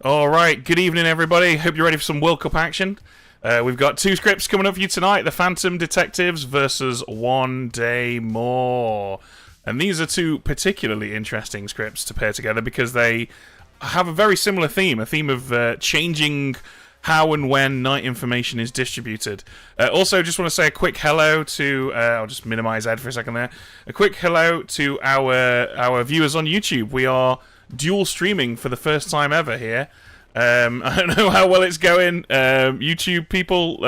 All right, good evening, everybody. Hope you're ready for some World Cup action. We've got two scripts coming up for you tonight: The Phantom Detectives versus One Day More. And these are two particularly interesting scripts to pair together because they have a very similar theme, a theme of changing how and when night information is distributed. Also, just want to say a quick hello to... I'll just minimize Ed for a second there. A quick hello to our viewers on YouTube. We are dual streaming for the first time ever here. I don't know how well it's going. YouTube people,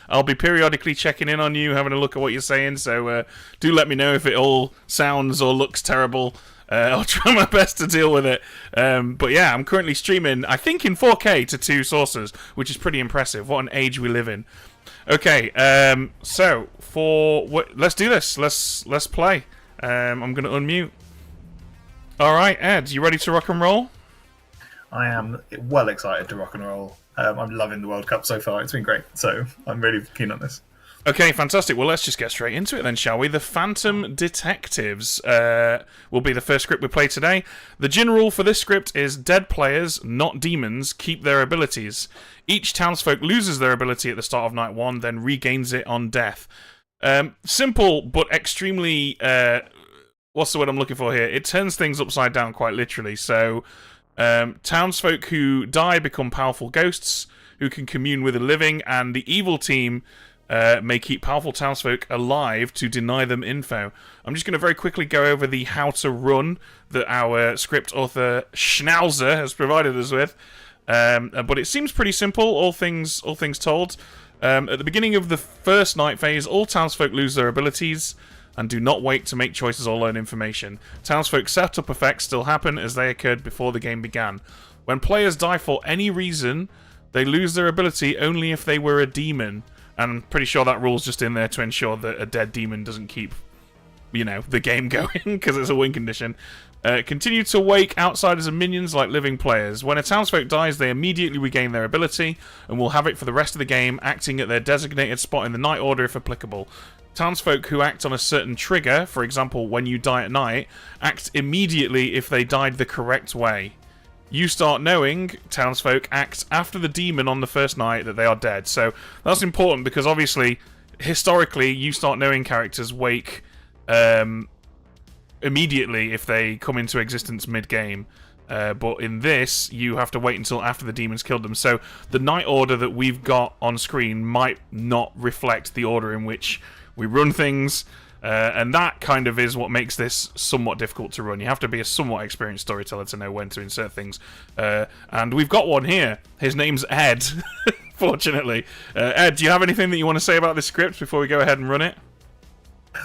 I'll be periodically checking in on you, having a look at what you're saying, so do let me know if it all sounds or looks terrible. I'll try my best to deal with it. But yeah, I'm currently streaming, I think in 4K to two sources, which is pretty impressive. What an age we live in. Okay, so let's do this. Let's play. I'm going to unmute. All right, Ed, you ready to rock and roll? I am well excited to rock and roll. I'm loving the World Cup so far. It's been great, so I'm really keen on this. Okay, fantastic. Well, let's just get straight into it then, shall we? The Phantom Detectives will be the first script we play today. The general rule for this script is dead players, not demons, keep their abilities. Each townsfolk loses their ability at the start of night one, then regains it on death. Simple, but extremely... what's the word I'm looking for here? It turns things upside down quite literally. So, townsfolk who die become powerful ghosts who can commune with the living, and the evil team... may keep powerful townsfolk alive to deny them info. I'm just going to very quickly go over the how to run that our script author Schnauzer has provided us with. But it seems pretty simple, all things told. At the beginning of the first night phase, all townsfolk lose their abilities and do not wait to make choices or learn information. Townsfolk setup effects still happen as they occurred before the game began. When players die for any reason, they lose their ability only if they were a demon. And I'm pretty sure that rule's just in there to ensure that a dead demon doesn't keep, the game going, because it's a win condition. Continue to wake outsiders and minions like living players. When a townsfolk dies, they immediately regain their ability, and will have it for the rest of the game, acting at their designated spot in the night order if applicable. Townsfolk who act on a certain trigger, for example, when you die at night, act immediately if they died the correct way. You start knowing, townsfolk, act after the demon on the first night that they are dead. So that's important because obviously, historically, you start knowing characters wake immediately if they come into existence mid-game. But in this, you have to wait until after the demons killed them. So the night order that we've got on screen might not reflect the order in which we run things. And that kind of is what makes this somewhat difficult to run. You have to be a somewhat experienced storyteller to know when to insert things. And we've got one here. His name's Ed, fortunately. Ed, do you have anything that you want to say about this script before we go ahead and run it?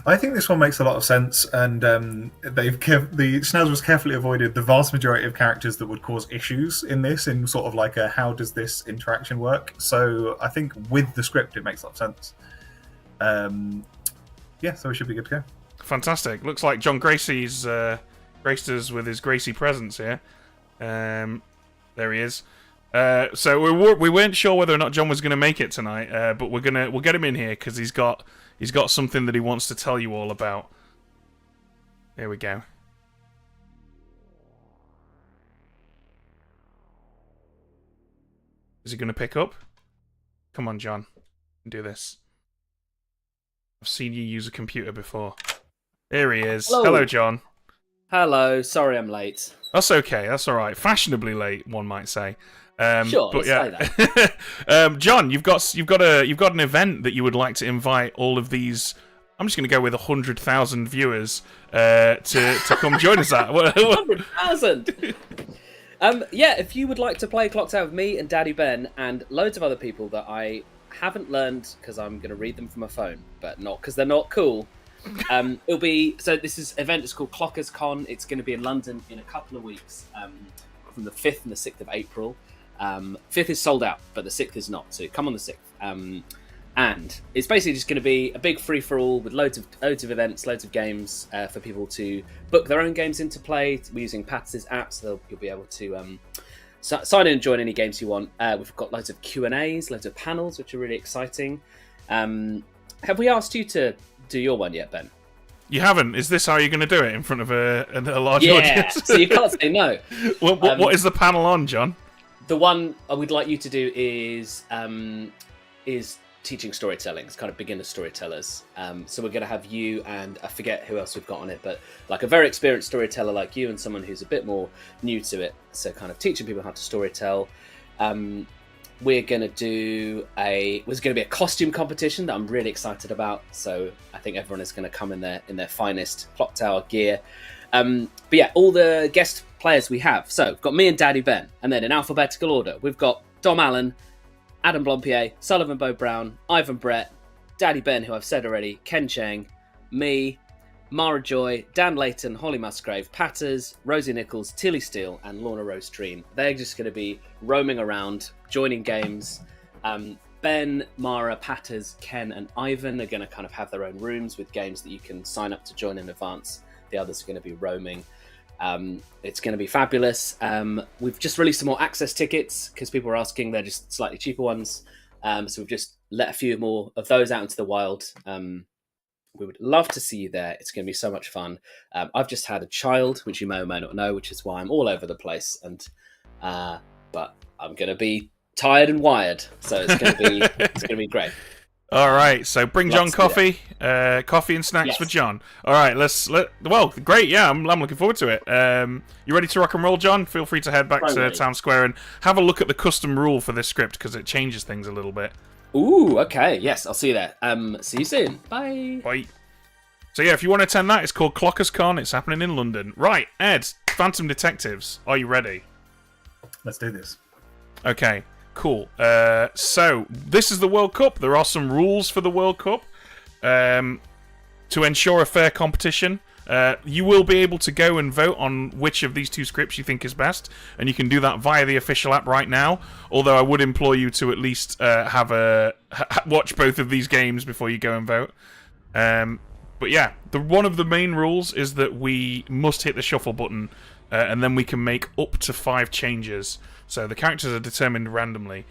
I think this one makes a lot of sense, and the Schnauzer's carefully avoided the vast majority of characters that would cause issues in this, in sort of like a how does this interaction work. So I think with the script it makes a lot of sense. Yeah, so we should be good to go. Fantastic. Looks like John Gracie's graced us with his Gracie presence here. There he is. So we weren't sure whether or not John was going to make it tonight, but we'll get him in here because he's got something that he wants to tell you all about. There we go. Is he going to pick up? Come on, John. Do this. I've seen you use a computer before. There he is. Hello, John. Hello. Sorry I'm late. That's okay. That's all right. Fashionably late, one might say. Sure. But let's say that. John, you've got an event that you would like to invite all of these. I'm just going to go with 100,000 viewers to come join us at 100,000. Yeah. If you would like to play Clocktower with me and Daddy Ben and loads of other people that I haven't learned because I'm going to read them from my phone, but not because they're not cool. It'll be this event is called Clockers Con. It's going to be in London in a couple of weeks, from the 5th and the 6th of April. 5th is sold out, but the 6th is not. So come on the 6th. And it's basically just going to be a big free for all with loads of events, loads of games for people to book their own games into play. We're using Pat's app, so you'll be able to sign in and join any games you want. We've got loads of Q&As, loads of panels, which are really exciting. Have we asked you to do your one yet, Ben? You haven't? Is this how you're going to do it in front of a large yeah, audience? So you can't say no. What is the panel on, John? The one I would like you to do is teaching storytelling. It's kind of beginner storytellers. So we're going to have you and I forget who else we've got on it, but like a very experienced storyteller like you and someone who's a bit more new to it. So kind of teaching people how to storytell. We're going to do there's going to be a costume competition that I'm really excited about. So I think everyone is going to come in their finest Clocktower gear. But yeah, all the guest players we have. So we've got me and Daddy Ben, and then in alphabetical order, we've got Dom Allen, Adam Blompier, Sullivan Bo Brown, Ivan Brett, Daddy Ben, who I've said already, Ken Chang, me, Mara Joy, Dan Layton, Holly Musgrave, Patters, Rosie Nichols, Tilly Steele, and Lorna Rose Treen. They're just going to be roaming around, joining games. Ben, Mara, Patters, Ken, and Ivan are going to kind of have their own rooms with games that you can sign up to join in advance. The others are going to be roaming. It's going to be fabulous. We've just released some more access tickets because people were asking. They're just slightly cheaper ones. So we've just let a few more of those out into the wild. We would love to see you there. It's going to be so much fun. I've just had a child, which you may or may not know, which is why I'm all over the place. But I'm going to be tired and wired, so it's going to be great. All right, so bring John coffee, coffee and snacks for John. All right, well, great, yeah, I'm looking forward to it. You ready to rock and roll, John? Feel free to head back to Town Square and have a look at the custom rule for this script because it changes things a little bit. Ooh, okay, yes, I'll see you there. See you soon. Bye. Bye. So yeah, if you want to attend that, it's called ClockersCon. It's happening in London. Right, Ed, Phantom Detectives, are you ready? Let's do this. Okay. Cool. So, this is the World Cup. There are some rules for the World Cup. To ensure a fair competition, you will be able to go and vote on which of these two scripts you think is best, and you can do that via the official app right now, although I would implore you to at least watch both of these games before you go and vote. But yeah, one of the main rules is that we must hit the shuffle button, and then we can make up to 5 changes. So the characters are determined randomly.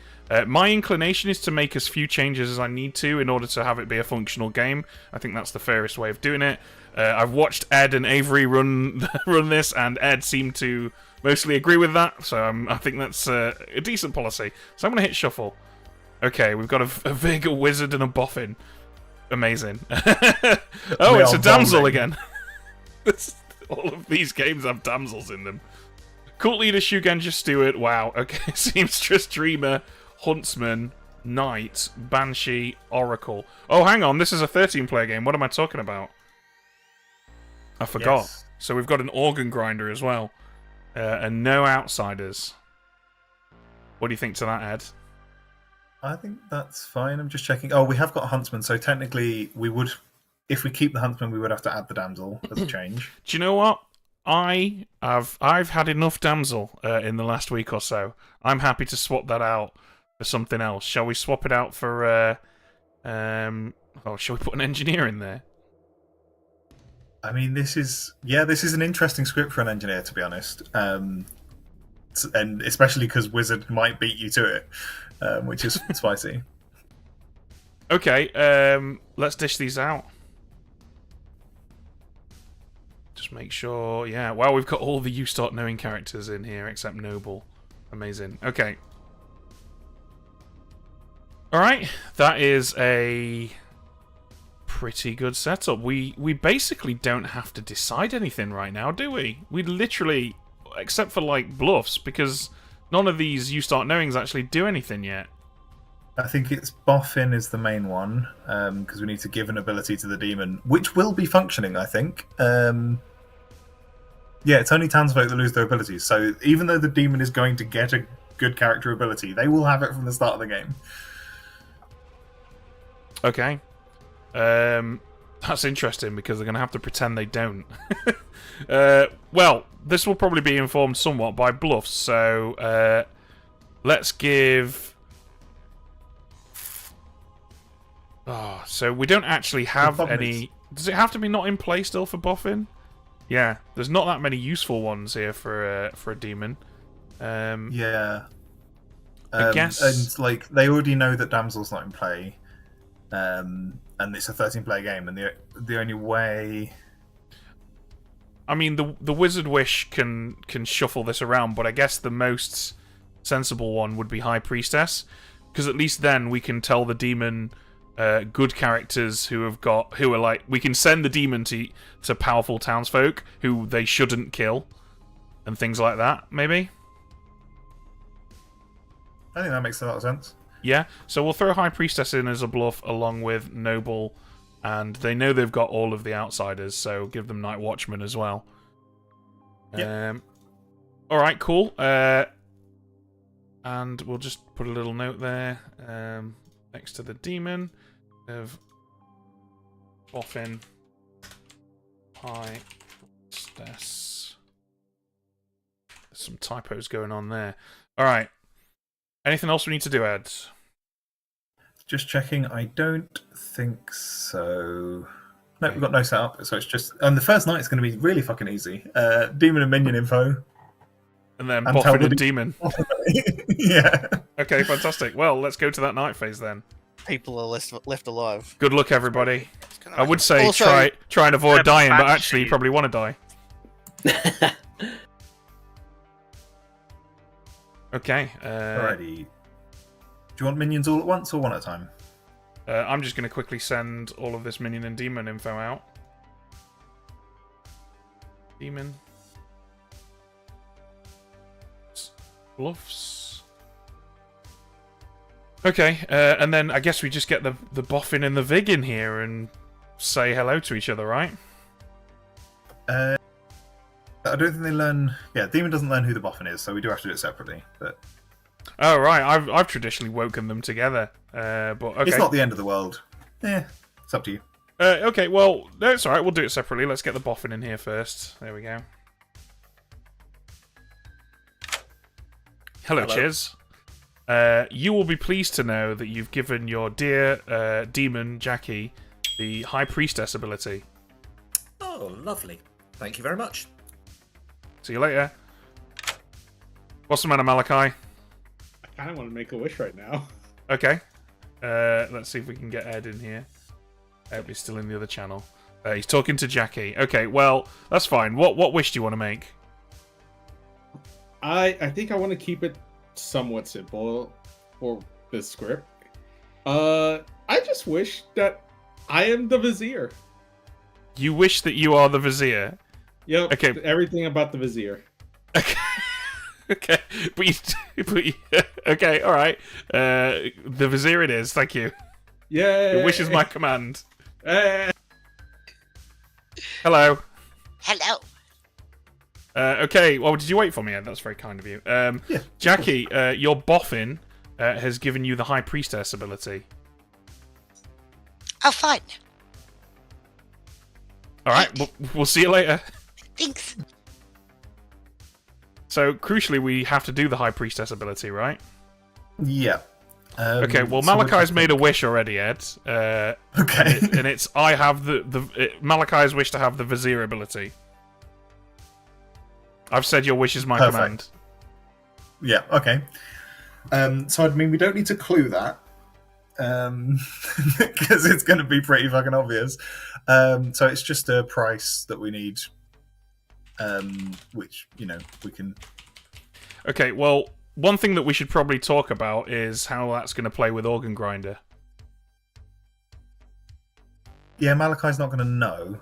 My inclination is to make as few changes as I need to in order to have it be a functional game. I think that's the fairest way of doing it. I've watched Ed and Avery run this, and Ed seemed to mostly agree with that, so I think that's a decent policy. So I'm going to hit shuffle. Okay, we've got a Vega Wizard and a Boffin. Amazing. Oh, it's a damsel again. All of these games have damsels in them. Cult Leader Shugenja Stewart, wow, okay, Seamstress Dreamer, Huntsman, Knight, Banshee, Oracle. Oh, hang on, this is a 13-player game, what am I talking about? I forgot. Yes. So we've got an Organ Grinder as well, and no outsiders. What do you think to that, Ed? I think that's fine, I'm just checking. Oh, we have got a Huntsman, so technically we would, if we keep the Huntsman, we would have to add the damsel as a change. Do you know what? I've had enough damsel in the last week or so. I'm happy to swap that out for something else. Shall we swap it out for shall we put an engineer in there? I mean, this is an interesting script for an engineer, to be honest. And especially because Wizard might beat you to it, which is spicy. Okay, let's dish these out. Just make sure, yeah. Wow, we've got all the You Start Knowing characters in here, except Noble. Amazing. Okay. Alright, that is a pretty good setup. We basically don't have to decide anything right now, do we? We literally, except for, like, bluffs, because none of these You Start Knowings actually do anything yet. I think it's Boffin is the main one, because we need to give an ability to the demon, which will be functioning, I think. Yeah, it's only townsfolk that lose their abilities, so even though the demon is going to get a good character ability, they will have it from the start of the game. Okay. That's interesting, because they're going to have to pretend they don't. Well, this will probably be informed somewhat by bluffs, so let's give... Oh, so we don't actually have any... Does it have to be not in play still for Boffin? Yeah, there's not that many useful ones here for a demon. Yeah. I guess... And, like, they already know that Damsel's not in play. And it's a 13-player game, and the only way... I mean, the Wizard Wish can shuffle this around, but I guess the most sensible one would be High Priestess, because at least then we can tell the demon good characters who are like, we can send the demon to powerful townsfolk who they shouldn't kill, and things like that. Maybe. I think that makes a lot of sense. Yeah, so we'll throw High Priestess in as a bluff along with Noble, and they know they've got all of the outsiders, so give them Night Watchman as well. Yep. Alright, cool. And we'll just put a little note there next to the demon of Boffin High Priestess. There's some typos going on there. Alright. Anything else we need to do, Ed? Just checking. I don't think so. No, we've got no setup, so it's just... And the first night is going to be really fucking easy. Demon and minion info. And then Boffin and Demon. Yeah. Okay, fantastic. Well, let's go to that night phase then. People are left alive. Good luck, everybody. Kinda I would say also, try and avoid dying, but bad actually you shit. probably want to die. Okay. Alrighty. Do you want minions all at once or one at a time? I'm just going to quickly send all of this minion and demon info out. Demon. Bluffs. Okay, and then I guess we just get the Boffin and the Vig in here and say hello to each other, right? I don't think they learn... Yeah, Demon doesn't learn who the Boffin is, so we do have to do it separately. But Oh, right. I've traditionally woken them together. But okay. it's not the end of the world. It's up to you. Okay, well, no, it's alright. We'll do it separately. Let's get the Boffin in here first. There we go. Hello. Chiz. You will be pleased to know that you've given your dear demon, Jackie, the High Priestess ability. Oh, lovely. Thank you very much. See you later. What's the matter, Malachi? I kind of want to make a wish right now. Okay. Let's see if we can get Ed in here. Ed is still in the other channel. He's talking to Jackie. Okay, well, that's fine. What wish do you want to make? I think I want to keep it somewhat simple for this script. I just wish that I am the Vizier. You wish that you are the Vizier? Yep. Okay. Everything about the Vizier. Okay. Okay. Okay, alright. The Vizier it is, thank you. Yeah. Your wish is my command. Eh. Hello. hello. Okay, well, did you wait for me, Ed? That's very kind of you. Yeah. Jackie, your Boffin has given you the High Priestess ability. Oh, fine. Alright, we'll see you later. Thanks. So, crucially, we have to do the High Priestess ability, right? Yeah. Okay, well, so what do you Malachi's made a think? wish already, Ed. Okay. And it's, I have Malachi's wish to have the Vizier ability. I've said your wish is my Perfect. command. Yeah, okay. So, I mean, we don't need to clue that. Because it's going to be pretty fucking obvious. So, it's just a price that we need. Which, we can... Okay, well, one thing that we should probably talk about is how that's going to play with Organ Grinder. Yeah, Malachi's not going to know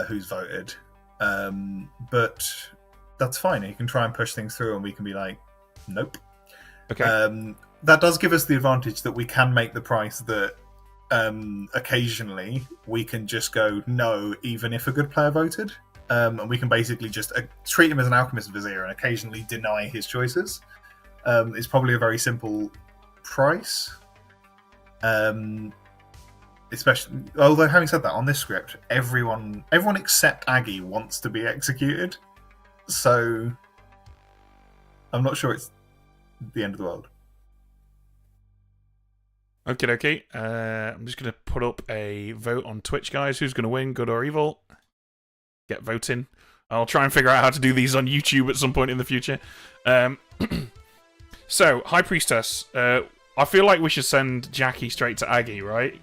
who's voted. But that's fine. He can try and push things through and we can be like, nope. Okay. That does give us the advantage that we can make the price that occasionally we can just go no, even if a good player voted. And we can basically just treat him as an alchemist vizier and occasionally deny his choices. It's probably a very simple price. Especially, although having said that, on this script, everyone except Aggie wants to be executed. So I'm not sure it's the end of the world. Okay. I'm just going to put up a vote on Twitch, guys. Who's going to win, good or evil? Get voting. I'll try and figure out how to do these on YouTube at some point in the future. So, High Priestess. I feel like we should send Jackie straight to Aggie, right?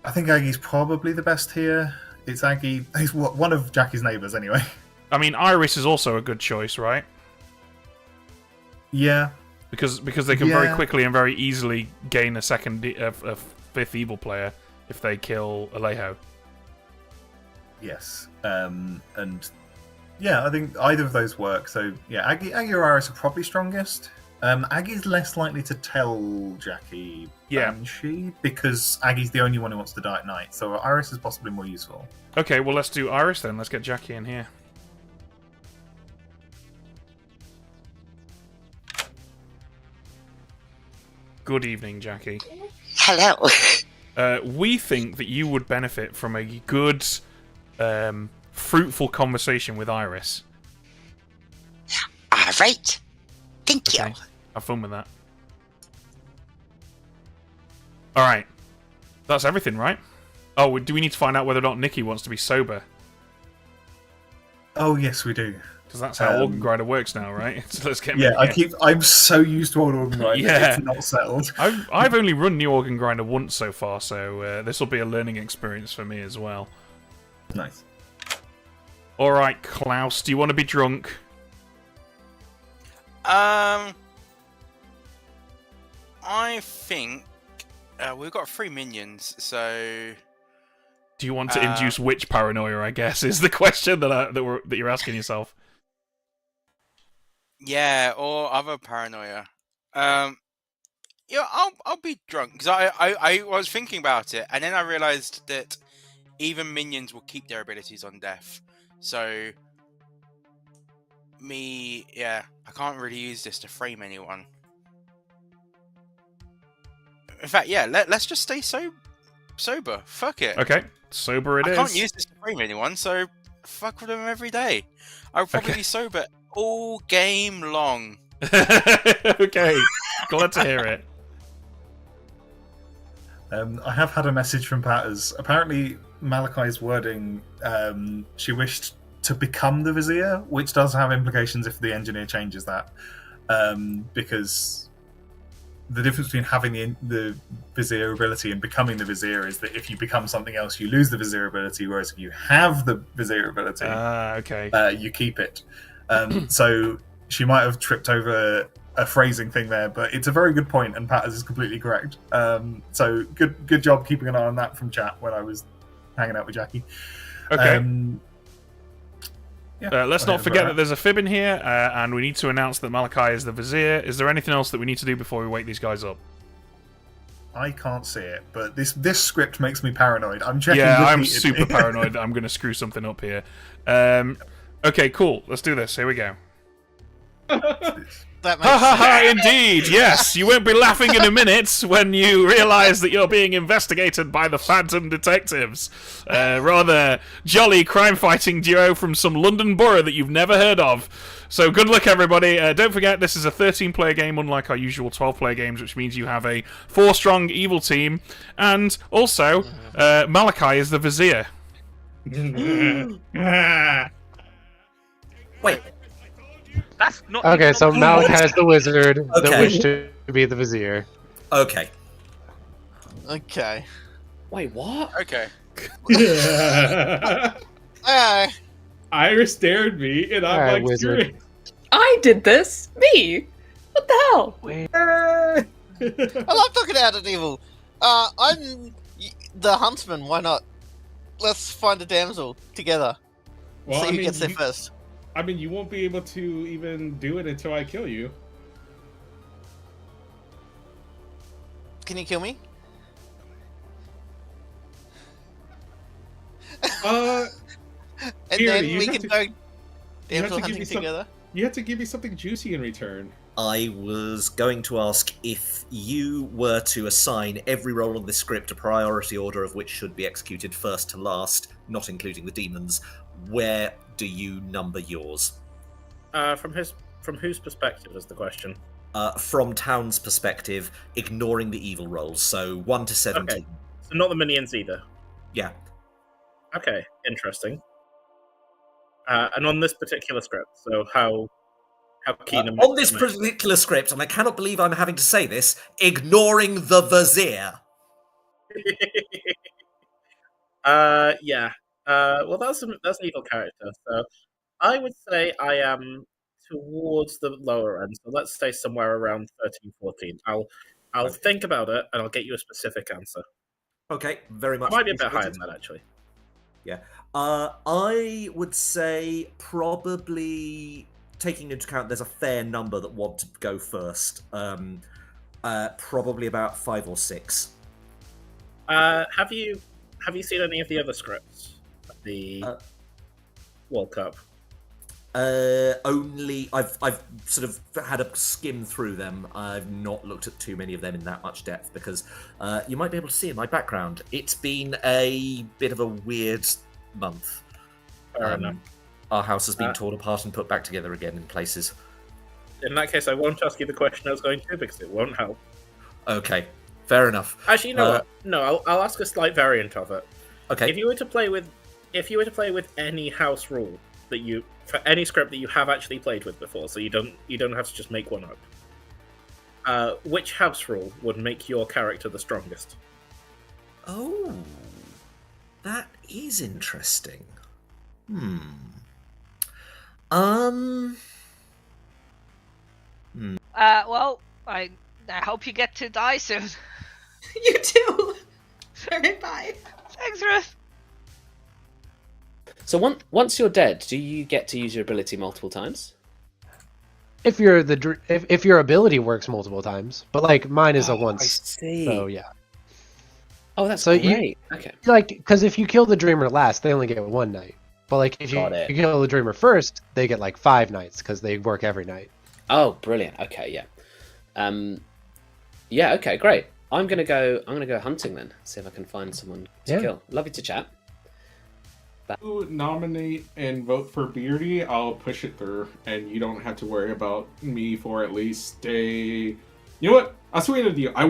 I think Aggie's probably the best here. It's Aggie. He's one of Jackie's neighbours, anyway. I mean, Iris is also a good choice, right? Yeah. because they can very Yeah. quickly and very easily gain a fifth evil player if they kill Alejo. Yes. And yeah, I think either of those work. So yeah, Aggie or Iris are probably strongest. Aggie's less likely to tell Jackie Banshee because Aggie's the only one who wants to die at night. So Iris is possibly more useful. Okay, well let's do Iris then. Let's get Jackie in here. Good evening, Jackie. Hello. We think that you would benefit from a good, fruitful conversation with Iris. All right. Thank you. Okay. Have fun with that. Alright. That's everything, right? Oh, do we need to find out whether or not Nikki wants to be sober? Oh yes, we do. Because that's how Organ Grinder works now, right? So let's get him in here. I'm so used to old Organ Grinder. Yeah. It's not settled. I've only run New Organ Grinder once so far, so this will be a learning experience for me as well. Nice. Alright, Klaus, do you want to be drunk? I think we've got 3 minions, so Do you want to induce witch paranoia, I guess, is the question that you're asking yourself. yeah, or other paranoia. Yeah, I'll be drunk because I was thinking about it, and then I realized that even minions will keep their abilities on death. So I can't really use this to frame anyone. In fact, yeah, let's just stay sober. Fuck it. Okay, sober it I is. can't use this to frame anyone, so fuck with them every day. I'll probably be sober all game long. Okay, glad to hear it. I have had a message from Patters. Apparently, Malachi's wording, she wished to become the Vizier, which does have implications if the engineer changes that. Because the difference between having the Vizier ability and becoming the Vizier is that if you become something else, you lose the Vizier ability, whereas if you have the Vizier ability, okay. you keep it. So she might have tripped over a phrasing thing there, but it's a very good point, and Patters is completely correct. So good job keeping an eye on that from chat when I was hanging out with Jackie. Okay. Let's I not think forget we're that there's a fib in here, and we need to announce that Malachi is the Vizier. Is there anything else that we need to do before we wake these guys up? I can't see it, but this script makes me paranoid. I'm checking. Yeah, I'm repeatedly. super paranoid that I'm going to screw something up here. Okay, cool. Let's do this. Here we go. That Ha makes ha ha, indeed, yes. You won't be laughing in a minute when you realise that you're being investigated by the Phantom Detectives. Rather jolly crime-fighting duo from some London borough that you've never heard of. So good luck, everybody. Don't forget, this is a 13-player game, unlike our usual 12-player games, which means you have a 4-strong evil team. And also, Malachi is the Vizier. Wait. That's not. Okay, so Malachi is the wizard that Okay. wished to be the vizier. Okay. Okay. Wait, what? Okay. Iris stared me, and I'm Alright, like, wizard. screwing. I did this! Me! What the hell? I love talking out at evil. I'm the huntsman. Why not? Let's find a damsel together. Well, See I who mean, gets there first. I mean, you won't be able to even do it until I kill you. Can you kill me? Uh, And Here, then you we have can to- go you have damsel to give hunting me some- together. you have to give me something juicy in return. I was going to ask if you were to assign every role on this script a priority order of which should be executed first to last, not including the demons, where do you number yours? From whose perspective is the question? From Town's perspective, ignoring the evil rolls, so 1 to 17. Okay. So not the minions either. Yeah. Okay, interesting. And on this particular script, so how keen am I On this particular script, and I cannot believe I'm having to say this, ignoring the Vizier. Yeah. Well, that's an evil character. So I would say I am towards the lower end. So let's say somewhere around 13, 14. I'll think about it and I'll get you a specific answer. Okay, very much. I might be a bit higher appreciated. than that, actually. Yeah. I would say probably taking into account there's a fair number that want to go first. Probably about 5 or 6. Have you seen any of the other scripts of the World Cup? Only I've sort of had a skim through them. I've not looked at too many of them in that much depth because you might be able to see in my background. It's been a bit of a weird month. Fair enough. Our house has been torn apart and put back together again in places. In that case, I won't ask you the question I was going to because it won't help. Okay, fair enough. Actually, you know what? No, I'll ask a slight variant of it. Okay. If you were to play with any house rule that you for any script that you have actually played with before, so you don't have to just make one up. Which house rule would make your character the strongest? Oh, that is interesting. Well, I hope you get to die soon. You too. Alright, bye. Thanks, Ruth. So once you're dead, do you get to use your ability multiple times? If your ability works multiple times, but like mine is a once. I see. So yeah. Oh, that's So great. Okay. Like, because if you kill the dreamer last, they only get one night. But like, if you kill the dreamer first, they get like 5 nights because they work every night. Oh, brilliant. Okay, yeah. Yeah. Okay, great. I'm gonna go hunting then. See if I can find someone to kill. Lovely to chat. Nominate and vote for Beardy, I'll push it through, and you don't have to worry about me for at least a... You know what? I'll sweeten the deal. I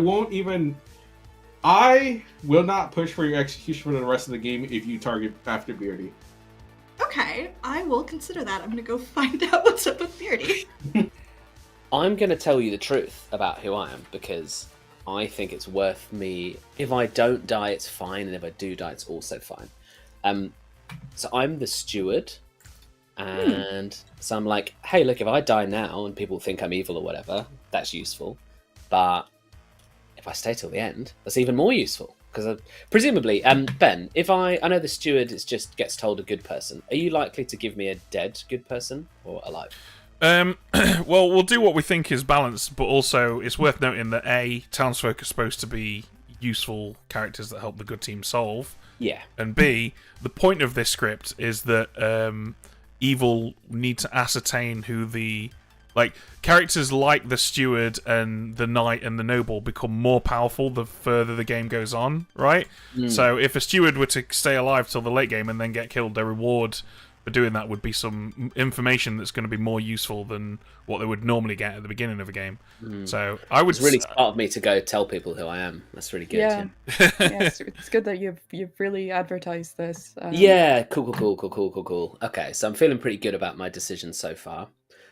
will not push for your execution for the rest of the game if you target after Beardy. Okay, I will consider that. I'm gonna go find out what's up with Beardy. I'm gonna tell you the truth about who I am because I think it's worth me. If I don't die, it's fine, and if I do die, it's also fine. So I'm the steward, and so I'm like, hey, look, if I die now and people think I'm evil or whatever, that's useful. But if I stay till the end, that's even more useful. Because presumably, Ben, if I know the steward just gets told a good person, are you likely to give me a dead good person or alive? Well, we'll do what we think is balanced, but also it's worth noting that A, townsfolk are supposed to be useful characters that help the good team solve. Yeah. And B, the point of this script is that evil need to ascertain who the... Like, characters like the steward and the knight and the noble become more powerful the further the game goes on, right? So if a steward were to stay alive till the late game and then get killed, their reward for doing that would be some information that's going to be more useful than what they would normally get at the beginning of a game. So I would... It's really smart of me to go tell people who I am. That's really good. Yeah, it's good that you've really advertised this. Yeah, cool. Okay, so I'm feeling pretty good about my decision so far.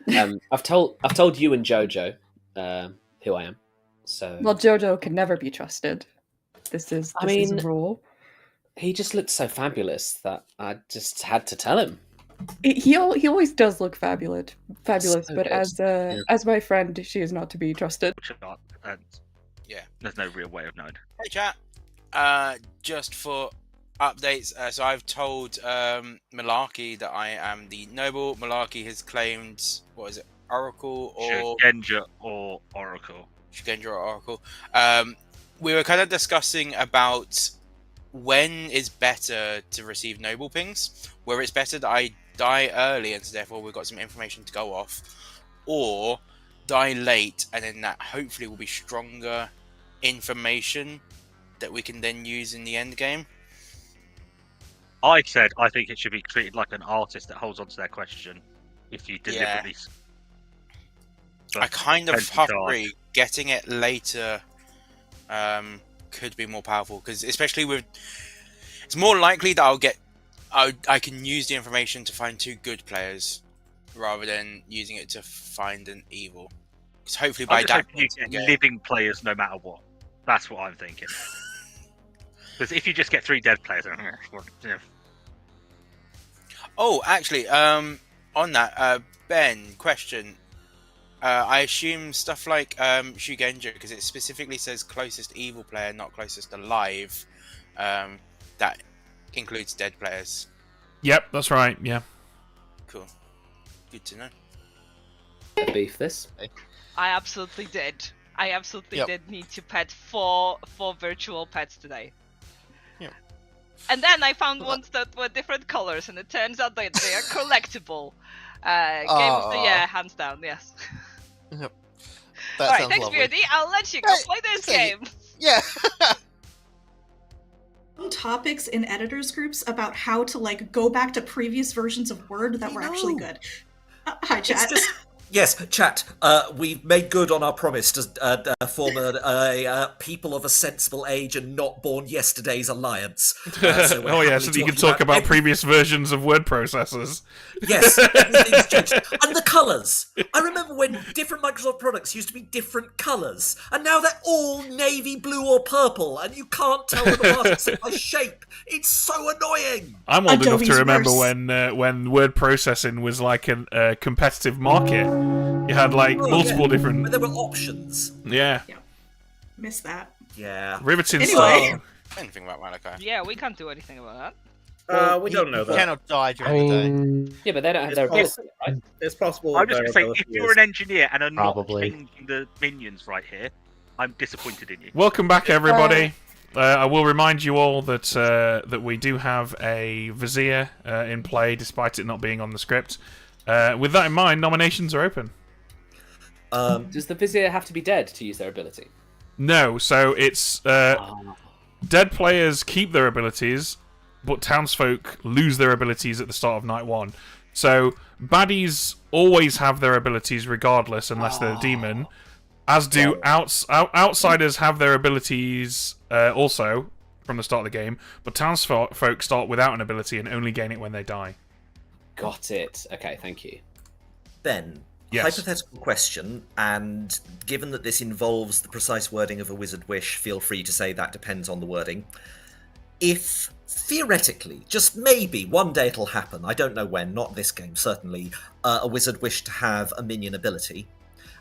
I've told you and Jojo who I am. So well, Jojo can never be trusted. This is a rule. He just looked so fabulous that I just had to tell him. He always does look fabulous, So but good. as my friend, she is not to be trusted. And Yeah. there's no real way of knowing. Hey chat. Just for updates, so I've told Malarkey that I am the noble. Malarkey has claimed, what is it, Oracle or Shugenja or Oracle. Shugenja or Oracle. We were kind of discussing about when is better to receive noble pings, where it's better that I die early and so therefore we've got some information to go off, or die late and then that hopefully will be stronger information that we can then use in the end game. I said I think it should be treated like an artist that holds on to their question if you deliberately... I kind of half agree. Getting it later could be more powerful because especially with... It's more likely that I can use the information to find 2 good players rather than using it to find an evil. Because hopefully by that you get living players no matter what. That's what I'm thinking. Because if you just get 3 dead players, Oh, actually, On that, Ben, question. I assume stuff like Shugenja, because it specifically says closest evil player, not closest alive. That includes dead players. Yep, that's right. Yeah. Cool. Good to know. Beef this. I absolutely did. I absolutely did need to pet four virtual pets today. Yep. And then I found ones that were different colors, and it turns out that they are collectible. Game of the year, hands down, yes. Yep. Alright, thanks, Beardy. I'll let you go play this game. Yeah. Topics in editors groups about how to like go back to previous versions of Word that were actually good. Hi, chat. Yes, chat. We've made good on our promise to form a people of a sensible age and not born yesterday's alliance. So Oh yeah, so that you can talk about previous versions of word processors. Yes, everything's changed. And the colours. I remember when different Microsoft products used to be different colours, and now they're all navy blue or purple, and you can't tell them apart except by shape. It's so annoying. I'm old enough to remember when word processing was like a competitive market. You had like multiple different. But there were options. Yeah. Miss that. Yeah. Riveting Anyway. stuff. Anything about Malachi? Yeah, we can't do anything about that. We don't know that. You cannot die during the day. Yeah, but they don't have It's their ability, possible- right? It's possible. I'm just their going to say, if ability you're is- an engineer and are not Probably. changing the minions right here, I'm disappointed in you. Welcome back, everybody. I will remind you all that that we do have a Vizier in play, despite it not being on the script. With that in mind, nominations are open. Does the Vizier have to be dead to use their ability? No, so it's dead players keep their abilities, but townsfolk lose their abilities at the start of night one. So baddies always have their abilities regardless, unless they're a demon. As do outsiders have their abilities also from the start of the game, but townsfolk start without an ability and only gain it when they die. Got it. Okay, thank you. Ben, hypothetical question, and given that this involves the precise wording of a wizard wish, feel free to say that depends on the wording. If, theoretically, just maybe, one day it'll happen, I don't know when, not this game, certainly, a wizard wished to have a minion ability,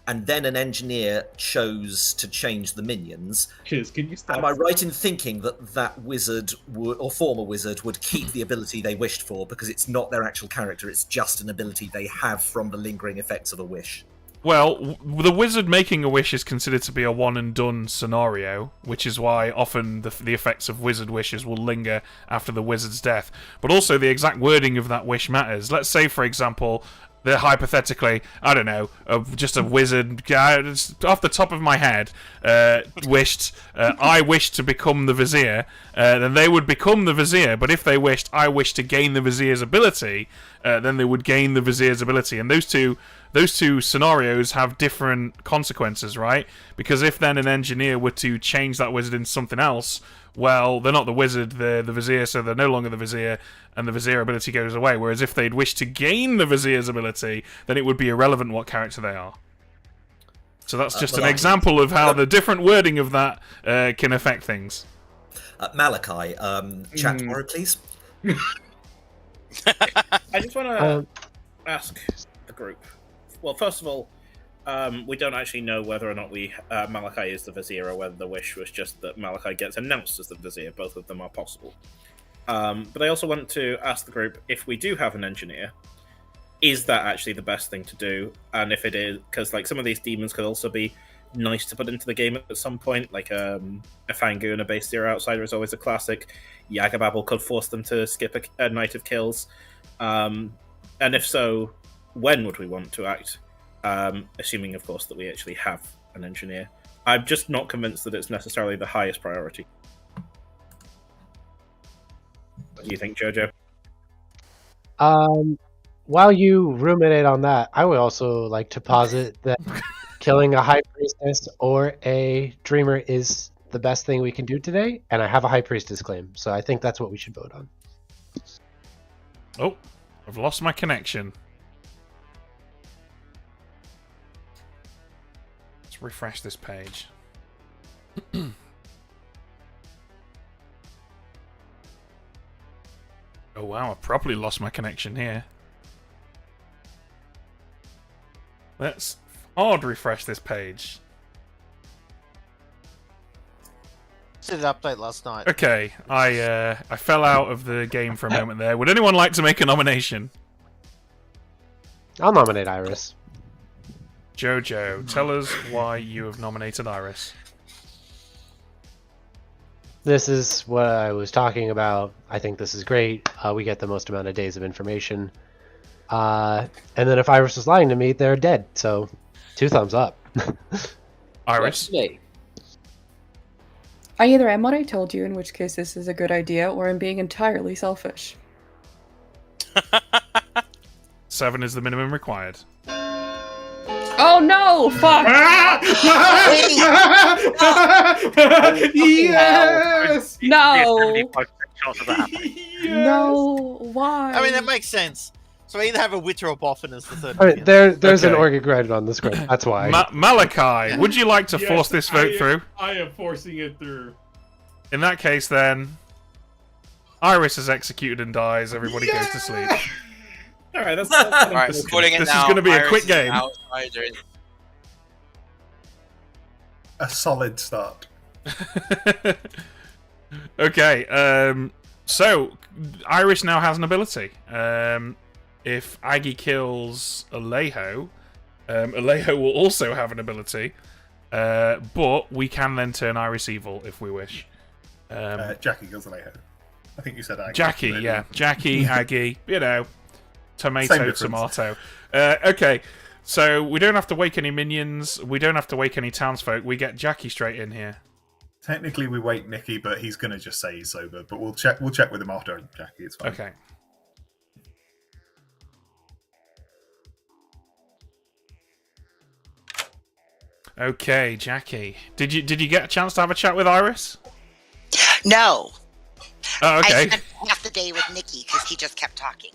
and then an engineer chose to change the minions. Can you stop? Am I right in thinking that that wizard would, or former wizard would keep the ability they wished for because it's not their actual character, it's just an ability they have from the lingering effects of a wish? Well, the wizard making a wish is considered to be a one-and-done scenario, which is why often the effects of wizard wishes will linger after the wizard's death. But also the exact wording of that wish matters. Let's say, for example, that hypothetically, I don't know, just a wizard, off the top of my head, wished, I wish to become the Vizier, then they would become the Vizier, but if they wished, I wish to gain the Vizier's ability, then they would gain the Vizier's ability, and those two scenarios have different consequences, right? Because if then an engineer were to change that wizard into something else, well, they're not the wizard, they're the Vizier, so they're no longer the Vizier, and the Vizier ability goes away. Whereas if they'd wish to gain the Vizier's ability, then it would be irrelevant what character they are. So that's just an example of how the different wording of that can affect things. Malachi, chat tomorrow, please. I just want to ask the group. Well, first of all, we don't actually know whether or not Malachi is the Vizier or whether the wish was just that Malachi gets announced as the Vizier. Both of them are possible. But I also want to ask the group, if we do have an engineer, is that actually the best thing to do? And if it is, because like some of these demons could also be nice to put into the game at some point, like a Fangu and a Base Zero Outsider is always a classic. Yagababble could force them to skip a night of kills. And if so, when would we want to act? Assuming, of course, that we actually have an engineer. I'm just not convinced that it's necessarily the highest priority. What do you think, Jojo? While you ruminate on that, I would also like to posit that killing a high priestess or a dreamer is the best thing we can do today, and I have a high priestess claim, so I think that's what we should vote on. Oh, I've lost my connection. Let's refresh this page. Oh wow, I've properly lost my connection here. Let's hard refresh this page. Did an update last night. Okay, I fell out of the game for a moment there. Would anyone like to make a nomination? I'll nominate Iris. Jojo, tell us why you have nominated Iris. This is what I was talking about. I think this is great. We get the most amount of days of information. And then if Iris was lying to me, they're dead. So, 2 thumbs up. Iris? I either am what I told you, in which case this is a good idea, or I'm being entirely selfish. 7 is the minimum required. Oh no! Fuck! Yes! No! Chance of that happening. No! Why? I mean, that makes sense. So I either have a Witcher or Boffin as the third. All right, there's an Okay. Orga grid on the script. That's why. Malachi, would you like to Yes, force this vote through? I am forcing it through. In that case, then, Iris is executed and dies. Everybody goes to sleep. All right, that's Right, we're calling it This now. is going to be a Iris quick is game. outsider. A solid start. Okay, so Iris now has an ability. If Aggie kills Alejo, Alejo will also have an ability, but we can then turn Iris evil if we wish. Jackie goes later. I think you said Aggie. Jackie, maybe. yeah. Jackie, Aggie, you know, Same tomato, difference. tomato. Okay, so we don't have to wake any minions. We don't have to wake any townsfolk. We get Jackie straight in here. Technically, we wake Nikki, but he's going to just say he's sober. But we'll check. We'll check with him after Jackie. It's fine. Okay. Okay, Jackie. Did you get a chance to have a chat with Iris? No. Oh, okay. I spent half the day with Nikki because he just kept talking.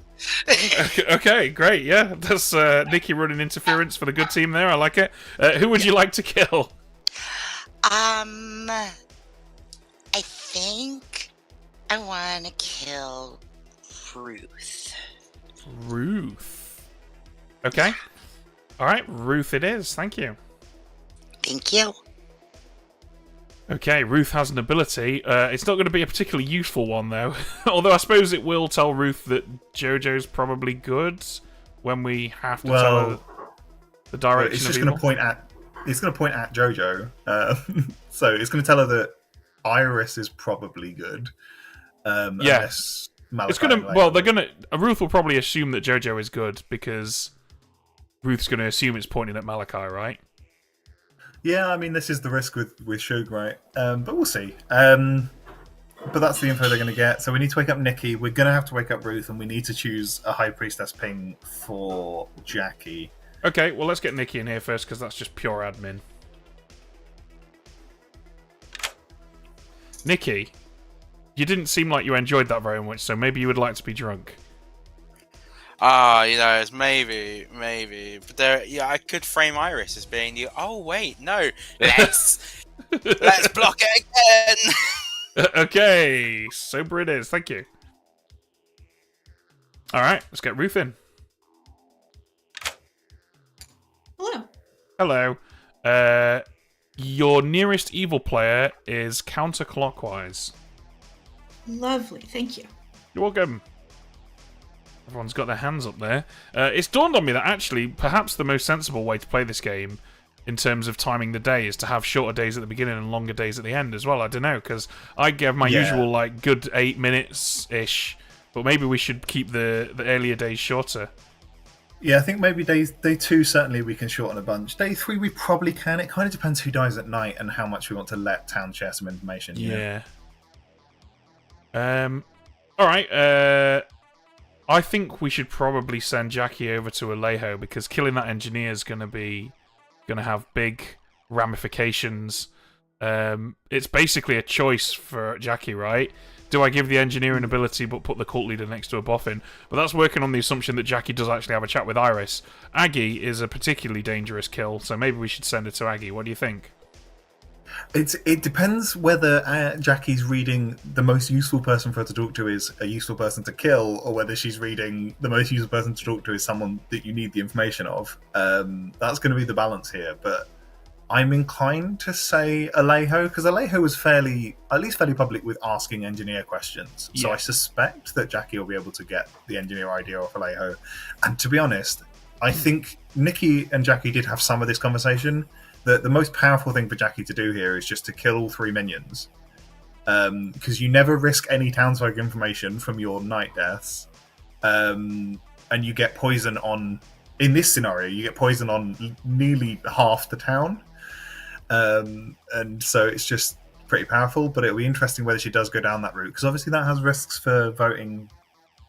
Okay, great. Yeah, that's Nikki running interference for the good team there. I like it. Who would you like to kill? I think I want to kill Ruth. Ruth. Okay. All right, Ruth it is. Thank you. Thank you. Okay, Ruth has an ability. It's not going to be a particularly useful one, though. Although I suppose it will tell Ruth that Jojo's probably good when we have to tell her the direction it's of just evil. going to point at. It's going to point at Jojo. So it's going to tell her that Iris is probably good. Yeah. Unless Malachi It's going to. like- Well, they're going to. Ruth will probably assume that Jojo is good because Ruth's going to assume it's pointing at Malachi, right? Yeah, I mean, this is the risk with Shug, right? But we'll see. But that's the info they're going to get. So we need to wake up Nikki. We're going to have to wake up Ruth, and we need to choose a High Priestess ping for Jackie. Okay, well, let's get Nikki in here first because that's just pure admin. Nikki, you didn't seem like you enjoyed that very much, so maybe you would like to be drunk. You know, it's maybe, but there, yeah, I could frame Iris as being the. Oh wait, no, let's block it again. Okay, sober it is. Thank you. All right, let's get Ruth in. Hello. Hello. Your nearest evil player is counterclockwise. Lovely, thank you. You're welcome. Everyone's got their hands up there. It's dawned on me that actually, perhaps the most sensible way to play this game, in terms of timing the day, is to have shorter days at the beginning and longer days at the end as well. I don't know, because I give my usual like good 8 minutes ish, but maybe we should keep the earlier days shorter. Yeah, I think maybe day 2 certainly we can shorten a bunch. Day 3 we probably can. It kind of depends who dies at night and how much we want to let town share some information. you know? Yeah. All right. I think we should probably send Jackie over to Alejo because killing that engineer is going to have big ramifications. It's basically a choice for Jackie, right? Do I give the engineering ability but put the cult leader next to a boffin? But that's working on the assumption that Jackie does actually have a chat with Iris. Aggie is a particularly dangerous kill, so maybe we should send her to Aggie. What do you think? It depends whether Jackie's reading the most useful person for her to talk to is a useful person to kill, or whether she's reading the most useful person to talk to is someone that you need the information of. That's going to be the balance here, but I'm inclined to say Alejo, because Alejo was fairly public with asking engineer questions. So I suspect that Jackie will be able to get the engineer idea off Alejo. And to be honest, I think Nikki and Jackie did have some of this conversation. The most powerful thing for Jackie to do here is just to kill all 3 minions. Because you never risk any townsfolk information from your night deaths. And you get poison on... In this scenario, you get poison on nearly half the town. And so it's just pretty powerful, but it'll be interesting whether she does go down that route, because obviously that has risks for voting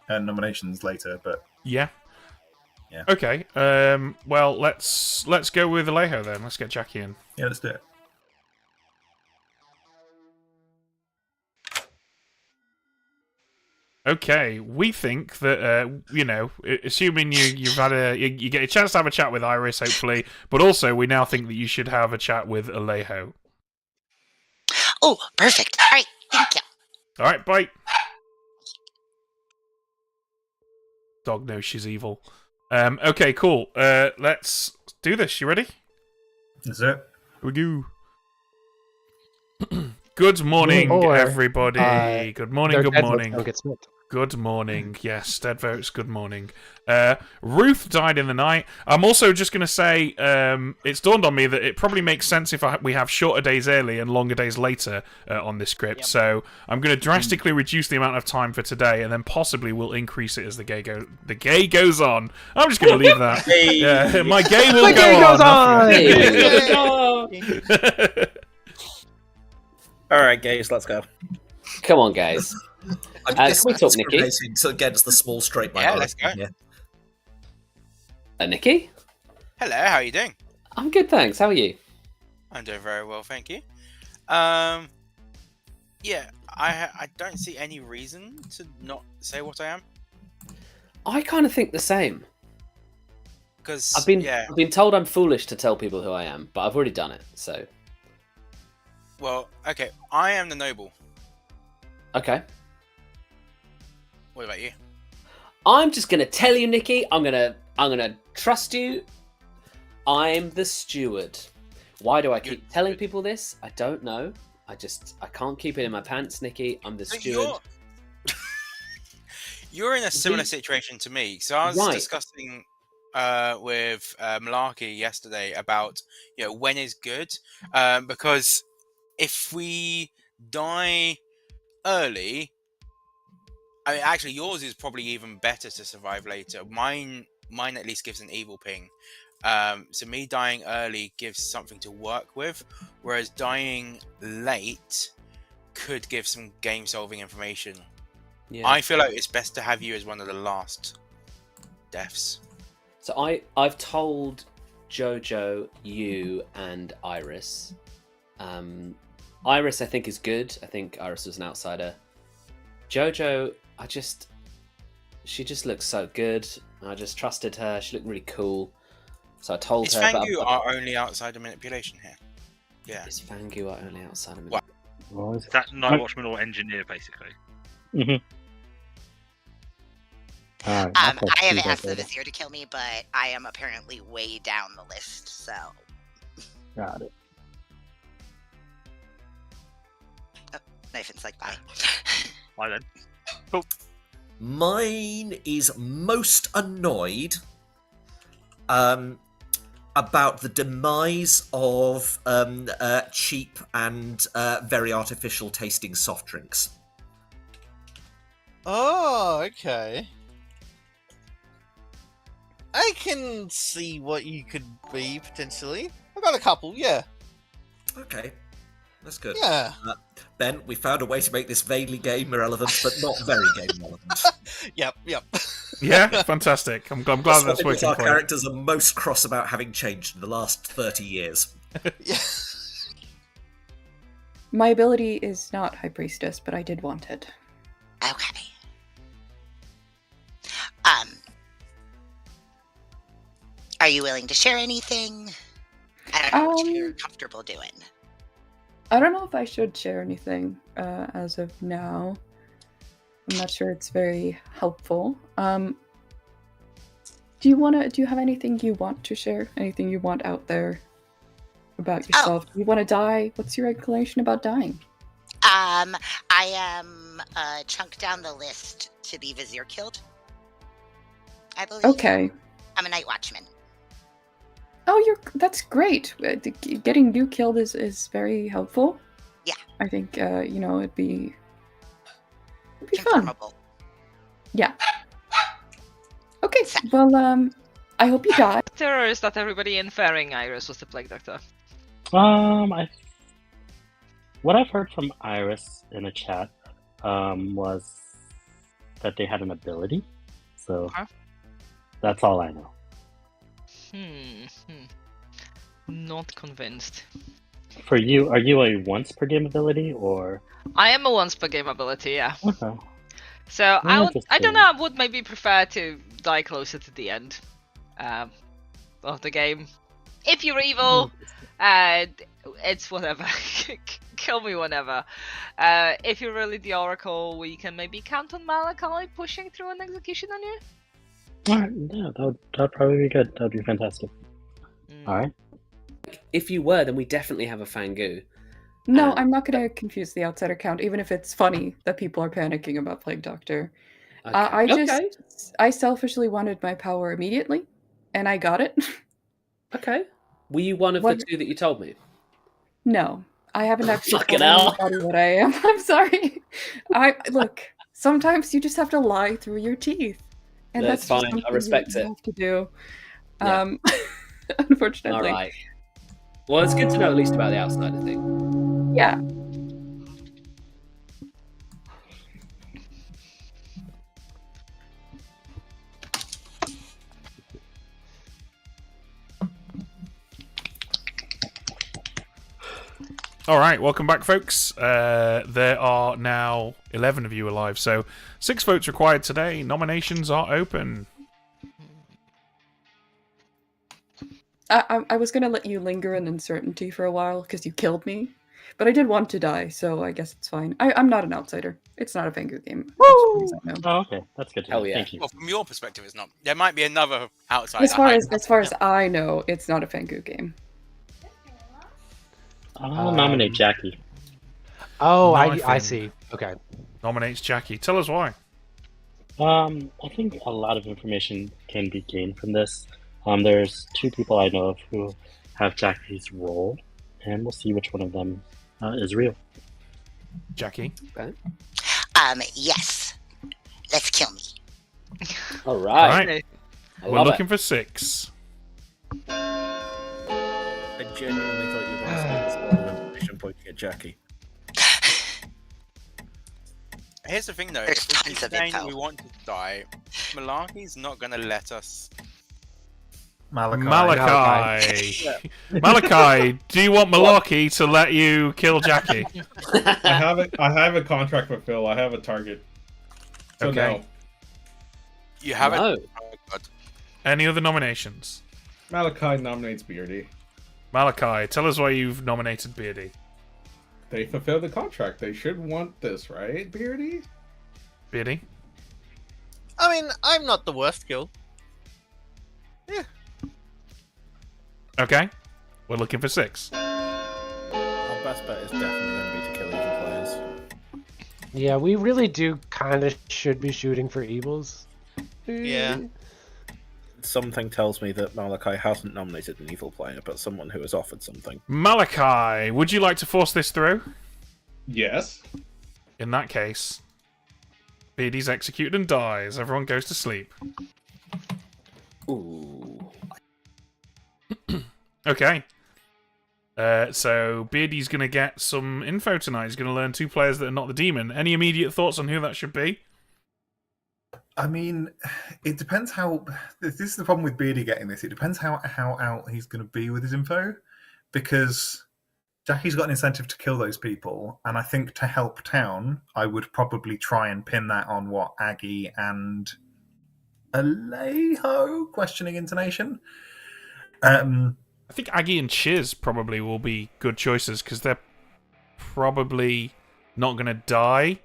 and nominations later. But yeah. Okay. Well, let's go with Alejo then. Let's get Jackie in. Yeah, let's do it. Okay, we think that assuming you get a chance to have a chat with Iris, hopefully, but also we now think that you should have a chat with Alejo. Oh, perfect. All right, thank you. All right, bye. Dog knows she's evil. Okay, cool. Let's do this. You ready? That's it. Here we go. Good morning, everybody. Good morning, good morning. Good morning. Yes, dead votes, good morning. Ruth died in the night. I'm also just going to say, it's dawned on me that it probably makes sense if we have shorter days early and longer days later on this script. Yep. So I'm going to drastically reduce the amount of time for today, and then possibly we'll increase it as the gay goes on. I'm just going to leave that. Yeah, my gay will go on. All right, gays, let's go. Come on, guys. Can we talk, Nikki? Against the small straight by let's go. Nikki? Hello, how are you doing? I'm good, thanks. How are you? I'm doing very well, thank you. I don't see any reason to not say what I am. I kind of think the same. Because I've been told I'm foolish to tell people who I am, but I've already done it, so... Well, okay, I am the noble. Okay. What about you? I'm just gonna tell you, Nikki. I'm gonna trust you. I'm the steward. Why do I keep telling people this? I don't know. I can't keep it in my pants, Nikki. I'm the steward. You're in a similar situation to me. So I was discussing with Malarkey yesterday about when is good, because if we die early, I mean, actually, yours is probably even better to survive later. Mine at least gives an evil ping. So me dying early gives something to work with, whereas dying late could give some game-solving information. Yeah. I feel like it's best to have you as one of the last deaths. So I've told Jojo, you, and Iris. Iris, I think, is good. I think Iris was an outsider. Jojo, she just looks so good. I just trusted her. She looked really cool. So I told her. Is Fangu our only outsider manipulation here? Yeah. Is Fangu our only outsider manipulation? What? Is that Night Watchman or Engineer, basically? Mm-hmm. I have asked the Vizier to kill me, but I am apparently way down the list, so... Got it. Nathan's like, bye. Bye then. Cool. Mine is most annoyed about the demise of cheap and very artificial tasting soft drinks. Oh, okay. I can see what you could be, potentially. I've got a couple, yeah. Okay. That's good. Yeah. Ben, we found a way to make this vaguely game irrelevant, but not very game relevant. Yep. Yeah, fantastic. I'm glad that's working our for characters are most cross about having changed in the last 30 years. My ability is not High Priestess, but I did want it. Okay. Are you willing to share anything? I don't know what you're comfortable doing. I don't know if I should share anything as of now. I'm not sure it's very helpful. Do you have anything you want to share? Anything you want out there about yourself? Do you want to die? What's your inclination about dying? I am chunk down the list to be Vizier killed, I believe. Okay. I'm a night watchman. Oh, that's great. Getting you killed is very helpful. Yeah. I think it'd be fun. Yeah. Okay. Well, I hope you die. Terror is that everybody inferring Iris was the plague doctor. What I've heard from Iris in a chat was that they had an ability, so that's all I know. Not convinced. For you, are you a once per game ability or? I am a once per game ability, yeah. Okay. So I don't Interesting. know. I would maybe prefer to die closer to the end of the game. If you're evil, it's whatever. Kill me whenever. If you're really the Oracle, we can maybe count on Malachi pushing through an execution on you. Alright, yeah, that'd probably be good. That'd be fantastic. Alright. If you were, then we definitely have a Fangu. No, I'm not going to confuse the outsider count, even if it's funny that people are panicking about Plague Doctor. Okay. I selfishly wanted my power immediately, and I got it. Okay. Were you one of the two that you told me? No, I haven't actually Fucking told hell. anybody what I am. I'm sorry. Look, sometimes you just have to lie through your teeth. And That's that's just fine. I something respect you it. have to do. Yeah. Unfortunately. All right. Well, it's good to know at least about the outsider thing. Yeah. All right, welcome back, folks. There are now 11 of you alive, so 6 votes required today. Nominations are open. I was going to let you linger in uncertainty for a while because you killed me. But I did want to die, so I guess it's fine. I'm not an outsider. It's not a Fangu game. Oh, okay. That's good to know. Hell yeah. Thank you. Well, from your perspective, it's not. There might be another outsider. As far as I know, it's not a Fangu game. I'll nominate Jackie. Oh, Nothing. I see. Okay. Nominates Jackie. Tell us why. I think a lot of information can be gained from this. There's 2 people I know of who have Jackie's role, and we'll see which one of them is real. Jackie. Okay. Yes. Let's kill me. All All right. right. I We're love looking it. for 6. I genuinely thought you were going to say this more than information pointing at Jackie. Here's the thing, though. There's If we tons keep of saying info. we want to die, Malarkey's not going to let us. Malachi. Malachi. Malachi, do you want Malarkey to let you kill Jackie? I have a contract with Phil. I have a target. So Okay. no. You have No. it. Oh, God. Any other nominations? Malachi nominates Beardy. Malachi, tell us why you've nominated Beardy. They fulfill the contract. They should want this, right, Beardy? Beardy? I mean, I'm not the worst kill. Yeah. Okay. We're looking for 6. Our best bet is definitely going to be to kill evil players. Yeah, we really do kind of should be shooting for evils. Yeah. Something tells me that Malachi hasn't nominated an evil player, but someone who has offered something. Malachi, would you like to force this through? Yes. In that case, Beardy's executed and dies. Everyone goes to sleep. Ooh. Okay. So Beardy's going to get some info tonight. He's going to learn 2 players that are not the demon. Any immediate thoughts on who that should be? I mean, it depends how. This is the problem with Beardy getting this. It depends how out he's going to be with his info, because Jackie's got an incentive to kill those people, and I think to help town, I would probably try and pin that on Aggie and Alejo? Questioning intonation. I think Aggie and Chiz probably will be good choices because they're probably not going to die.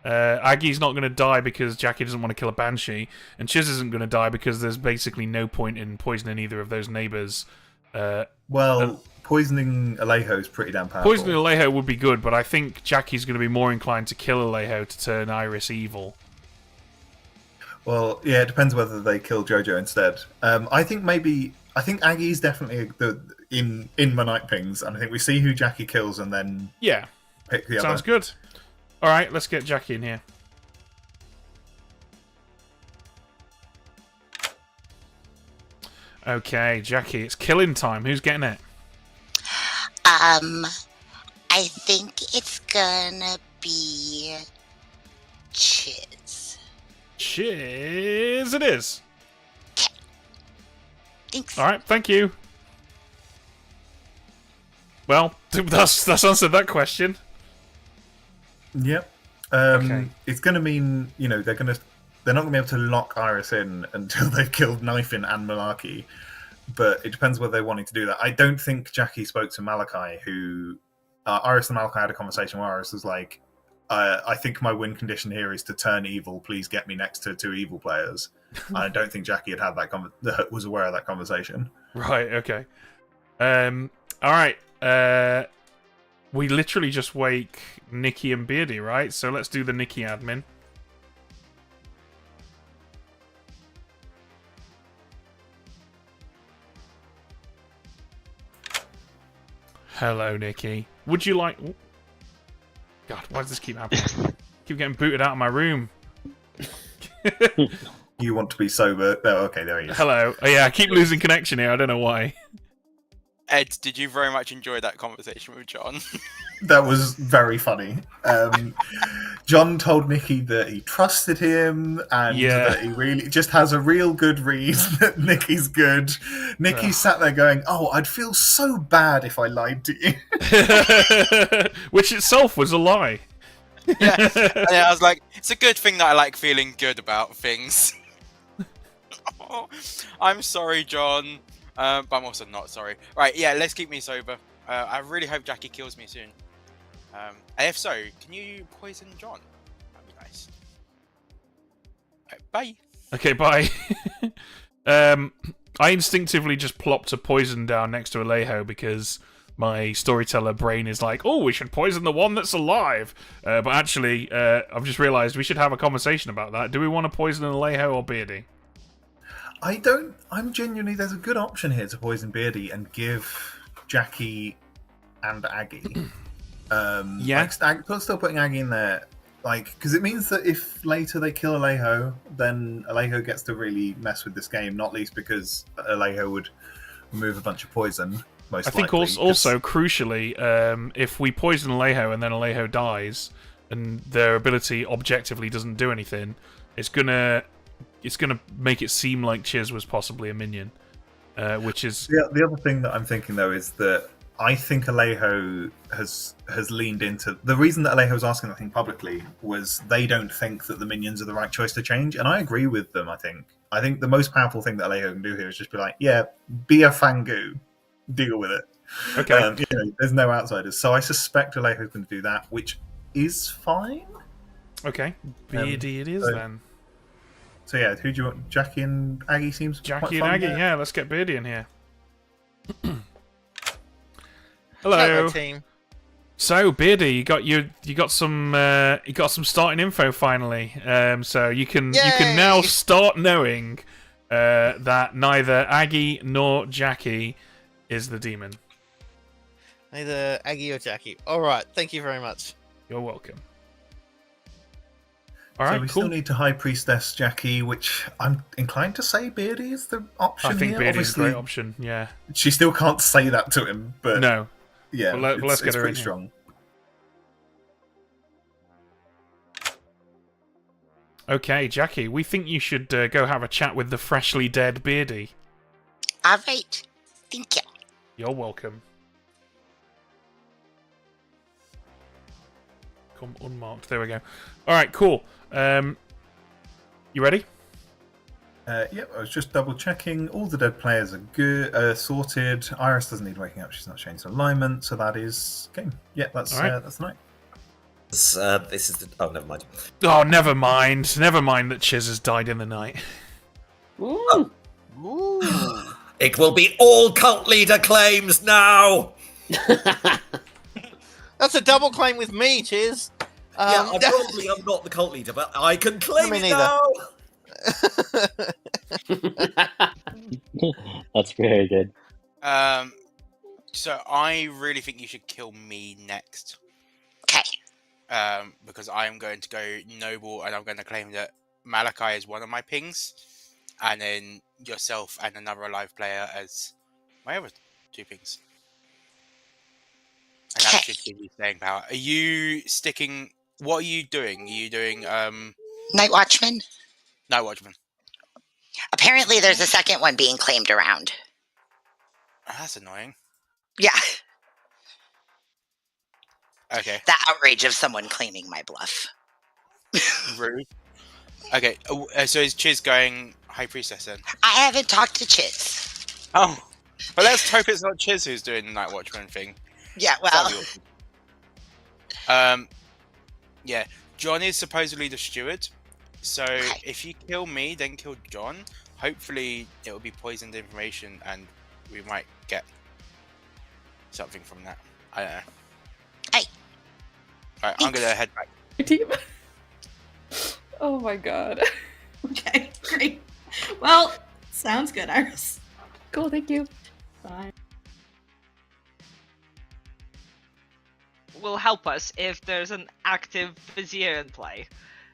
Aggie's not going to die because Jackie doesn't want to kill a Banshee, and Chiz isn't going to die because there's basically no point in poisoning either of those neighbours. Poisoning Alejo is pretty damn powerful. Poisoning Alejo would be good, but I think Jackie's going to be more inclined to kill Alejo to turn Iris evil. Well, yeah, it depends whether they kill Jojo instead. I think Aggie's definitely in my night pings, and I think we see who Jackie kills and then pick the other. Sounds good. All right, let's get Jackie in here. Okay, Jackie, it's killing time. Who's getting it? I think it's gonna be Chiz. Chiz it is. Thanks. All right, thank you. Well, that's answered that question. Yep. It's going to mean, they're not going to be able to lock Iris in until they've killed Knifin and Malarkey. But it depends whether they're wanting to do that. I don't think Jackie spoke to Malachi, who... Iris and Malachi had a conversation where Iris was like, I think my win condition here is to turn evil. Please get me next to 2 evil players. I don't think Jackie had that was aware of that conversation. Right, okay. Alright. We literally just wake Nikki and Beardy, right? So let's do the Nikki admin. Hello, Nikki. Would you like... Ooh. God, why does this keep happening? Keep getting booted out of my room. You want to be sober? Oh, okay, there he is. Hello. Oh, yeah, I keep losing connection here. I don't know why. Ed, did you very much enjoy that conversation with John? That was very funny. John told Nikki that he trusted him and that he really just has a real good read that Nikki's good. Nikki sat there going, I'd feel so bad if I lied to you. Which itself was a lie. Yeah, I was like, it's a good thing that I like feeling good about things. I'm sorry, John. But I'm also not sorry. Right, yeah, let's keep me sober. I really hope Jackie kills me soon. If so, can you poison John? That'd be nice. Right, bye. Okay, bye. I instinctively just plopped a poison down next to Alejo because my storyteller brain is like, we should poison the one that's alive. But actually, I've just realised we should have a conversation about that. Do we want to poison Alejo or Beardy? I'm genuinely, there's a good option here to poison Beardy and give Jackie and Aggie. Still putting Aggie in there, because it means that if later they kill Alejo, then Alejo gets to really mess with this game, not least because Alejo would remove a bunch of poison, most likely. I think also crucially, if we poison Alejo and then Alejo dies, and their ability objectively doesn't do anything, it's gonna make it seem like Chiz was possibly a minion, which is... The other thing that I'm thinking, though, is that I think Alejo has leaned into... The reason that Alejo was asking that thing publicly was they don't think that the minions are the right choice to change, and I agree with them, I think. I think the most powerful thing that Alejo can do here is just be like, be a Fangu. Deal with it. Okay. There's no outsiders. So I suspect Alejo's going to do that, which is fine. Okay. Beardy it is, then. So yeah, who do you want? Jackie and Aggie seems Jackie quite and fun, Aggie, yeah. Let's get Beardy in here. Hello, Hello, team. So Beardy, you got some starting info finally. So you can now start knowing that neither Aggie nor Jackie is the demon. Neither Aggie or Jackie. All right, thank you very much. You're welcome. So we still need to High Priestess Jackie, which I'm inclined to say Beardy is the option. I think here. Beardy's a Obviously, great option. Yeah. She still can't say that to him, but no. Yeah, let's get her pretty in strong. Okay, Jackie, we think you should go have a chat with the freshly dead Beardy. All right. Thank you. You're welcome. Come unmarked. There we go. All right, cool. You ready? Yep, I was just double checking. All the dead players are good, sorted. Iris doesn't need waking up; she's not changed alignment, so that is game. Yeah, that's All right. that's the night. This is the. Oh, never mind. Oh, never mind. Never mind that Chiz has died in the night. Ooh. It will be all cult leader claims now. That's a double claim with me, Chiz. Yeah, I probably am not the cult leader, but I can claim Me it neither. now. That's very good. So I really think you should kill me next. Okay. Because I am going to go noble, and I'm going to claim that Malachi is one of my pings, and then yourself and another alive player as my other 2 pings. And that should give you staying power. Are you sticking? What are you doing? Are you doing Night Watchman? Night Watchman. Apparently there's a second one being claimed around. Oh, that's annoying. Yeah. Okay. The outrage of someone claiming my bluff. Rude. Okay. So is Chiz going High Priestess then? I haven't talked to Chiz. Oh. But let's hope it's not Chiz who's doing the Night Watchman thing. Yeah, well. Yeah. John is supposedly the steward. So if you kill me, then kill John. Hopefully it will be poisoned information and we might get something from that. I don't know. Hey. Alright, I'm gonna head back. Team. Oh my god. Okay, great. Well, sounds good, Iris. Cool, thank you. Bye. Will help us if there's an active Vizier in play.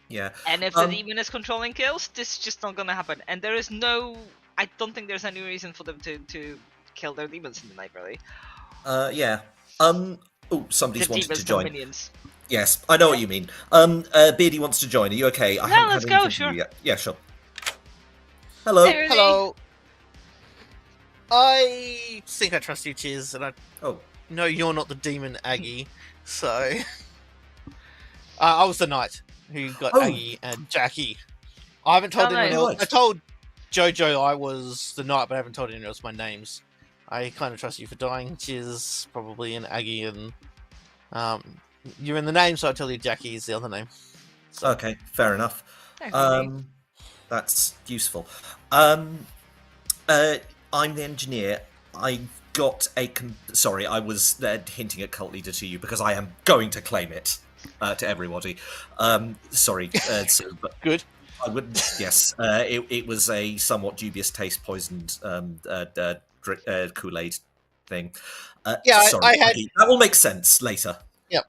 Yeah. And if the demon is controlling kills, this is just not gonna happen. And there is no... I don't think there's any reason for them to kill their demons in the night, really. Yeah. Oh, somebody's The wanted demons, to the join. minions. Yes, I know what you mean. Beardy wants to join. Are you okay? I haven't let's had go, anything sure. from you yet. Yeah, sure. Hello. Hey, Hello. I think I trust you, Chiz, and I know you're not the demon Aggie, so I was the knight who got Aggie and Jackie. I haven't told anyone else. I told Jojo I was the knight, but I haven't told anyone else my names. I kind of trust you for dying, Chiz, probably, and Aggie, and you're in the name, so I'll tell you Jackie is the other name. So. Okay, fair enough. That's useful. I'm the engineer. I got a... Sorry, I was hinting at cult leader to you because I am going to claim it to everybody. Sorry, Sue, but good. I would. Yes, it was a somewhat dubious taste poisoned Kool-Aid thing. Yeah, sorry, I had... Aggie. That will make sense later. Yep.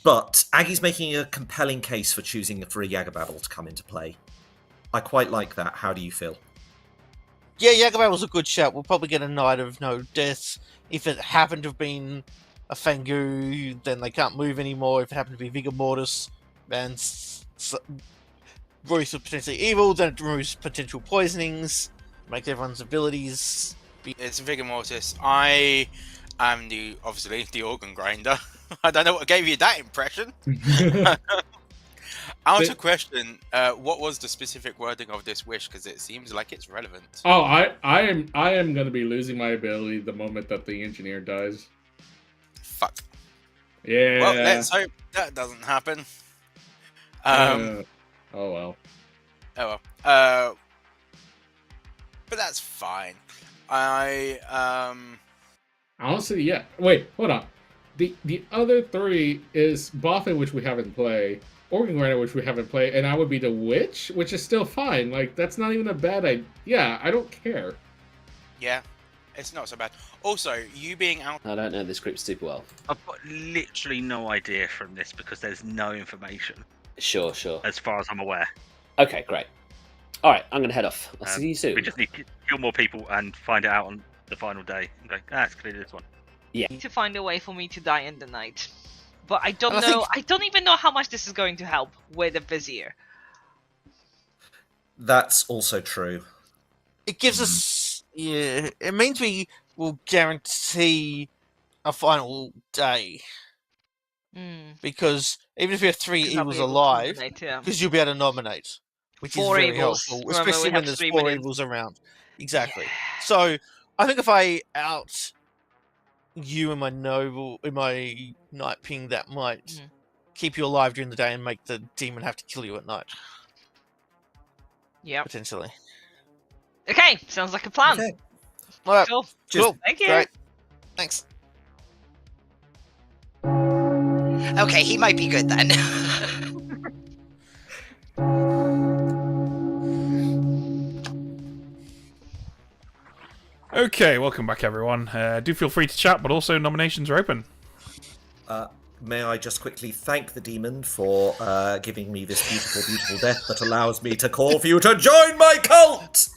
But Aggie's making a compelling case for choosing for a Yagababble to come into play. I quite like that. How do you feel? Yeah, Yagababble's a good shout. We'll probably get a Knight of No Deaths. If it happened to have been a Fangu, then they can't move anymore. If it happened to be Vigor Mortis, then Royce was potentially evil, then it removes potential poisonings, makes everyone's abilities... It's Vigor Mortis. I am obviously the organ grinder. I don't know what gave you that impression. Out of question, what was the specific wording of this wish? Because it seems like it's relevant. Oh, I am going to be losing my ability the moment that the engineer dies. Fuck. Yeah. Well, let's hope that doesn't happen. Oh well. Oh well. But that's fine. Honestly, yeah. Wait, hold on. The other three is Boffin, which we haven't played, Organ Grinder, which we haven't played, and I would be the Witch, which is still fine. Like, that's not even a bad idea. Yeah, I don't care. Yeah, it's not so bad. Also, you being out... I don't know this group super well. I've got literally no idea from this because there's no information. Sure. As far as I'm aware. Okay, great. All right, I'm going to head off. I'll see you soon. We just need to kill more people and find it out on the final day. And go, it's clearly this one. Yeah. Need to find a way for me to die in the night. But I don't know. I don't even know how much this is going to help with a Vizier. That's also true. It gives us... Yeah, it means we will guarantee a final day. Because even if we have 3 evils alive, because you'll be able to nominate. which Four is very evils. helpful, Remember, especially we when have there's 3 four minions. evils around. Exactly. So I think if I out you and my night ping, that might keep you alive during the day and make the demon have to kill you at night. Yeah. Potentially. Okay, sounds like a plan. Okay. All right. Cool. Cool. Thank you. Great. Thanks. Okay, he might be good then. Okay, welcome back, everyone. Do feel free to chat, but also nominations are open. May I just quickly thank the demon for giving me this beautiful, beautiful death that allows me to call for you to join my cult!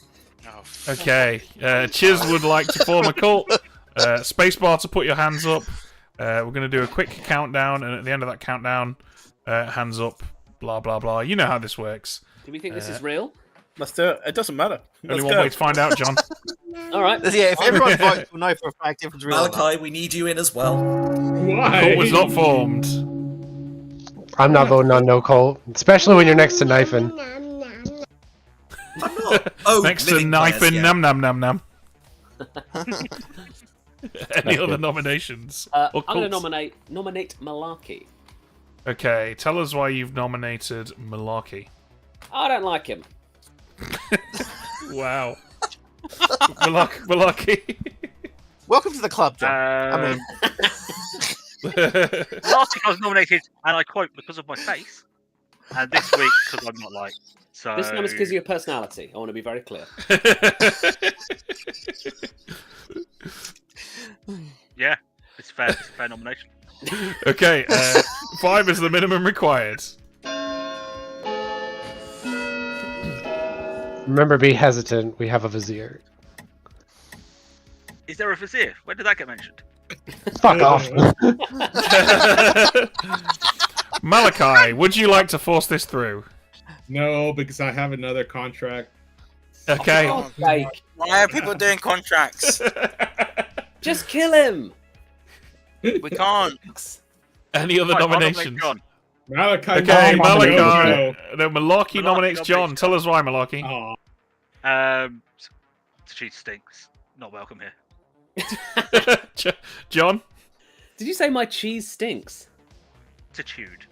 Okay, Chiz would like to form a cult. Spacebar to put your hands up. We're going to do a quick countdown, and at the end of that countdown, hands up, blah, blah, blah. You know how this works. Do we think this is real? Let's do it. It doesn't matter. Only one way to find out, John. All right. Yeah, if everyone votes, we'll know for a fact if it's real. or not. Malachi, we need you in as well. Why? Cult was not formed. I'm not voting on no Colt, especially when you're next to Knifin. I'm not. Oh, Next to living knife players, and yeah. num num num num. Any other nominations? I'm Or going to cults? nominate Malarkey. Okay, tell us why you've nominated Malarkey. I don't like him. Wow. Malarkey. Welcome to the club, John. I mean, Last week I was nominated, and I quote, because of my face. And this week, because I'm not liked. So... This time it's because of your personality. I want to be very clear. Yeah, it's fair. It's a fair nomination. Okay, 5 is the minimum required. Remember, be hesitant. We have a vizier. Is there a vizier? When did that get mentioned? Fuck off. Malachi, would you like to force this through? No, because I have another contract. Okay. Oh, like, Why are people doing contracts? just kill him. We can't. Any other Right, I'll nominate nominations? John. Malachi. Okay, nominates Malachi. Jojo. No, Malarkey nominates nominates John. Tell us why, Malarkey. Aw. She stinks. Not welcome here. John? Did you say my cheese stinks? Attitude.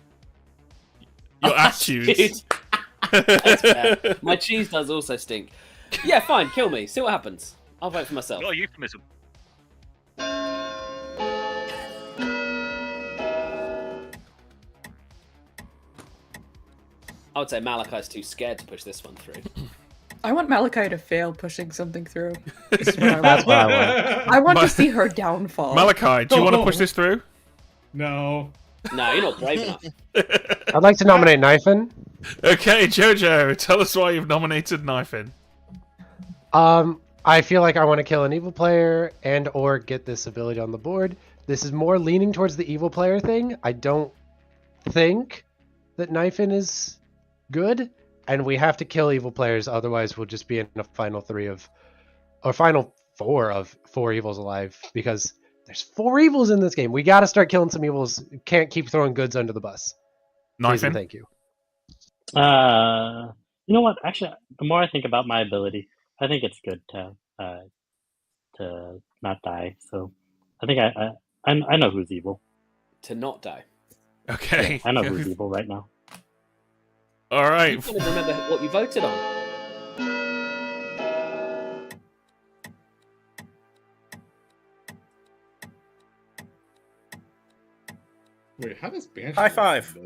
Your attitudes. That's fair. My cheese does also stink. Yeah, fine. Kill me. See what happens. I'll vote for myself. Not a euphemism. I would say Malachi's too scared to push this one through. I want Malachi to fail pushing something through. This is what I want. That's what I want. I want to see her downfall. Malachi, do you want to push this through? No. No, you're not brave enough. I'd like to nominate Knifin. Okay, Jojo, tell us why you've nominated Knifin. I feel like I want to kill an evil player and or get this ability on the board. This is more leaning towards the evil player thing. I don't think that Knifin is good, and we have to kill evil players, otherwise we'll just be in a final 4 of 4 evils alive, because there's 4 evils in this game. We got to start killing some evils. Can't keep throwing goods under the bus. Please and Knifin? thank you. You know what? Actually, the more I think about my ability, I think it's good to not die. So I think I know who's evil. To not die. Okay. I know who's evil right now. All right. You can't even remember what you voted on. Wait, how does Banshee High five.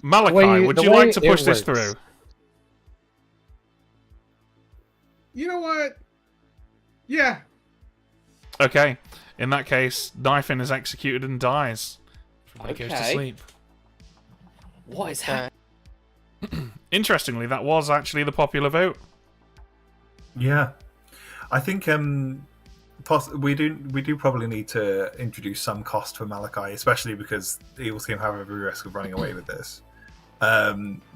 Malachi, would you like to push this through? You know what? Yeah. Okay. In that case, Knifin is executed and dies. Everybody goes to Okay. sleep. What is happening? Interestingly, that was actually the popular vote. Yeah, I think we do probably need to introduce some cost for Malachi, especially because the evil team have every risk of running away with this.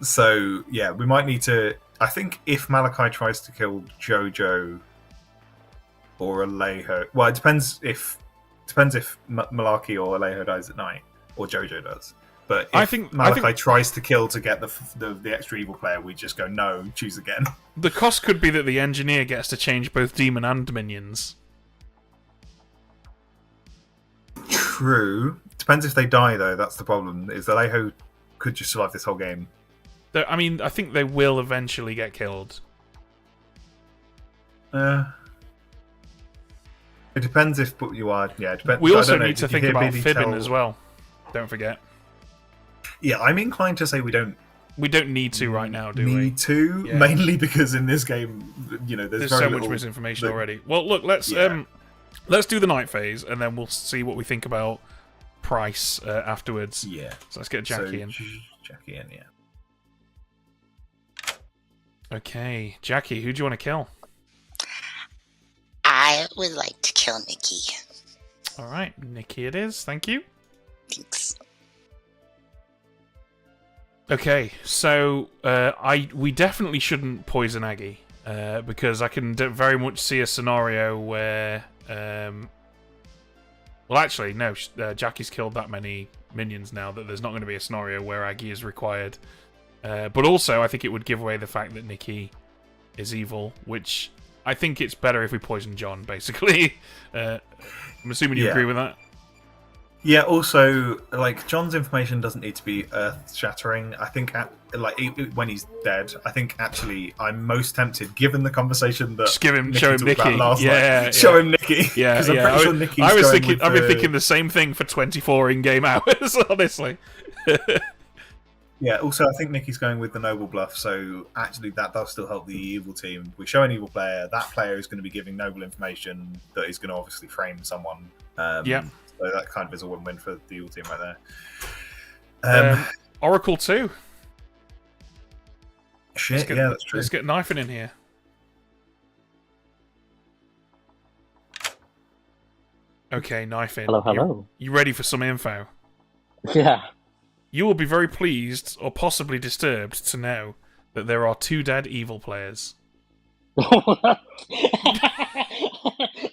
So yeah, we might need to. I think if Malachi tries to kill Jojo or Alejo, well, it depends if Malarkey or Alejo dies at night, or Jojo does. But if I think Malachi tries to kill to get the extra evil player, we just go, no, choose again. The cost could be that the engineer gets to change both demon and minions. True. Depends if they die, though. That's the problem. Is that Alejo could just survive this whole game. I mean, I think they will eventually get killed. It depends if you are. Yeah, it depends. We also need to think about fibbing as well. Don't forget. Yeah, I'm inclined to say we don't. We don't need to right now, do we? Need to, Yeah. mainly because in this game, there's so very much little misinformation already. Well, look, let's do the night phase, and then we'll see what we think about price afterwards. Yeah. So let's get Jackie in. Jackie in, yeah. Okay, Jackie, who do you want to kill? I would like to kill Nikki. All right, Nikki it is. Thank you. Thanks. Okay, so we definitely shouldn't poison Aggie because I can very much see a scenario where, well, actually, no, Jackie's killed that many minions now that there's not going to be a scenario where Aggie is required. But also, I think it would give away the fact that Nikki is evil, which I think it's better if we poison John. Basically, I'm assuming you agree with that. Yeah, also, John's information doesn't need to be earth-shattering. I think, when he's dead, I think, actually, I'm most tempted, given the conversation that just show him Nikki. Show him Nikki. Yeah, I'm pretty sure Nikki's I've been thinking the same thing for 24 in-game hours, honestly. Yeah, also, I think Nikki's going with the noble bluff, so actually that does still help the evil team. We show an evil player, that player is going to be giving noble information that is going to obviously frame someone. So that kind of is a win-win for the evil team right there. Oracle 2. Shit, that's true. Let's get Knifing in here. Okay, Knifing. Hello. You ready for some info? Yeah. You will be very pleased, or possibly disturbed, to know that there are 2 dead evil players.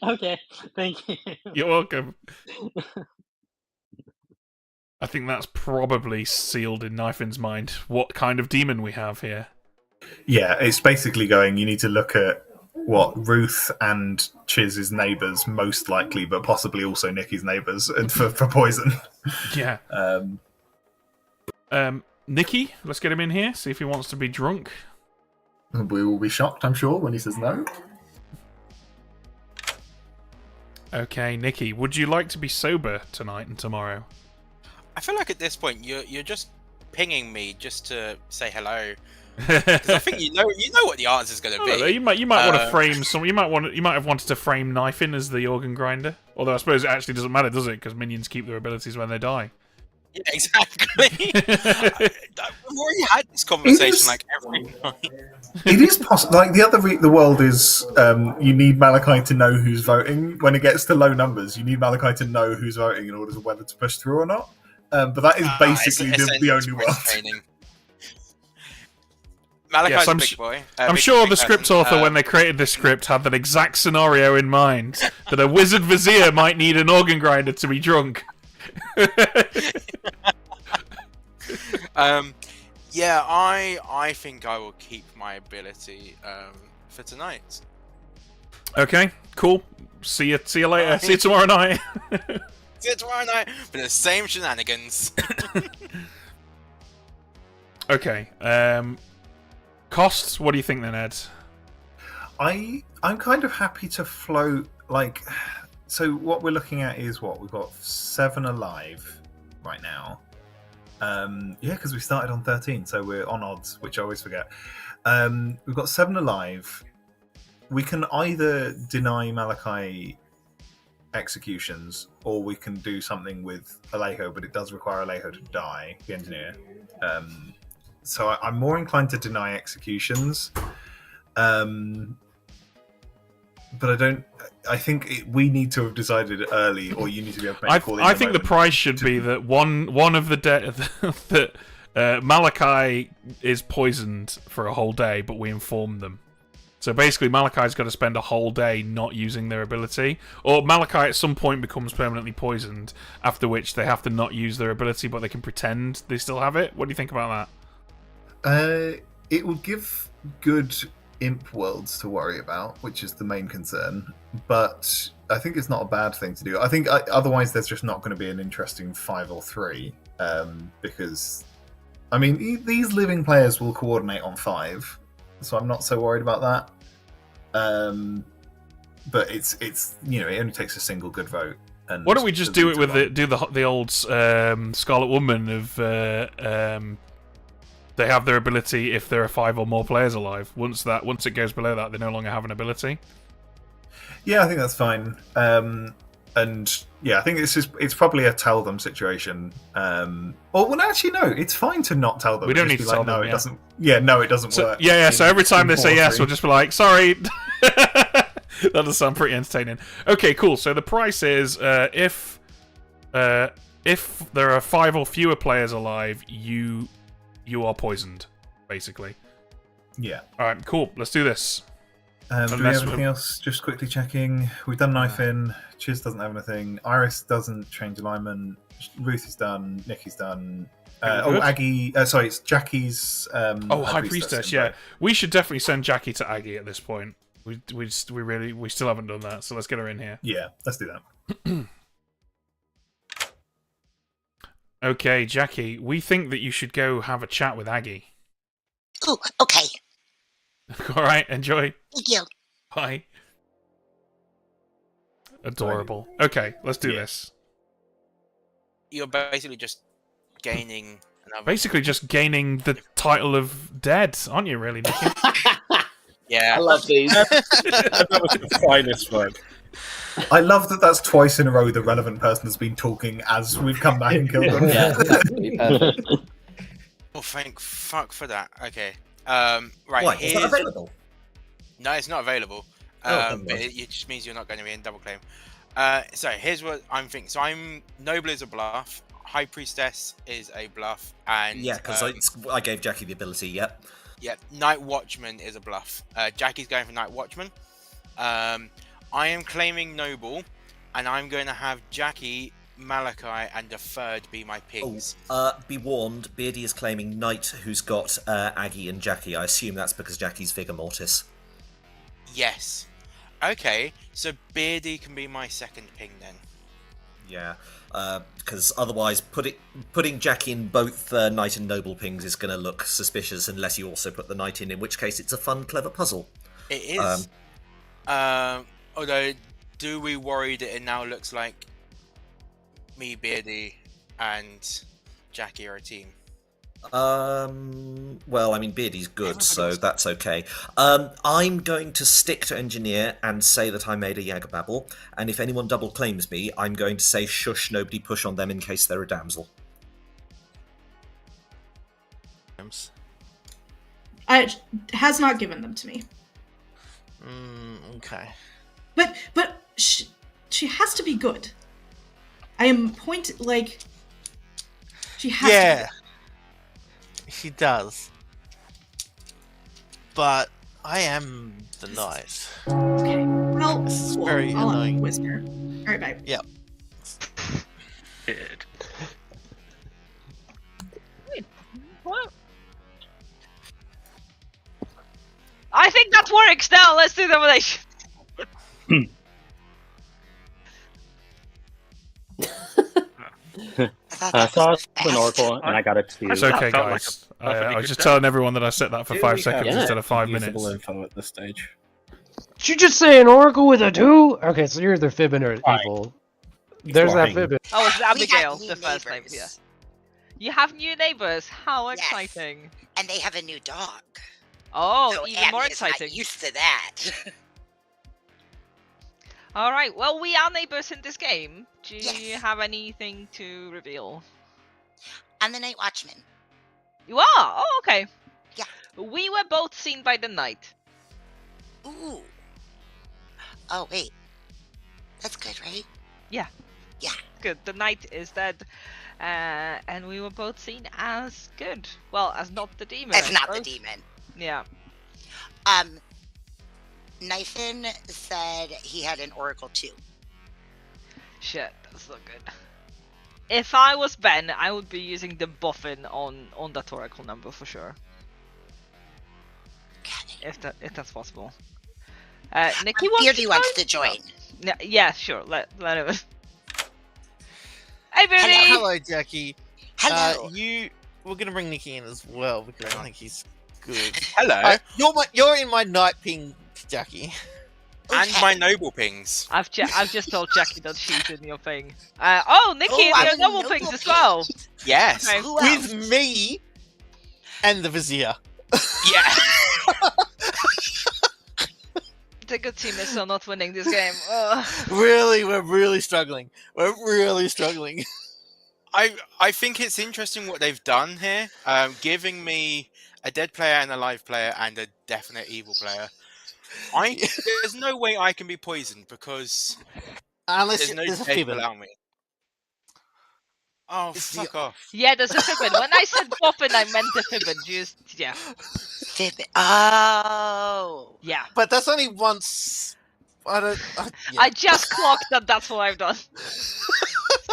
Okay, thank you. You're welcome. I think that's probably sealed in Knifing's mind what kind of demon we have here. Yeah, it's basically going, you need to look at what Ruth and Chiz's neighbours most likely, but possibly also Nikki's neighbours for poison. Yeah. Nikki, let's get him in here, see if he wants to be drunk. We will be shocked, I'm sure, when he says no. Okay, Nikki, would you like to be sober tonight and tomorrow? I feel like at this point you're just pinging me just to say hello. Because I think you know what the answer's going to be. You might want to frame some. You might have wanted to frame Knifing as the organ grinder. Although I suppose it actually doesn't matter, does it? Because minions keep their abilities when they die. Yeah, exactly. We've already had this conversation every night. It is possible. The world is, you need Malachi to know who's voting. When it gets to low numbers, you need Malachi to know who's voting in order to whether to push through or not. But that is basically the only world. Malachi's a big boy. I'm sure the script author, when they created this script, had that exact scenario in mind. That a wizard vizier might need an organ grinder to be drunk. Yeah, I think I will keep my ability for tonight. Okay, cool. See you later. See you tomorrow night. See you tomorrow night for the same shenanigans. Okay. Costs. What do you think then, Ed? I'm kind of happy to float So what we're looking at is we've got 7 alive right now. Because we started on 13, so we're on odds, which I always forget. We've got 7 alive. We can either deny Malachi executions, or we can do something with Alejo, but it does require Alejo to die, the engineer. So I'm more inclined to deny executions. But I think we need to have decided early, or you need to be able to make a call. I think the price should be that one of the that Malachi is poisoned for a whole day, but we inform them. So basically, Malachi's got to spend a whole day not using their ability, or Malachi at some point becomes permanently poisoned. After which they have to not use their ability, but they can pretend they still have it. What do you think about that? It will give good imp worlds to worry about, which is the main concern. But I think it's not a bad thing to do. I think otherwise there's just not going to be an interesting 5 or 3, because I mean these living players will coordinate on 5. So I'm not so worried about that. But it's it only takes a single good vote. And why don't we just do it with the old Scarlet Woman of they have their ability if there are 5 or more players alive. Once it goes below that, they no longer have an ability. Yeah, I think that's fine. And yeah, I think it's probably a tell them situation. Actually, no, it's fine to not tell them. We don't need to tell them. No, it doesn't. Yeah, no, it doesn't work. Yeah. So every time they say yes, we'll just be like, sorry. That does sound pretty entertaining. Okay, cool. So the price is if there are 5 or fewer players alive, you are poisoned, basically. Yeah. All right, cool. Let's do this. Do we have anything else? Just quickly checking. We've done knife in. Chiz doesn't have anything. Iris doesn't change alignment. Ruth is done. Nikki's done. Aggie. Sorry, it's Jackie's. High Priestess. Yeah, we should definitely send Jackie to Aggie at this point. We still haven't done that, so let's get her in here. Yeah, let's do that. Okay, Jackie, we think that you should go have a chat with Aggie. Oh, okay. All right, enjoy. Thank you. Bye. Adorable. Okay, let's do this. You're basically just gaining Basically just gaining the title of dead, aren't you, really, Nicky? Yeah. I love these. That was the finest one. I love that that's twice in a row the relevant person has been talking as we've come back and killed them. Yeah, absolutely perfect. Oh, thank fuck for that. Okay. Right. Why? Is that available? No, it's not available. But it just means you're not going to be in double claim. So here's what I'm thinking. So Noble is a bluff. High Priestess is a bluff, and yeah, because I gave Jackie the ability. Yep. Yeah. Night Watchman is a bluff. Jackie's going for Night Watchman. I am claiming Noble, and I'm going to have Jackie, Malachi, and the third be my pings. Be warned, Beardy is claiming Knight, who's got Aggie and Jackie. I assume that's because Jackie's Vigor Mortis. Yes. Okay, so Beardy can be my second ping then. Yeah, because otherwise putting Jackie in both Knight and Noble pings is going to look suspicious unless you also put the Knight in which case it's a fun, clever puzzle. It is. Although, do we worry that it now looks like me, Beardy, and Jackie are a team? Well, I mean, Beardy's good, so that's okay. I'm going to stick to Engineer and say that I made a Yagababble, and if anyone double claims me, I'm going to say shush, nobody push on them in case they're a damsel. It has not given them to me. Okay. But she has to be good. I am she has to be good. She does. But I am the knight. Okay. Well, this is very annoying. Whisper. Alright, bye. Yep. Good. Wait, what? I think that works now. Let's do domination. So I was an Oracle and I got a 2. It's okay, guys. I was just telling everyone that I set that for 5 seconds instead of 5 minutes. Info at this stage. Did you just say an oracle with a 2? Okay, so you're either fibbing or evil. There's that fibbing. Oh, it's Abigail, the first name. Yeah. You have new neighbors. How exciting! And they have a new dog. Oh, so even more Abby is not exciting. used to that. All right. Well, we are neighbors in this game. Do you have anything to reveal? I'm the Night Watchman. You are? Oh, okay. Yeah. We were both seen by the night. Ooh. Oh, wait. That's good, right? Yeah. Yeah. Good. The knight is dead. And we were both seen as good. Well, as not the demon. As not the demon. Yeah. Nathan said he had an Oracle too. Shit, that's not good. If I was Ben, I would be using the buffin on that Oracle number for sure. If that's possible. Nikki Beardy wants to join. Yeah, sure. Let him. Hey, Beardy! Hello, Jackie. Hello. We're gonna bring Nikki in as well because I think he's good. Hello. You're in my night ping, Jackie. And my noble pings. I've just told Jackie that she's in your thing. Nikki, in your noble pings as well. Yes. Okay. With me and the Vizier. Yeah. It's a good team is still not winning this game. Really, we're really struggling. I think it's interesting what they've done here, giving me a dead player and a live player and a definite evil player. There's no way I can be poisoned because unless there's no tape allow me. Oh, fuck off. Yeah, there's a Fibbin. When I said Boffin, I meant the Fibbin. Yeah. Fibbin. Oh. Yeah. But that's only once. Yeah. I just clocked that. That's what I've done.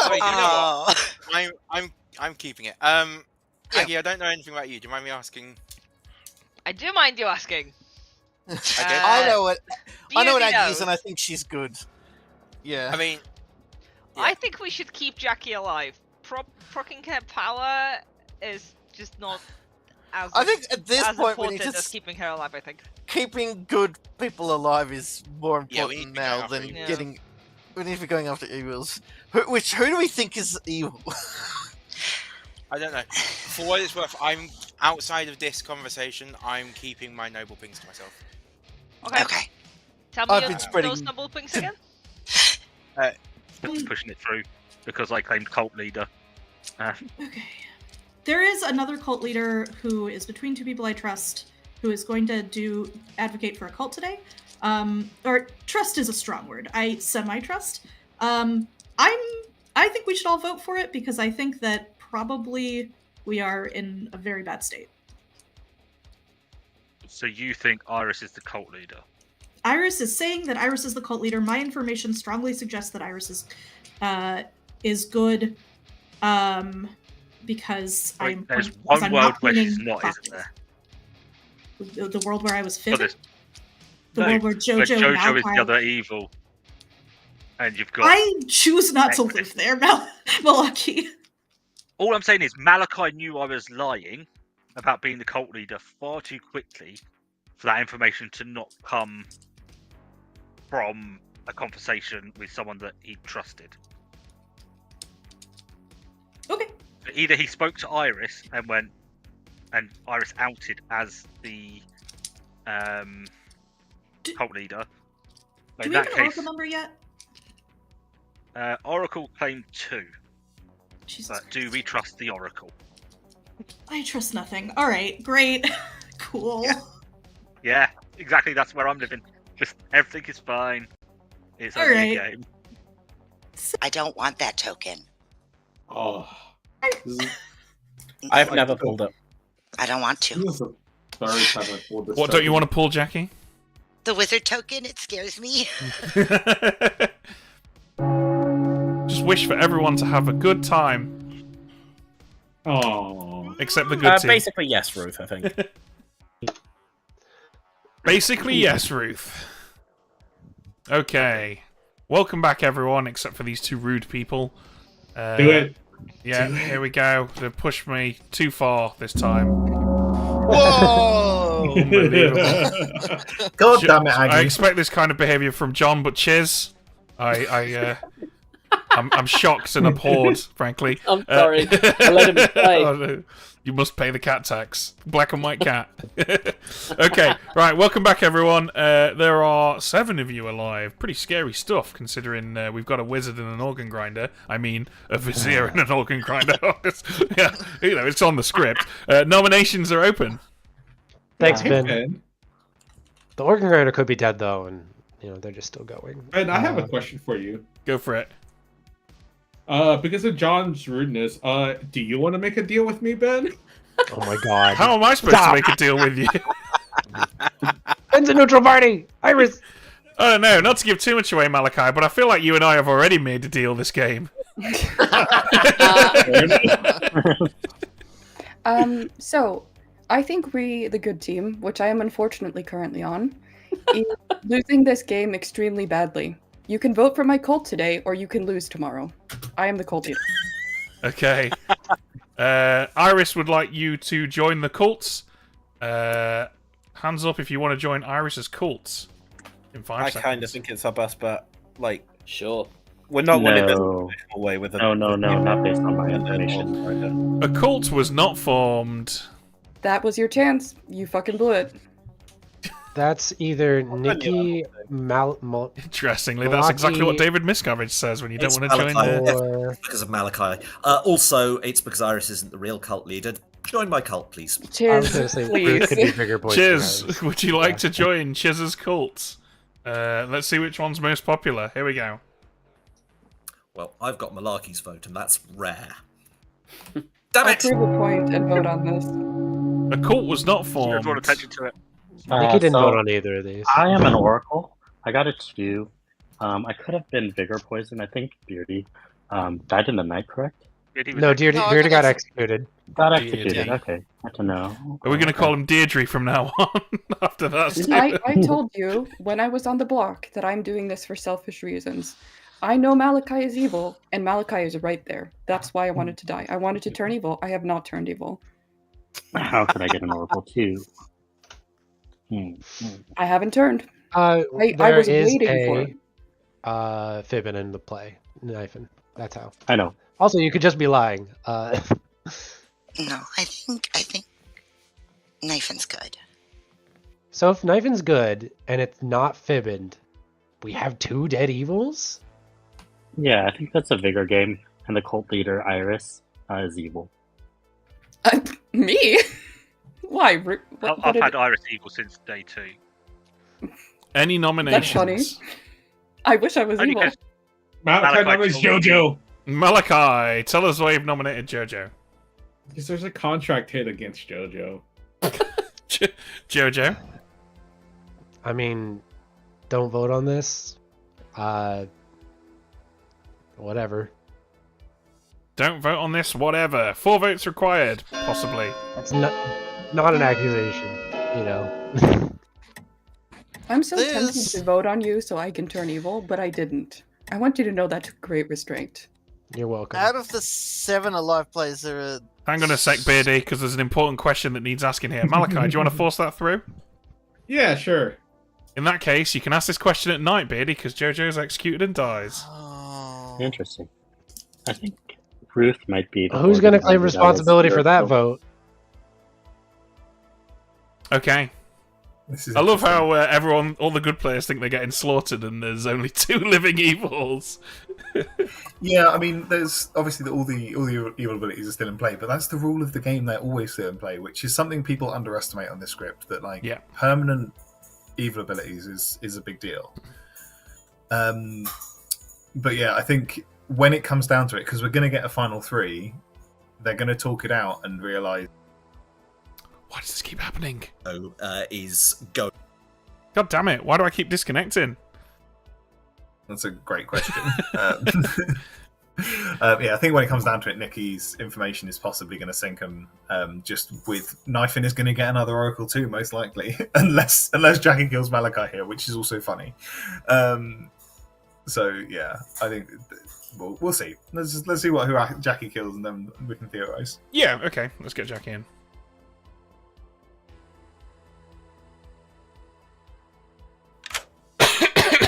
Wait, you know what? I'm keeping it. Aggie, I don't know anything about you. Do you mind me asking? I do mind you asking. Okay. I know what Aggie is, knows. and I think she's good. Yeah. I mean, I think we should keep Jackie alive. Procking her power is just not as. I think at this as point we need important to as keeping her alive. I think. Keeping good people alive is more Yeah, we important need to now go after than evil. getting. We need to be going after evils. Who do we think is evil? I don't know. For what it's worth, I'm outside of this conversation. I'm keeping my noble pings to myself. Okay. Tell me I've been spreading- those noble pings again. Just pushing it through because I claimed cult leader. Okay. There is another cult leader who is between two people I trust, who is going to advocate for a cult today. Or trust is a strong word. I semi-trust. I think we should all vote for it because I think that probably we are in a very bad state. So you think Iris is the cult leader? Iris is saying that Iris is the cult leader. My information strongly suggests that Iris is good, because There's one world where she's not, isn't there? The world where I was fibbing? The No, world where Jojo is Malphite- the other evil, and you've got. I choose not to live there, Malaki. All I'm saying is Malachi knew I was lying about being the cult leader far too quickly for that information to not come from a conversation with someone that he trusted. Okay. Either he spoke to Iris and went, and Iris outed as the cult leader. But Do in we have that an case, Oracle number yet? Oracle claimed 2. Jesus But do we trust the Oracle? I trust nothing. Alright, great. Cool. Yeah, exactly. That's where I'm living. Just everything is fine. It's only a game. I don't want that token. Oh. I've never pulled it. I don't want to. This is the third time I pulled this. What don't you want to pull, Jackie? The wizard token, it scares me. Just wish for everyone to have a good time. Oh. Except the good team. Basically, yes, Ruth, I think. Basically, yes, Ruth. Okay. Welcome back, everyone, except for these two rude people. Do it. Yeah, here we go. They pushed me too far this time. Whoa! Unbelievable. God damn it, Aggie. I expect this kind of behaviour from John, but Chiz, I'm shocked and abhorred, frankly. I'm sorry. I let him play. Oh, no. You must pay the cat tax. Black and white cat. Okay, right. Welcome back, everyone. There are 7 of you alive. Pretty scary stuff, considering we've got a wizard and an organ grinder. I mean, a vizier and an organ grinder. Yeah, you know, it's on the script. Nominations are open. Thanks, Ben. The organ grinder could be dead though, and they're just still going. Ben, I have a question for you. Go for it. Because of John's rudeness, do you want to make a deal with me, Ben? Oh my god. How am I supposed to make a deal with you? Ben's a neutral party. Iris. Oh no, not to give too much away, Malachi, but I feel like you and I have already made a deal this game. So I think we, the good team, which I am unfortunately currently on, is losing this game extremely badly. You can vote for my cult today, or you can lose tomorrow. I am the cult leader. Okay. Iris would like you to join the cults. Hands up if you want to join Iris's cults. In 5 seconds. I kind of think it's our best bet. Like, sure. We're not winning this No. way with No, not based on my information. A cult was not formed. That was your chance. You fucking blew it. That's either Nikki Interestingly, that's exactly what David Miscavige says when you don't want to join the... It's because of Malachi. Also, it's because Iris isn't the real cult leader. Join my cult, please. Cheers, please. Could be bigger points. Chiz, would you like to join Chiz's cult? Let's see which one's most popular. Here we go. Well, I've got Malarkey's vote, and that's rare. Damn it! I'll prove a point and vote on this. A cult was not formed. Draw attention to it. Nikki didn't vote on either of these. I am an oracle. I got a 2. I could have been Vigor Poison. I think Beardy died in the night, correct? No, Beardy got executed. Got executed. Okay, I don't know. Are we going to call him Deirdre from now on? After that, I told you when I was on the block that I'm doing this for selfish reasons. I know Malachi is evil, and Malachi is right there. That's why I wanted to die. I wanted to turn evil. I have not turned evil. How could I get an oracle too? I haven't turned. I There was is waiting for a Fibbin in the play. Knifing. That's how. I know. Also, you could just be lying. No, I think Knifing's good. So if Knifing's good and it's not Fibbined, we have 2 dead evils? Yeah, I think that's a Vigor game, and the cult leader, Iris, is evil. Me? Why? I've had Iris evil since day 2. Any nominations? That's funny. I wish I was evil. Malachi nominates JoJo. Malachi, tell us why you've nominated JoJo. Because there's a contract hit against JoJo. JoJo? I mean, don't vote on this. Whatever. Don't vote on this, whatever. 4 votes required, possibly. That's not an accusation, you know. I'm so tempted to vote on you so I can turn evil, but I didn't. I want you to know that took great restraint. You're welcome. Out of the 7 alive players, there are... Hang on a sec, Beardy, because there's an important question that needs asking here. Malachi, do you want to force that through? Yeah, sure. In that case, you can ask this question at night, Beardy, because JoJo's executed and dies. Interesting. I think Ruth might be. Who's going to claim responsibility for that vote? Okay. I love how all the good players think they're getting slaughtered and there's only 2 living evils. Yeah, I mean, there's obviously all the evil abilities are still in play, but that's the rule of the game. They're always still in play, which is something people underestimate on this script. That permanent evil abilities is a big deal. But yeah, I think when it comes down to it, because we're going to get a final 3, they're going to talk it out and realise. Why does this keep happening? Is go. God damn it! Why do I keep disconnecting? That's a great question. Yeah, I think when it comes down to it, Nikki's information is possibly going to sink him. Just with Knifing is going to get another Oracle too, most likely, unless Jackie kills Malachi here, which is also funny. So yeah, I think we'll see. Let's see who Jackie kills, and then we can theorize. Yeah. Okay. Let's get Jackie in.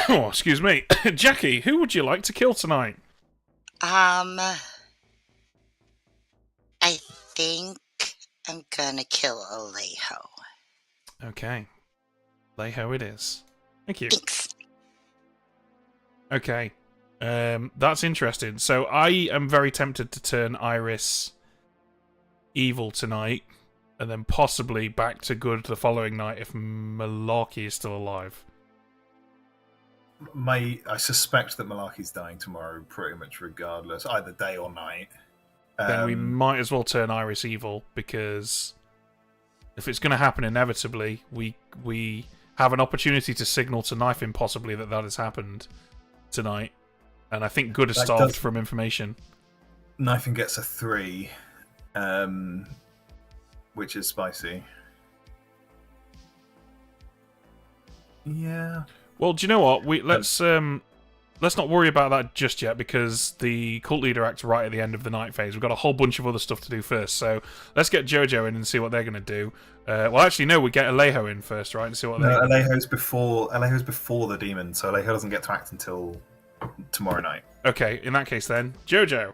Oh, excuse me. Jackie, who would you like to kill tonight? I think I'm gonna kill Alejo. Okay. Alejo it is. Thank you. Thanks. Okay. That's interesting. So I am very tempted to turn Iris evil tonight, and then possibly back to good the following night if Malarkey is still alive. I suspect that Malarkey's dying tomorrow, pretty much regardless, either day or night. Then we might as well turn Iris evil, because if it's going to happen inevitably, we have an opportunity to signal to Knifin possibly that has happened tonight. And I think Good is That starved does- from information. Knifin gets a 3, which is spicy. Yeah. Well, do you know what? Let's not worry about that just yet, because the cult leader acts right at the end of the night phase. We've got a whole bunch of other stuff to do first, so let's get Jojo in and see what they're going to do. Well, actually, no, we get Alejo in first, right, and see what No, they're going to do. Alejo's before the demon, so Alejo doesn't get to act until tomorrow night. Okay, in that case then, Jojo.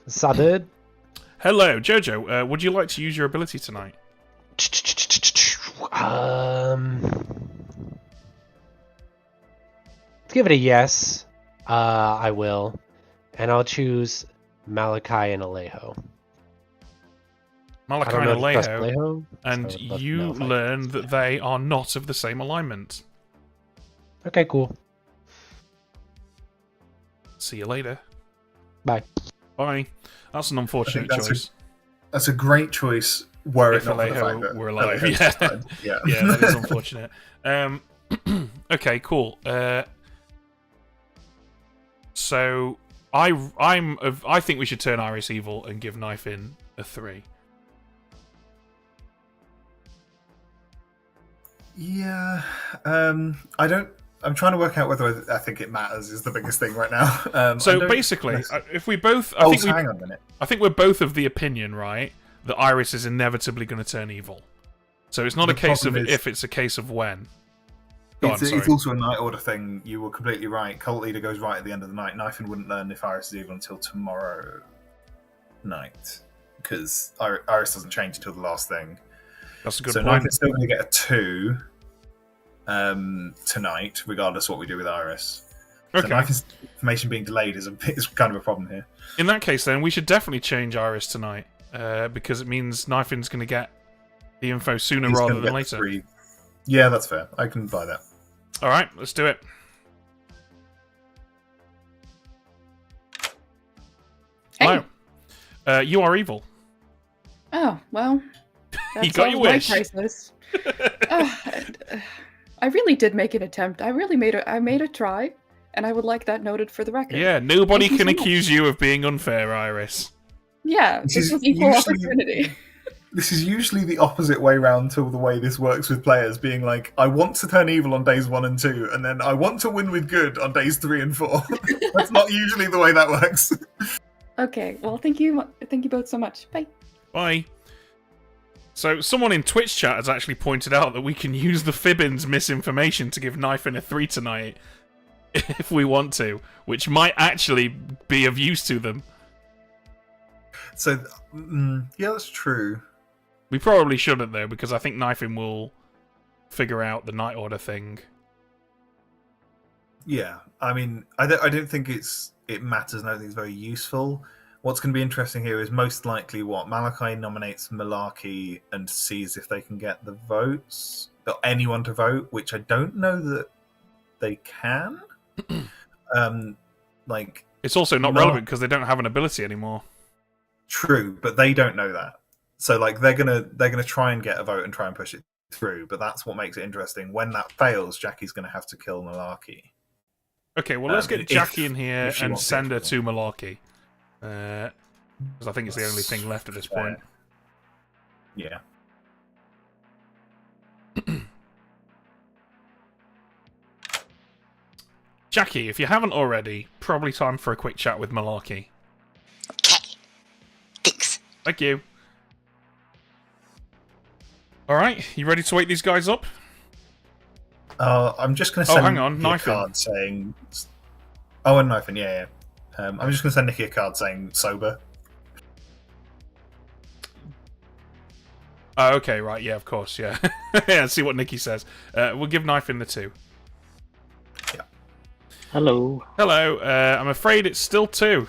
Sadid. Hello, Jojo. Would you like to use your ability tonight? Let's give it a yes. I will. And I'll choose Malachi and Alejo. Malachi I and don't know if that's Alejo, Alejo, and so let's you know if I- learn that they are not of the same alignment. Okay, cool. See you later. Bye. Bye. That's an unfortunate choice. That's a great choice. Were If it not for the fact Alejo that were alive, Alejo's yeah, died. Yeah, yeah, that is unfortunate. Okay, cool. So I think we should turn Iris evil and give Knifin a 3. Yeah. I don't. I'm trying to work out whether I think it matters. Is the biggest thing right now. I So don't basically, necess- if we both, Oh, so hang on a minute. I think we're both of the opinion, right, that Iris is inevitably going to turn evil. So it's not The a case of problem is- if; it's a case of when. Go on, It's sorry. also a night order thing. You were completely right. Cult leader goes right at the end of the night. Knifin wouldn't learn if Iris is evil until tomorrow night, because Iris doesn't change until the last thing. That's a good so point. Knifin's still going to get a 2 tonight, regardless what we do with Iris. Okay. So Knifin's information being delayed is kind of a problem here. In that case, then we should definitely change Iris tonight, because it means Knifin's going to get the info sooner He's rather gonna than get later. 3. Yeah, that's fair. I can buy that. All right, let's do it. Hey. Hello. You are evil. Oh, well. That's got all your my wish. choices. I really did make an attempt. I made a try, and I would like that noted for the record. Yeah, nobody Thank you can so much. accuse you of being unfair, Iris. Yeah, This this is was equal usually- opportunity. This is usually the opposite way round to the way this works with players, being like, I want to turn evil on days 1 and 2, and then I want to win with good on days 3 and 4. That's not usually the way that works. Okay, well, thank you both so much. Bye. Bye. So, someone in Twitch chat has actually pointed out that we can use the Fibbins misinformation to give Knifin a 3 tonight, if we want to, which might actually be of use to them. So, yeah, that's true. We probably shouldn't, though, because I think Knifin will figure out the Night Order thing. Yeah, I mean, I don't think it matters, and I don't think it's very useful. What's going to be interesting here is most likely what Malachi nominates Malarkey and sees if they can get the votes, or anyone to vote, which I don't know that they can. It's also not No. relevant because they don't have an ability anymore. True, but they don't know that. So like they're gonna try and get a vote and try and push it through, but that's what makes it interesting. When that fails, Jackie's gonna have to kill Malarkey. Okay, well, let's get if- Jackie in here if she and wants send her it. to Malarkey. Because I think it's the only thing left at this point. Yeah. Jackie, if you haven't already, probably time for a quick chat with Malarkey. Okay. Thanks. Thank you. Alright, you ready to wake these guys up? I'm just gonna Oh, send hang on, Nikki a Knifin. card saying. Oh, and Knifin, yeah. I'm just gonna send Nikki a card saying sober. Oh, okay, right, yeah, of course, yeah. Yeah, see what Nikki says. We'll give Knifin the 2. Hello. Hello, I'm afraid it's still 2.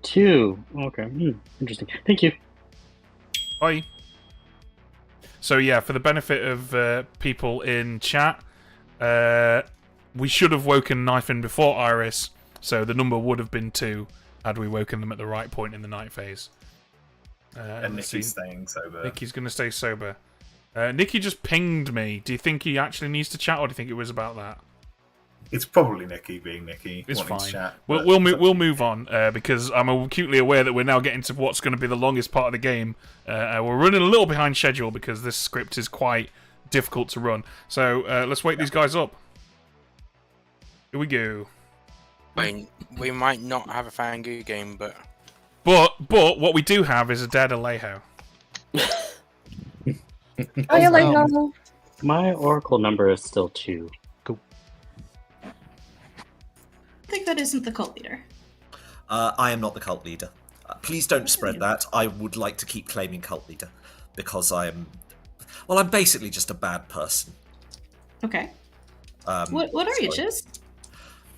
2. Okay. Interesting. Thank you. Bye. So yeah, for the benefit of people in chat, we should have woken Knifin before Iris, so the number would have been 2 had we woken them at the right point in the night phase. And let's Nikki's see. staying sober. Nikki's going to stay sober. Nikki just pinged me. Do you think he actually needs to chat, or do you think it was about that? It's probably Nikki being Nikki. It's wanting fine. To chat, We'll move on because I'm acutely aware that we're now getting to what's going to be the longest part of the game. We're running a little behind schedule because this script is quite difficult to run. So let's wake these guys up. Here we go. We might not have a Fangu game, but what we do have is a dead Alejo. Hi, Alejo. My Oracle number is still 2. I think that isn't the cult leader. I am not the cult leader. Please don't spread that. I would like to keep claiming cult leader because I'm basically just a bad person. Okay. What are you, Chiz?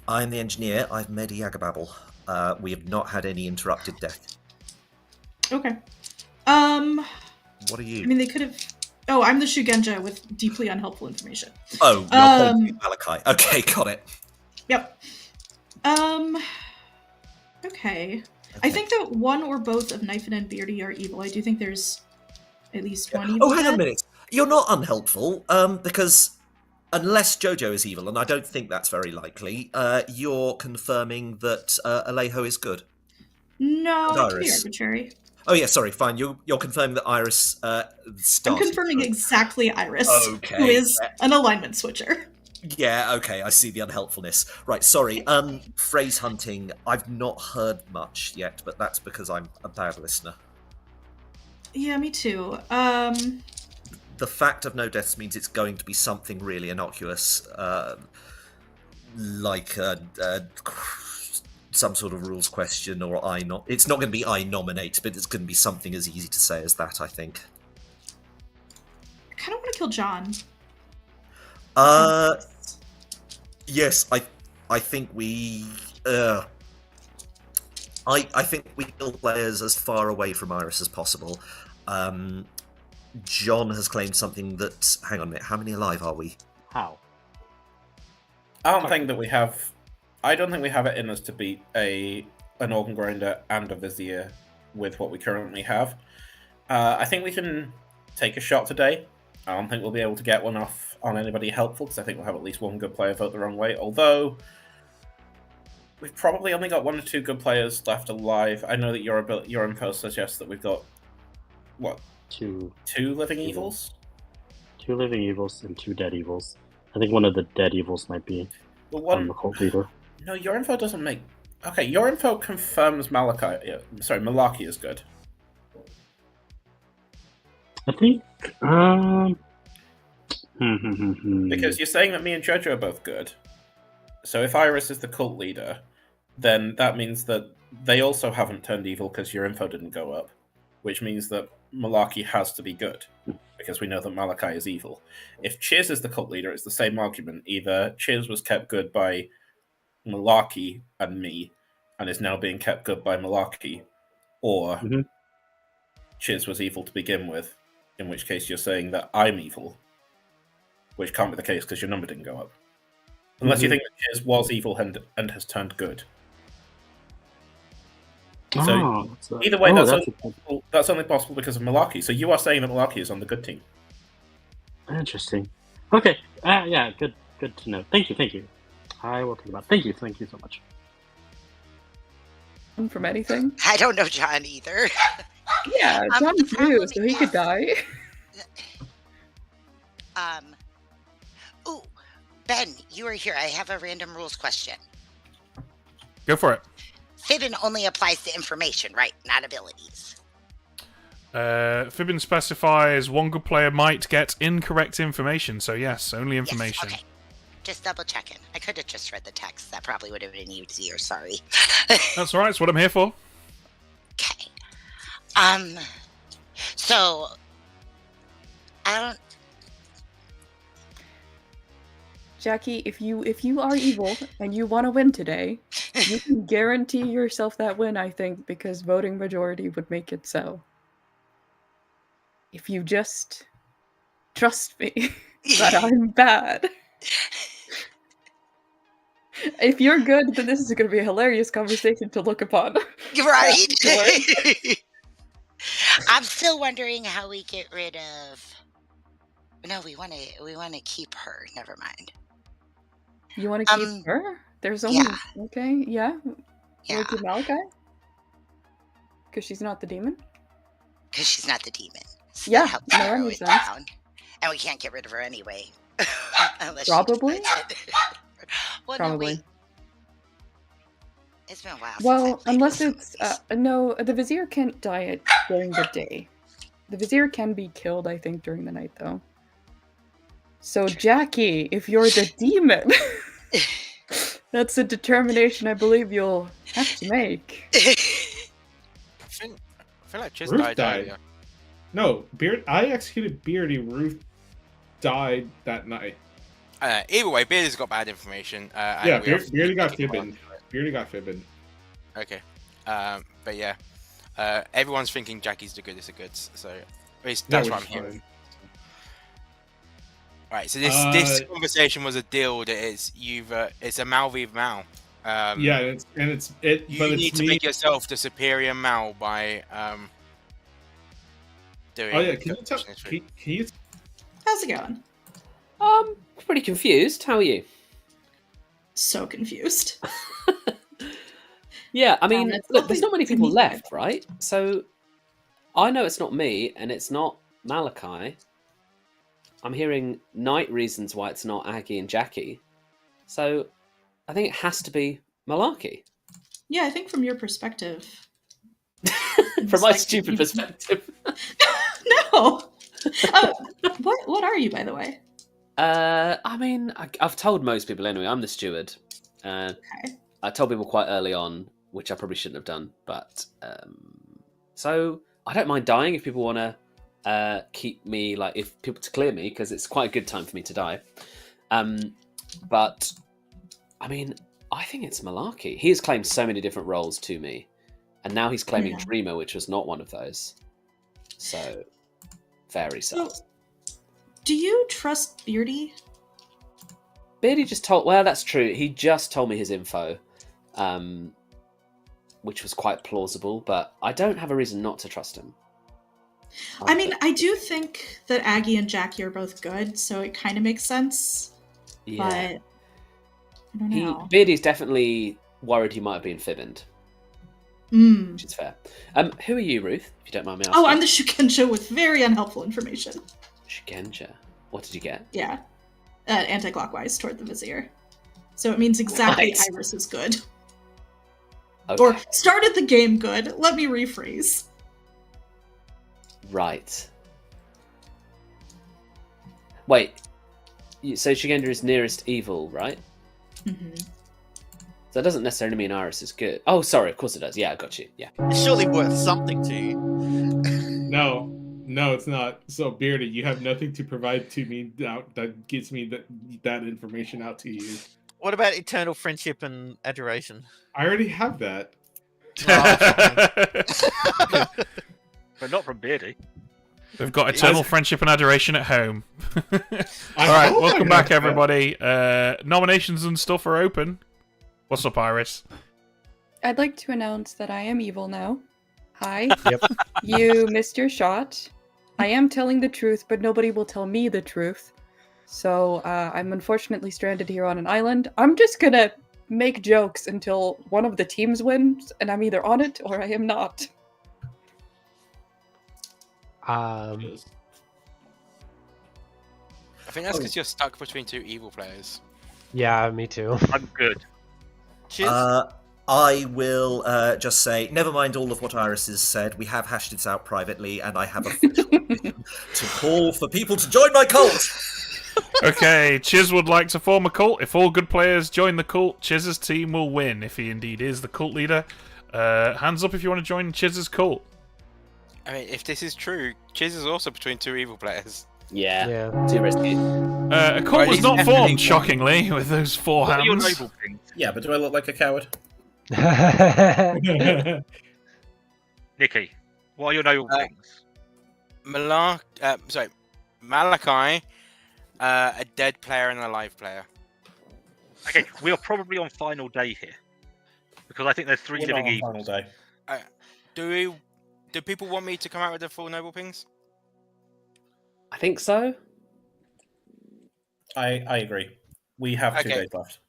I'm the engineer. I've made a Yagababble. We have not had any interrupted death. Okay. What are you? I mean, they could have. Oh, I'm the Shugenja with deeply unhelpful information. Oh, you're calling Malachi. Okay, got it. Yep. Okay. I think that one or both of Knife and Beardy are evil. I do think there's at least one evil. Oh, hang on a minute. You're not unhelpful, because unless Jojo is evil, and I don't think that's very likely, you're confirming that Alejo is good. No, And it could be Iris. arbitrary. Oh yeah, sorry, fine. You're confirming that Iris started. I'm confirming exactly Iris, Okay. who is an alignment switcher. Yeah, okay, I see the unhelpfulness. Right, sorry. Phrase hunting, I've not heard much yet, but that's because I'm a bad listener. Yeah, me too. The fact of no deaths means it's going to be something really innocuous, like some sort of rules question, or it's not going to be I nominate, but it's going to be something as easy to say as that, I think. I kind of want to kill John. Yes, I think we I think we kill players as far away from Iris as possible. John has claimed something that. Hang on a minute. How many alive are we? How? I don't think we have it in us to beat an organ grinder and a vizier with what we currently have. I think we can take a shot today. I don't think we'll be able to get one off on anybody helpful, because I think we'll have at least one good player vote the wrong way. Although we've probably only got 1 or 2 good players left alive. I know that your info suggests that we've got what? 2 living evils? 2 living evils and 2 dead evils. I think one of the dead evils might be the cult leader. No, your info doesn't make. Okay, your info confirms Malaki is good. I think. Because you're saying that me and Jojo are both good. So if Iris is the cult leader, then that means that they also haven't turned evil because your info didn't go up, which means that Malaki has to be good, because we know that Malachi is evil. If Chiz is the cult leader, it's the same argument. Either Chiz was kept good by Malaki and me, and is now being kept good by Malaki, or Chiz was evil to begin with, in which case you're saying that I'm evil, which can't be the case because your number didn't go up. Unless you think that Chiz was evil and has turned good. So either way, that's only possible because of Malaki. So you are saying that Malaki is on the good team. Interesting. Okay. Yeah. Good to know. Thank you. I will think about it. Thank you so much. From anything? I don't know John either. Yeah, John's new, so he could die. Ooh, Ben, you are here. I have a random rules question. Go for it. Fibbing only applies to information, right? Not abilities. Fibbing specifies one good player might get incorrect information, so yes, only information. Yes, okay. Just double checking. I could have just read the text. That probably would have been easier. Sorry. That's alright. It's what I'm here for. Okay. So I don't. Jackie, if you are evil and you want to win today, you can guarantee yourself that win, I think, because voting majority would make it so. If you just trust me that I'm bad. If you're good, then this is going to be a hilarious conversation to look upon. Right. I'm still wondering how we get rid of No, we want to keep her. Never mind. You want to keep her? There's only okay, yeah. Yeah. Would you Malachi? Because she's not the demon. Because she's not the demon. So Yeah, that helps no, narrow that makes it sense. down. And we can't get rid of her anyway. Unless she Probably. decides it. Well, no, Probably. wait. It's been a while since I Well, played unless with it's no, the Vizier can't die during the day. The Vizier can be killed, I think, during the night, though. So, Jackie, if you're the demon, that's a determination I believe you'll have to make. I feel like Chiz Ruth died earlier. No, I executed Beardy. Ruth died that night. Either way, Beardy's got bad information. Yeah, Beardy got fibbing. Beardy got fibbing. Okay. But yeah. Everyone's thinking Jackie's the goodest of goods, so at least that's what I'm hearing. Right, so this conversation was a deal that it's a Mal v Mal. Yeah, You need to make yourself the superior Mal by doing. Oh yeah, can you? How's it going? Pretty confused. How are you? So confused. Yeah, I mean, it's look, there's not many lovely to people meet you. left, right? So I know it's not me, and it's not Malachi. I'm hearing night reasons why it's not Aggie and Jackie. So I think it has to be Malarkey. Yeah, I think from your perspective. From my stupid perspective. No. What are you, by the way? I mean, I've told most people anyway. I'm the steward. Okay. I told people quite early on, which I probably shouldn't have done. But so I don't mind dying if people want to keep me, like, if people to clear me, because it's quite a good time for me to die. But I mean, I think it's Malarkey. He has claimed so many different roles to me, and now he's claiming Dreamer, which was not one of those. So very sad. So, do you trust Beardy? Beardy just told. Well, that's true. He just told me his info, which was quite plausible. But I don't have a reason not to trust him. I mean, I do think that Aggie and Jackie are both good, so it kind of makes sense. Yeah. But I don't know. Beardy's definitely worried he might have been fibbed, which is fair. Who are you, Ruth? If you don't mind me asking. Oh, I'm the Shukenja with very unhelpful information. Shukenja. What did you get? Yeah. Anti-clockwise toward the Vizier. So it means exactly Nice. Iris is good. Okay. Or started the game good. Let me rephrase. Right. Wait. So Shukenja is nearest evil, right? Mm-hmm. So that doesn't necessarily mean Iris is good. Oh, sorry. Of course it does. Yeah, I got you. Yeah. It's surely worth something to you. No, it's not. So Beardy, you have nothing to provide to me that gives me that information out to you. What about eternal friendship and adoration? I already have that. But not from Beardy. We've got eternal friendship and adoration at home. All right, welcome back, everybody. Nominations and stuff are open. What's up, Iris? I'd like to announce that I am evil now. Hi. Yep. You missed your shot. I am telling the truth, but nobody will tell me the truth. So I'm unfortunately stranded here on an island. I'm just gonna make jokes until one of the teams wins, and I'm either on it or I am not. I think that's because you're stuck between two evil players. Yeah, me too. I'm good. I will just say, never mind all of what Iris has said. We have hashed this out privately, and I have a to call for people to join my cult. Okay, Chiz would like to form a cult. If all good players join the cult, Chiz's team will win, if he indeed is the cult leader. Hands up if you want to join Chiz's cult. I mean, if this is true, Chiz is also between two evil players. Yeah. Too risky. A cult was not formed, shockingly, with those four What are your hands. noble things? Yeah, but do I look like a coward? Nikki, what are your noble things? Malachi, a dead player and a live player. Okay, we are probably on final day here. Because I think there's three We're not living on evils. final day. Do people want me to come out with the full noble pings? I think so. I agree. We have 2 days left.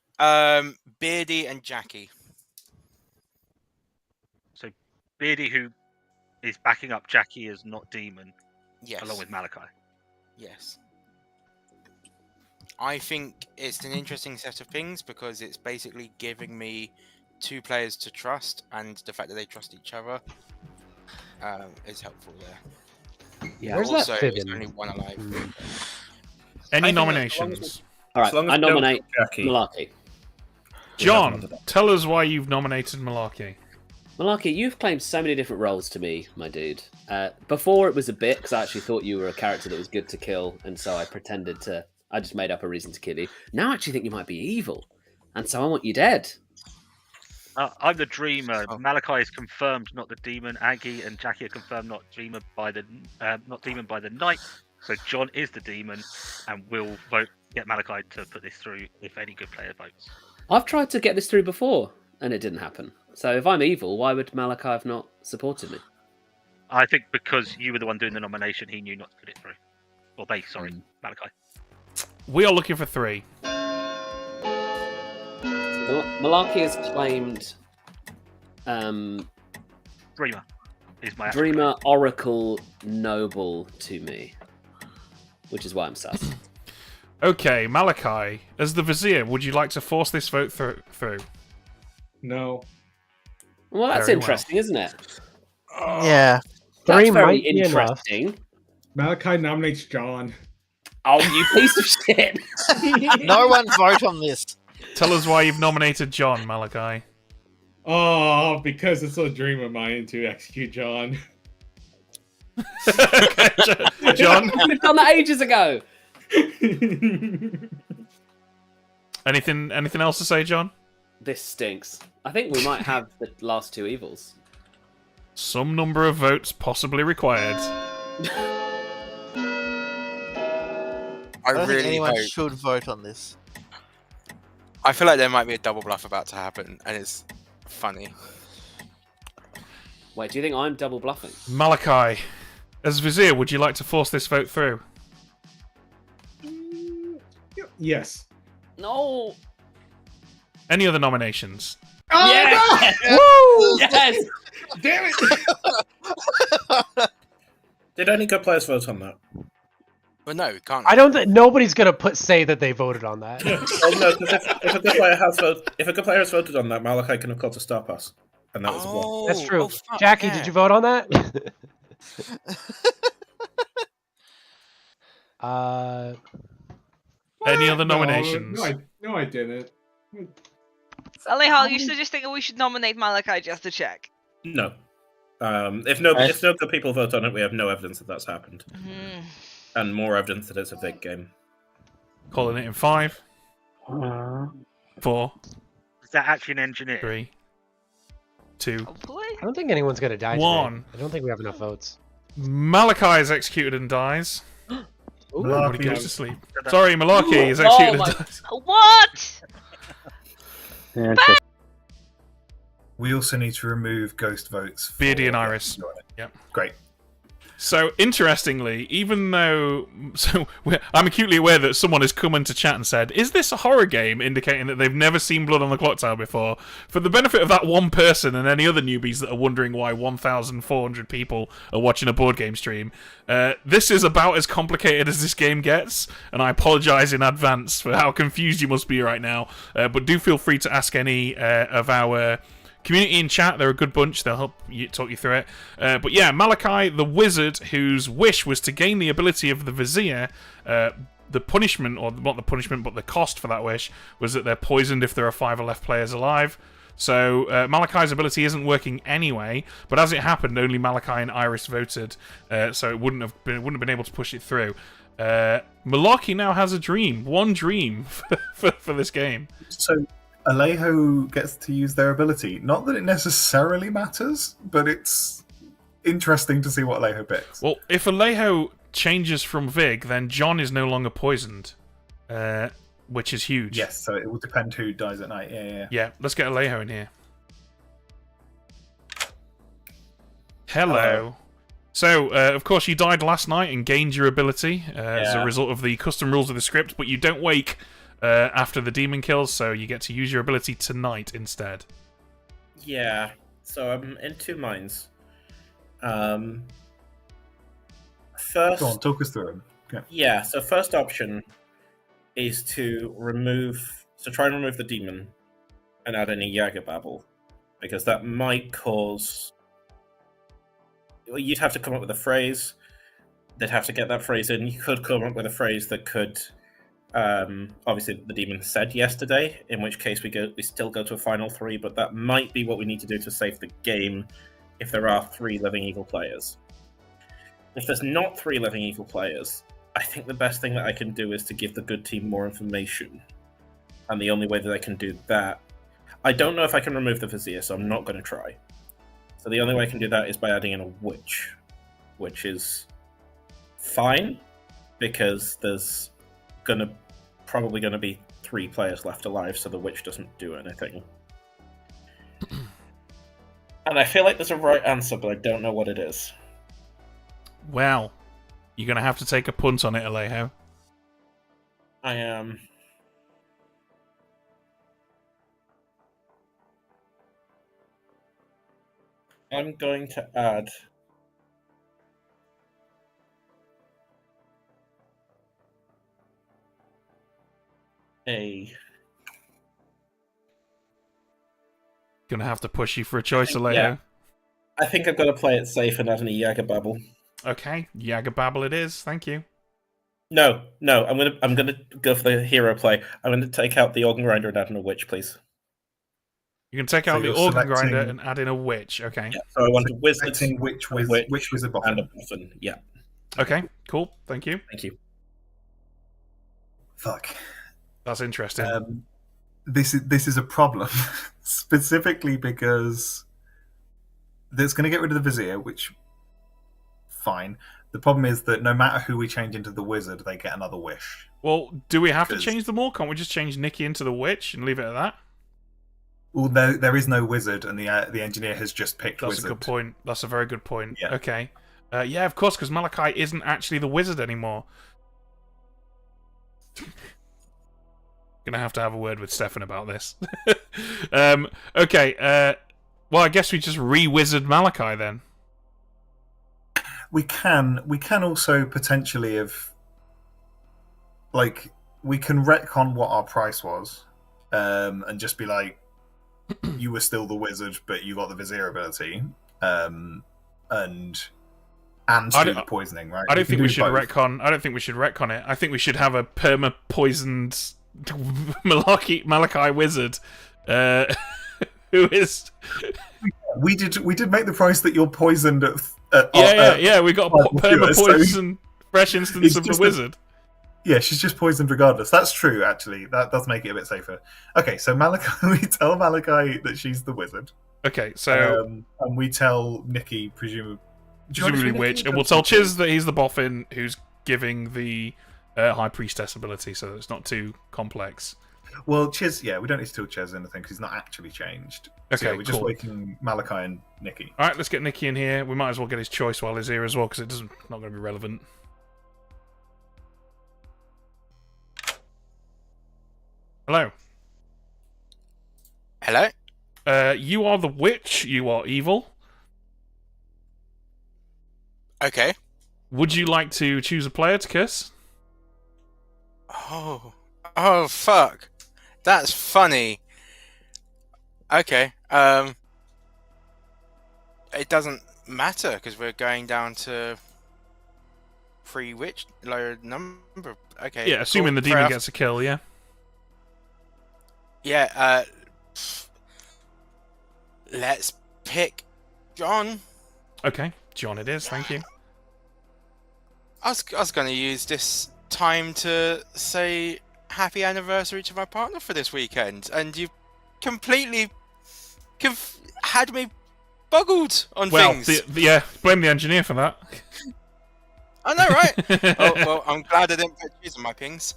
Beardy and Jackie. So Beardy, who is backing up Jackie as not demon, Yes. along with Malachi. Yes. I think it's an interesting set of things because it's basically giving me 2 players to trust, and the fact that they trust each other is helpful there. Yeah. Where's Also, that fit it's in? only one alive. Any nominations? All right, I nominate Jackie. Malarkey. John, tell us why you've nominated Malarkey. Malarkey, you've claimed so many different roles to me, my dude. Before it was a bit, because I actually thought you were a character that was good to kill, and so I pretended to... I just made up a reason to kill you. Now I actually think you might be evil, and so I want you dead. I'm the dreamer. Malachi is confirmed not the demon. Aggie and Jackie are confirmed not demon by the night. So John is the demon, and we'll get Malachi to put this through if any good player votes. I've tried to get this through before, and it didn't happen. So if I'm evil, why would Malachi have not supported me? I think because you were the one doing the nomination, he knew not to put it through. Or they, sorry, Malachi. We are looking for 3. Malarkey has claimed Dreamer is my Dreamer, Oracle, Noble to me, which is why I'm sus. Okay, Malachi, as the Vizier, would you like to force this vote through? No. Well, that's Very interesting, isn't it? Yeah. That's 3 very might be interesting. Malachi nominates John. Oh, you piece of shit! No one vote on this. Tell us why you've nominated John, Malachi. Oh, because it's a dream of mine to execute John. John? I could have done that ages ago! Anything else to say, John? This stinks. I think we might have the last 2 evils. Some number of votes possibly required. I don't really think anyone hope- should vote on this. I feel like there might be a double bluff about to happen, and it's funny. Wait, do you think I'm double bluffing? Malachi, as Vizier, would you like to force this vote through? Yes. No! Any other nominations? Oh, Yes! no! Yes! Damn it! Did any good players vote on that? Well, no, we can't. I don't think nobody's gonna say that they voted on that. Oh no, because if a good player has voted on that, Malachi can have called a star pass, and that was a block. That's true. Oh, fuck, Jackie, yeah. did you vote on that? Any other nominations? No, I didn't. Sally Hall, you're suggesting we should nominate Malachi just to check. No. If no good people vote on it, we have no evidence that that's happened, and more evidence that it's a big game. Calling it in 5, 4. Is that actually an engineer? 3, 2. Hopefully. I don't think anyone's gonna die. 1. Today. I don't think we have enough votes. Malachi is executed and dies. Everybody Malarkey. goes to sleep. Sorry, Malarkey is executed and dies. What? We also need to remove ghost votes. Beardy and Iris. Yep. Great. So, interestingly, even though... I'm acutely aware that someone has come into chat and said, is this a horror game? Indicating that they've never seen Blood on the Clocktower before. For the benefit of that one person and any other newbies that are wondering why 1,400 people are watching a board game stream, this is about as complicated as this game gets, and I apologise in advance for how confused you must be right now. But do feel free to ask any of our... community in chat, they're a good bunch, they'll help you talk you through it. But yeah, Malachi, the wizard, whose wish was to gain the ability of the Vizier, the punishment, or not the punishment, but the cost for that wish, was that they're poisoned if there are 5 or less players alive. So Malachi's ability isn't working anyway, but as it happened, only Malachi and Iris voted, so it wouldn't have been able to push it through. Malarkey now has a dream, one dream for this game. So Alejo gets to use their ability. Not that it necessarily matters, but it's interesting to see what Alejo picks. Well, if Alejo changes from Vig, then John is no longer poisoned, which is huge. Yes, so it will depend who dies at night. Yeah. Let's get Alejo in here. Hello. So, of course, you died last night and gained your ability as a result of the custom rules of the script, but you don't wake after the demon kills, so you get to use your ability tonight instead. Yeah, so I'm in two minds. First, go on, talk us through them. Okay. Yeah, so first option is to try and remove the demon and add any Yaga babble, because that might cause. You'd have to come up with a phrase. They'd have to get that phrase in. You could come up with a phrase that could. Obviously, the demon said yesterday, in which case we still go to a final 3, but that might be what we need to do to save the game if there are 3 living evil players. If there's not 3 living evil players, I think the best thing that I can do is to give the good team more information. And the only way that I can do that... I don't know if I can remove the Vizier, so I'm not going to try. So the only way I can do that is by adding in a Witch, which is fine, because there's probably going to be 3 players left alive, so the Witch doesn't do anything. And I feel like there's a right answer, but I don't know what it is. Well, you're going to have to take a punt on it, Alejo. I am. I'm going to add a... Gonna have to push you for a choice, Alejo. Yeah. I think I've got to play it safe and add an Yaga babble. Okay, Yaga babble it is. Thank you. No. I'm gonna go for the hero play. I'm gonna take out the organ grinder and add in a witch, please. You can take out the organ grinder and add in a witch. Okay. Yeah, so I want a wizard, witch wizard boffin. and a boffin. Yeah. Okay. Cool. Thank you. Thank you. Fuck. That's interesting. This is a problem, specifically because that's going to get rid of the Vizier, which fine. The problem is that no matter who we change into the wizard, they get another wish. Well, do we have to change them all? Can't we just change Nikki into the witch and leave it at that? Well, there is no wizard, and the engineer has just picked That's wizard. a good point. That's a very good point. Yeah. Okay. Yeah, of course, because Malachi isn't actually the wizard anymore. Gonna have to have a word with Stefan about this. Okay. Well, I guess we just re-wizard Malachi then. We can also potentially have, like, we can retcon what our price was, and just be like, you were still the wizard, but you got the Vizier ability, and do the poisoning, right? I don't think we should retcon. I don't think we should retcon it. I think we should have a perma poisoned Malachi wizard, who is. We did make the price that you're poisoned at. Yeah. We got a perma poison fresh instance of the wizard. Yeah, she's just poisoned regardless. That's true, actually. That does make it a bit safer. Okay, so Malachi, we tell Malachi that she's the wizard. Okay, so and we tell Nikki, presumably witch, and we'll tell Chiz that he's the boffin who's giving the High Priestess ability, so it's not too complex. Well, Chiz, we don't need to tell Chiz anything because he's not actually changed. Okay, so we're just waiting Malachi and Nikki. All right, let's get Nikki in here. We might as well get his choice while he's here as well, because it's not going to be relevant. Hello. Hello? You are the witch. You are evil. Okay. Would you like to choose a player to kiss? Oh, fuck. That's funny. Okay. It doesn't matter because we're going down to 3 witch, lower number. Okay. Yeah, assuming the demon gets a kill, yeah. Yeah, let's pick John. Okay, John it is, thank you. I was going to use this time to say happy anniversary to my partner for this weekend, and you completely had me buggled on things. Yeah, blame the engineer for that. I know, right? Oh, well, I'm glad I didn't put cheese on my pings.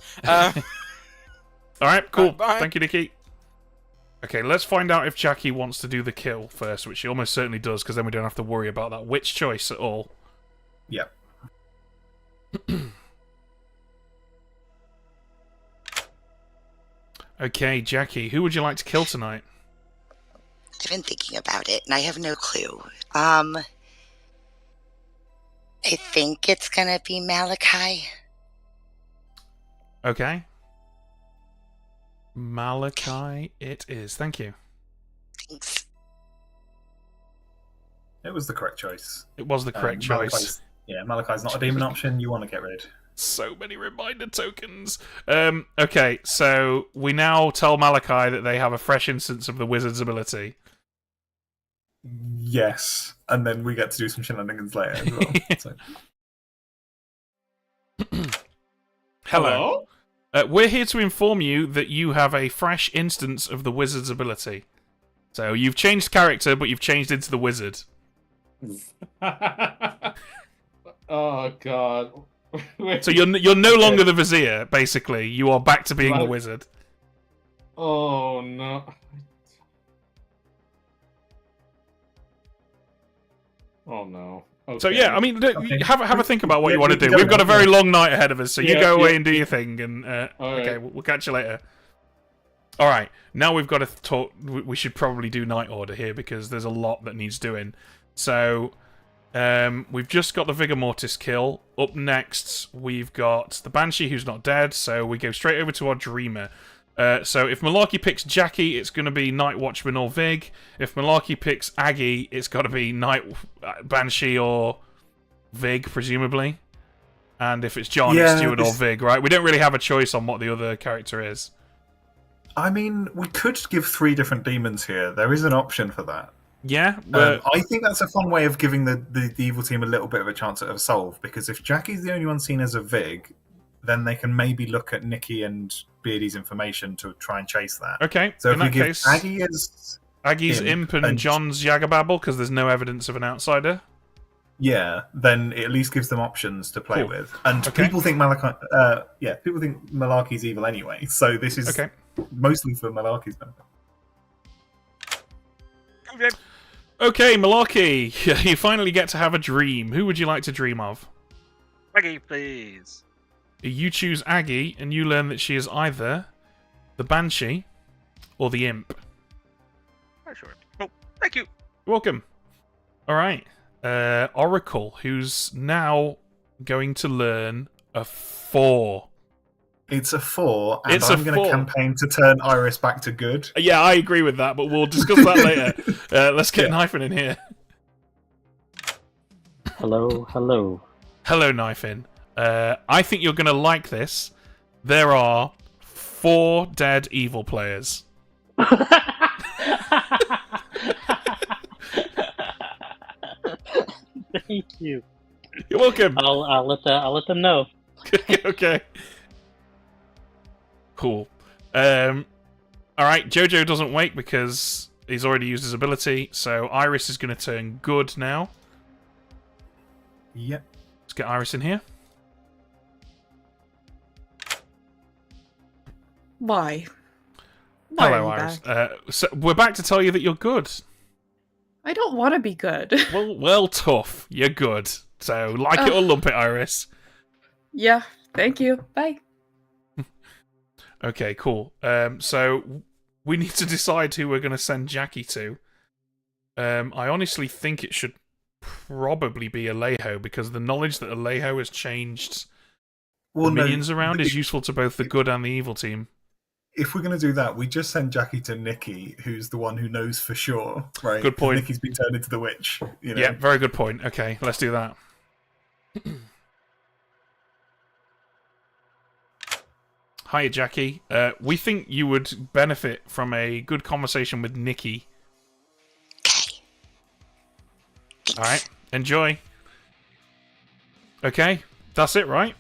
Alright, cool. Bye. Thank you, Nikki. Okay, let's find out if Jackie wants to do the kill first, which she almost certainly does, because then we don't have to worry about that witch choice at all. Yeah. Okay, Jackie, who would you like to kill tonight? I've been thinking about it, and I have no clue. I think it's gonna be Malachi. Okay. Malachi it is. Thank you. Thanks. It was the correct choice. It was the correct choice. Malachi's not a demon option you want to get rid. So many reminder tokens. Okay, so we now tell Malachi that they have a fresh instance of the wizard's ability. Yes, and then we get to do some shenanigans later as well. So. Hello. We're here to inform you that you have a fresh instance of the wizard's ability. So you've changed character, but you've changed into the wizard. Oh god. So you're no longer the vizier. Basically, you are back to being the wizard. Oh no. Oh no. Okay. So yeah, I mean, have a think about what you want to do. We've got a very long night ahead of us, so you go away and do your thing. And okay, we'll catch you later. All right, now we've got to talk. We should probably do night order here because there's a lot that needs doing. So we've just got the Vigor Mortis kill. Up next, we've got the Banshee who's not dead. So we go straight over to our Dreamer. So if Malarkey picks Jackie, it's going to be Night Watchman or Vig. If Malarkey picks Aggie, it's got to be Night Banshee or Vig, presumably. And if it's John, it's Steward or Vig, right? We don't really have a choice on what the other character is. I mean, we could give 3 different demons here. There is an option for that. Yeah, I think that's a fun way of giving the evil team a little bit of a chance at a solve, because if Jackie's the only one seen as a Vig, then they can maybe look at Nikki and Beardy's information to try and chase that. Okay, so in if we that give case, Aggie's Imp and John's Jagababble, because there's no evidence of an outsider. Yeah, then it at least gives them options to play with. And people think people think Malarkey's evil anyway, so this is mostly for Malarkey's benefit. Okay, Malarkey, you finally get to have a dream. Who would you like to dream of? Aggie, please. You choose Aggie, and you learn that she is either the Banshee or the Imp. Oh, sure. Oh, thank you. You're welcome. All right. Oracle, who's now going to learn a 4. It's a 4, and I'm going to campaign to turn Iris back to good. Yeah, I agree with that, but we'll discuss that later. Let's get Knifin in here. Hello, hello. Hello, Knifin. I think you're going to like this. There are 4 dead evil players. Thank you. You're welcome. I'll let them know. Okay. Cool. All right. Jojo doesn't wake because he's already used his ability. So Iris is going to turn good now. Yep. Let's get Iris in here. Why? Hello, Iris. So we're back to tell you that you're good. I don't want to be good. Well, tough. You're good. So like it or lump it, Iris. Yeah. Thank you. Bye. Okay, cool. So we need to decide who we're going to send Jackie to. I honestly think it should probably be Alejo, because the knowledge that Alejo has changed the minions around is useful to both the good and the evil team. If we're going to do that, we just send Jackie to Nikki, who's the one who knows for sure, right? Good point. Nikki's been turned into the witch. You know? Yeah, very good point. Okay, let's do that. Hiya, Jackie. We think you would benefit from a good conversation with Nikki. All right, enjoy. Okay, that's it, right?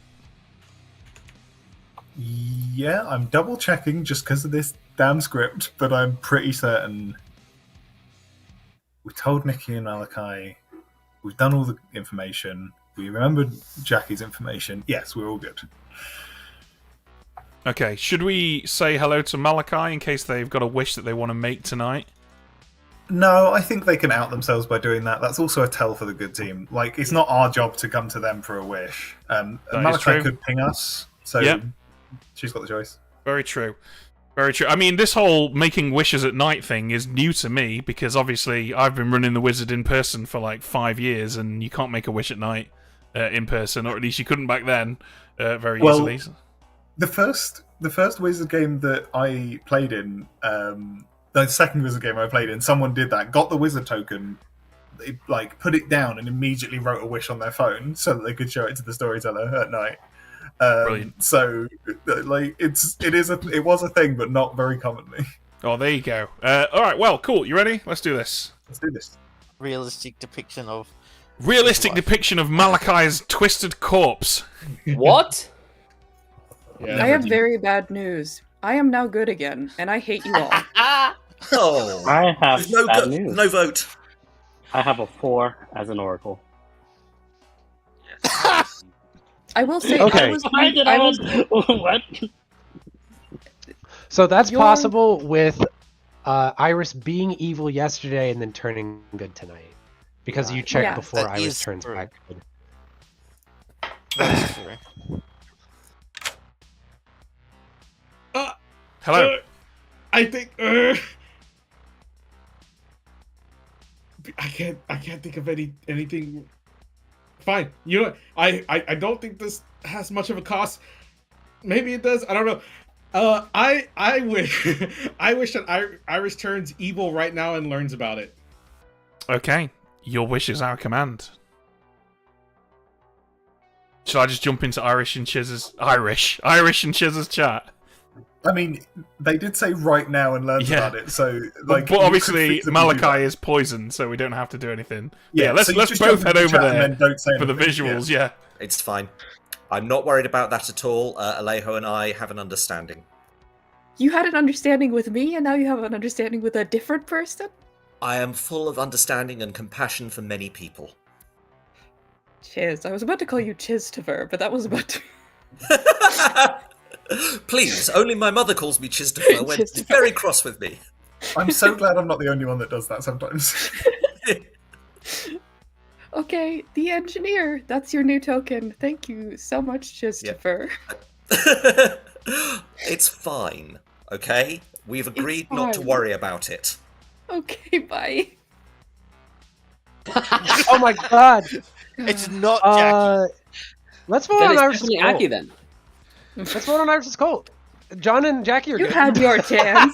Yeah, I'm double checking just because of this damn script, but I'm pretty certain we told Nikki and Malachi. We've done all the information. We remembered Jackie's information. Yes, we're all good. Okay, should we say hello to Malachi in case they've got a wish that they want to make tonight? No, I think they can out themselves by doing that. That's also a tell for the good team. Like, it's not our job to come to them for a wish. Malachi could ping us, so she's got the choice. Very true. Very true. I mean, this whole making wishes at night thing is new to me, because obviously I've been running the wizard in person for like 5 years, and you can't make a wish at night in person, or at least you couldn't back then very easily. The first wizard game that I played in, the second wizard game I played in, someone did that, got the wizard token, they, like, put it down and immediately wrote a wish on their phone so that they could show it to the storyteller at night. Brilliant. So, like, it was a thing, but not very commonly. Oh, there you go. All right, well, cool. You ready? Let's do this. Let's do this. Realistic depiction of Malachi's twisted corpse. What? I have very bad news. I am now good again, and I hate you all. Oh, I have no bad news. No vote. I have a 4 as an oracle. I will say, Okay. What? So that's possible with Iris being evil yesterday and then turning good tonight. Because you checked before Iris turns back good. That's true. Hello. I think I can't think of anything. Fine. You know, I don't think this has much of a cost. Maybe it does. I don't know. I wish that Iris turns evil right now and learns about it. Okay, your wish is our command. Should I just jump into Irish and Chiz's chat? I mean, they did say right now and learn about it, so like. But obviously, Malachi is poisoned, so we don't have to do anything. Yeah, let's so both head over there for the anything. visuals. Yeah, it's fine. I'm not worried about that at all. Alejo and I have an understanding. You had an understanding with me, and now you have an understanding with a different person? I am full of understanding and compassion for many people. Chiz. I was about to call you Chiztover, but that was about to... Please, only my mother calls me Chiztover when she's very cross with me. I'm so glad I'm not the only one that does that sometimes. Okay, the engineer. That's your new token. Thank you so much, Chiztover. It's fine, okay? We've agreed not to worry about it. Okay, bye. Oh my god! It's not Jackie. Let's vote on Iris's cult. Then. Let's vote on Iris's cult. John and Jackie are You good. had your chance.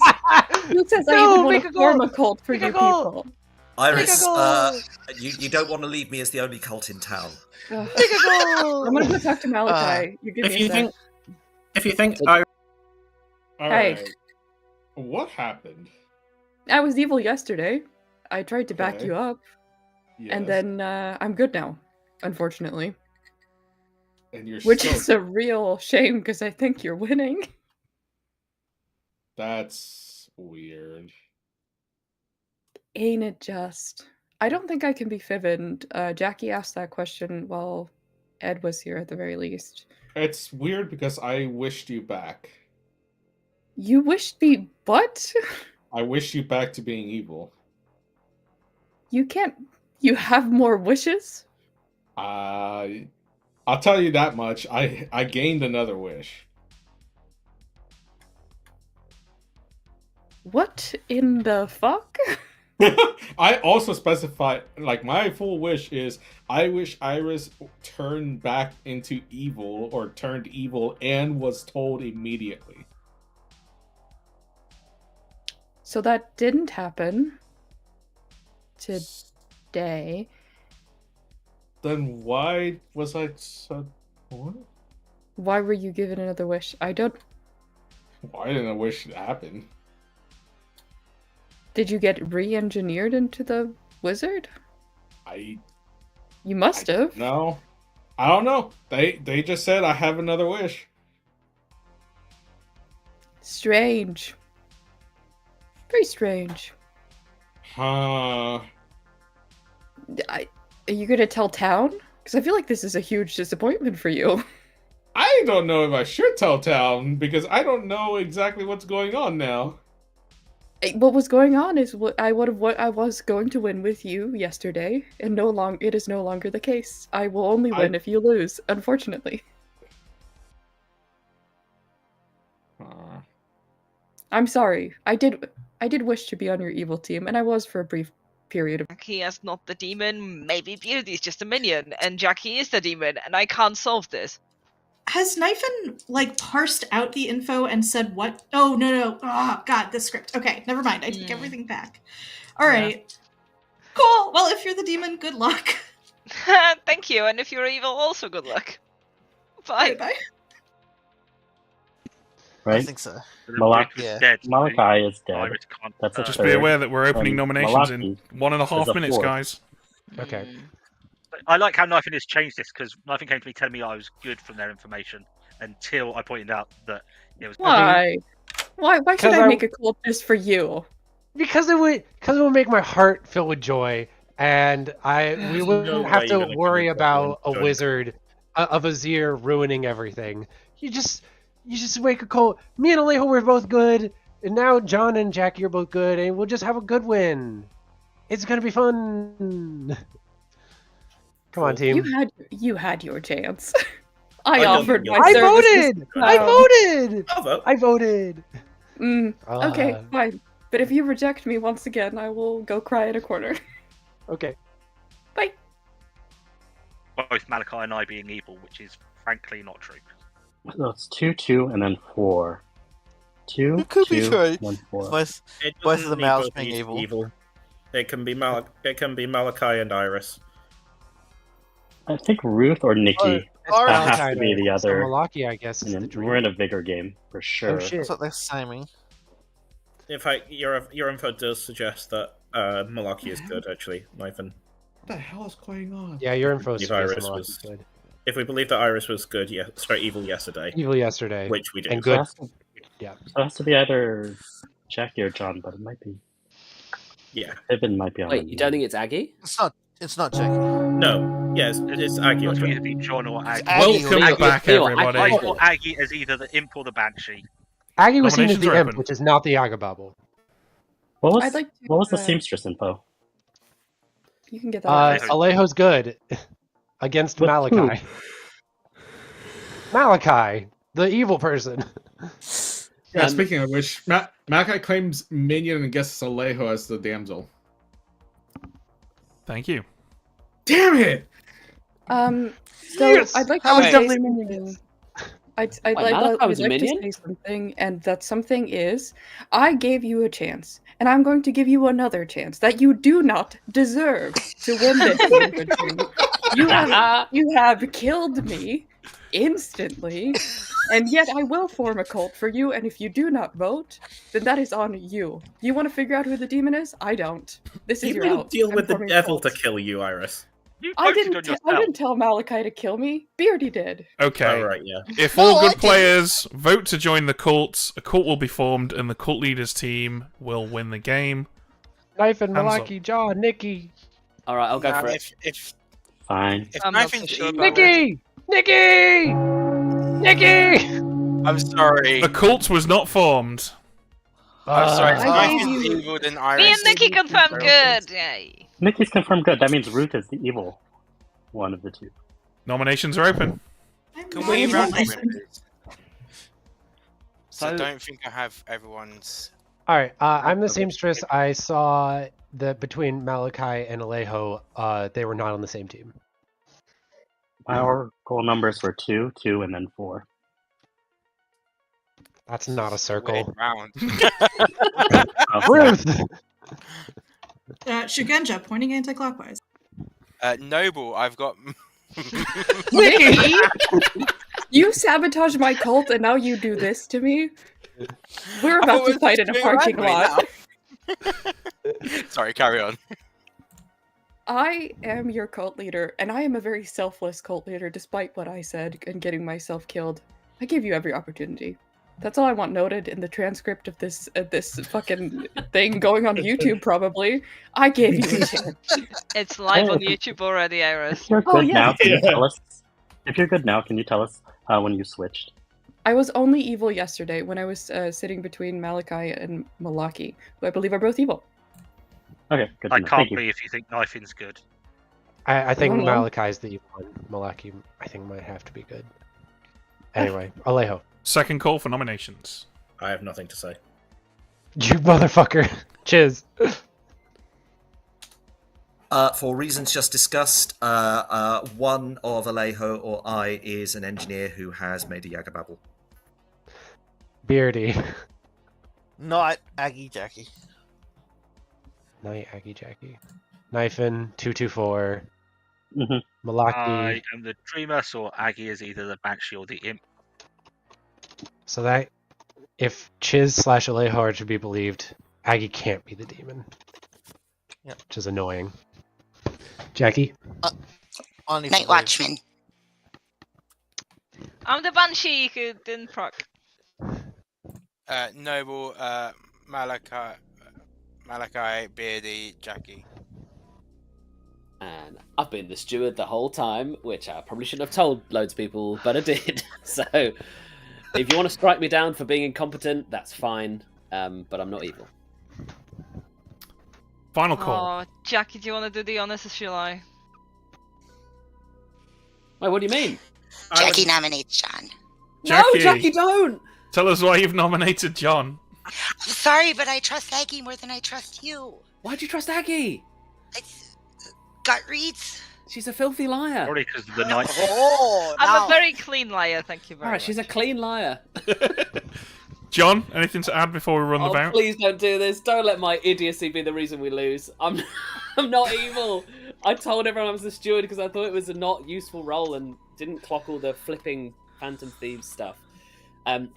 Who says I even want to form a cult for you people? Iris, you don't want to leave me as the only cult in town. I'm gonna go talk to Malachi. You give me a sec. If you think I... Hey. Alright. What happened? I was evil yesterday. I tried to back Okay. you up. And then I'm good now, unfortunately. And you're Which so... is a real shame because I think you're winning. That's weird. Ain't it just? I don't think I can be fibbing. Jackie asked that question while Ed was here at the very least. It's weird because I wished you back. You wished me what? I wished you back to being evil. You can't... You have more wishes? I'll tell you that much. I gained another wish. What in the fuck? I also specified, like, my full wish is I wish Iris turned back into evil or turned evil and was told immediately. So that didn't happen today. Then why was I so... What? Why were you given another wish? I don't... Why didn't I wish it happened? Did you get re-engineered into the wizard? You must have. No. I don't know. They just said I have another wish. Strange. Very strange. Huh. Are you gonna tell town? Because I feel like this is a huge disappointment for you. I don't know if I should tell town because I don't know exactly what's going on now. What was going on is what I was going to win with you yesterday, and it is no longer the case. I will only win if you lose, unfortunately. I'm sorry. I did wish to be on your evil team, and I was for a brief period of. Jackie is not the demon. Maybe Beardy's just a minion, and Jackie is the demon, and I can't solve this. Has Knifen, like, parsed out the info and said what? Oh, no. Oh, God, this script. Okay, never mind. I take everything back. All right. Cool. Well, if you're the demon, good luck. Thank you, and if you're evil, also good luck. Bye. Bye. Right? I think so. Malachi is dead. Malachi is dead. Iris can't- That's a Just third. be aware that we're opening nominations in Malachi 1.5 is a minutes, fourth. guys. Okay. I like how Knifin has changed this because Knifin came to me telling me I was good from their information until I pointed out that it was. Why? Why should 'Cause I I- make a cult just for you? Because it would make my heart fill with joy, and we wouldn't no have way you're to gonna worry convince about a everyone to join. wizard, a vizier ruining everything. You just make a cult. Me and Alejo were both good, and now John and Jackie are both good, and we'll just have a good win. It's gonna be fun. Come on, team. You had your chance. I don't offered think my you'll- services. I voted. I'll vote. I voted. Okay, fine. But if you reject me once again, I will go cry in a corner. Okay. Bye. Both Malachi and I being evil, which is frankly not true. So it's 2, 2, and then 4. 2, It could be 2, true. 1, 4. Both It of doesn't the need mouths both being need evil. It can be Malachi and Iris. I think Ruth or Nikki. Or That has Malachi to be then. the So other. Malaki, I guess, is And the then dream. we're in a bigger game for sure. shit. That's what they're saying. In fact, your info does suggest that Malaki is good, actually, Nathan. What the hell is going on? Yeah, your info If is Iris was good. If we believe that Iris was good, yeah, straight evil yesterday. Evil yesterday. Which we do. And So good. it has to- Yeah. So it has to be either Jackie or John, but it might be. Yeah. Pippin might be on. Wait, the- you don't think it's Aggie? It's not Jackie. No. Yes, it's Aggie. It's either be John or Aggie. Welcome Aggie- back, Aggie- everybody. I thought Aggie as either the imp or the banshee. Aggie was seen as Nominations the are imp, open. which is not the Agababble. What was I'd like to, what was the seamstress info? You can get that. Alejo's good against With Malachi. Malachi, the evil person. Yeah, speaking of which, Malachi claims minion and guesses Alejo as the damsel. Thank you. Damn it! So Yes! I'd like I was to say definitely something. I'd Wait, like, Malachi I was would a like to minion? say something, and that something is, I gave you a chance, and I'm going to give you another chance that you do not deserve to win this game. Good Dream. You have killed me instantly, and yet I will form a cult for you, and if you do not vote, then that is on you. You want to figure out who the demon is? I don't. This is You your will out. deal I'm with the forming a devil cult. to kill you, Iris. You I voted didn't. on I yourself. didn't tell Malachi to kill me. Beardy did. Okay. Alright, yeah. If all No, I good didn't. players vote to join the cult, a cult will be formed, and the cult leader's team will win the game. Knife and Hands Malaki, John, Nikki. All right, I'll go for it. If Fine. if I'm not Knifing's so sure evil, about Nikki! Nikki! Nikki! I'm sorry. A cult was not formed. I'm sorry. If I gave Knifing's you- evil, then Me Iris. and Nikki confirmed good. Yay. Nikki's confirmed good. That means Ruth is the evil one of the two. Nominations are open. Can not we evil. run So I So- don't think I have everyone's. All right, I'm the seamstress. I saw that between Malachi and Alejo, they were not on the same team. Our goal numbers were 2, 2, and then 4. That's not a circle. Round. Ruth! Shugenja, pointing anti-clockwise. Noble, I've got. Nikki, you sabotage my cult, and now you do this to me. We're I about thought to we fight were in a doing parking randomly lot. Sorry, carry on. I am your cult leader, and I am a very selfless cult leader, despite what I said and getting myself killed. I gave you every opportunity. That's all I want noted in the transcript of this fucking thing going on YouTube. Probably, I gave you a chance. It's live Oh. on YouTube already, Iris. If you're Oh, good yeah. now, can you tell us? If you're good now, can you tell us when you switched? I was only evil yesterday when I was sitting between Malachi and Malaki, who I believe are both evil. Okay, good. I to know. can't Thank you. be if you think knifing's good. I think don't know. Malachi's the evil one. Malaki, I think, might have to be good. Anyway, Alejo. Second call for nominations. I have nothing to say. You motherfucker. Cheers. For reasons just discussed, one of Alejo or I is an engineer who has made a Yagababble. Beardy. Not Aggie Jackie. Night Aggie Jackie. Knifin, 224. Mm-hmm. Malaki. I am the dreamer, so Aggie is either the banshee or the imp. So that, if Chiz/Alejo are to be believed, Aggie can't be the demon. Yep. Which is annoying. Jackie? Night Watchman. I'm the banshee who didn't proc. Noble, Malachi, Beardy, Jackie. And I've been the steward the whole time, which I probably shouldn't have told loads of people, but I did. So, if you want to strike me down for being incompetent, that's fine. But I'm not evil. Final call. Oh, Jackie, do you want to do the honors or shall I? Wait, what do you mean? Jackie nominates John. No, Jackie, don't! Tell us why you've nominated John. I'm sorry, but I trust Aggie more than I trust you. Why'd you trust Aggie? Gut reads. She's a filthy liar. Probably because of the night. I'm a very clean liar, thank you very Alright, much. she's a clean liar. John, anything to add before we run the vote? Please don't do this. Don't let my idiocy be the reason we lose. I'm not evil. I told everyone I was the steward because I thought it was a not useful role and didn't clock all the flipping Phantom Thieves stuff.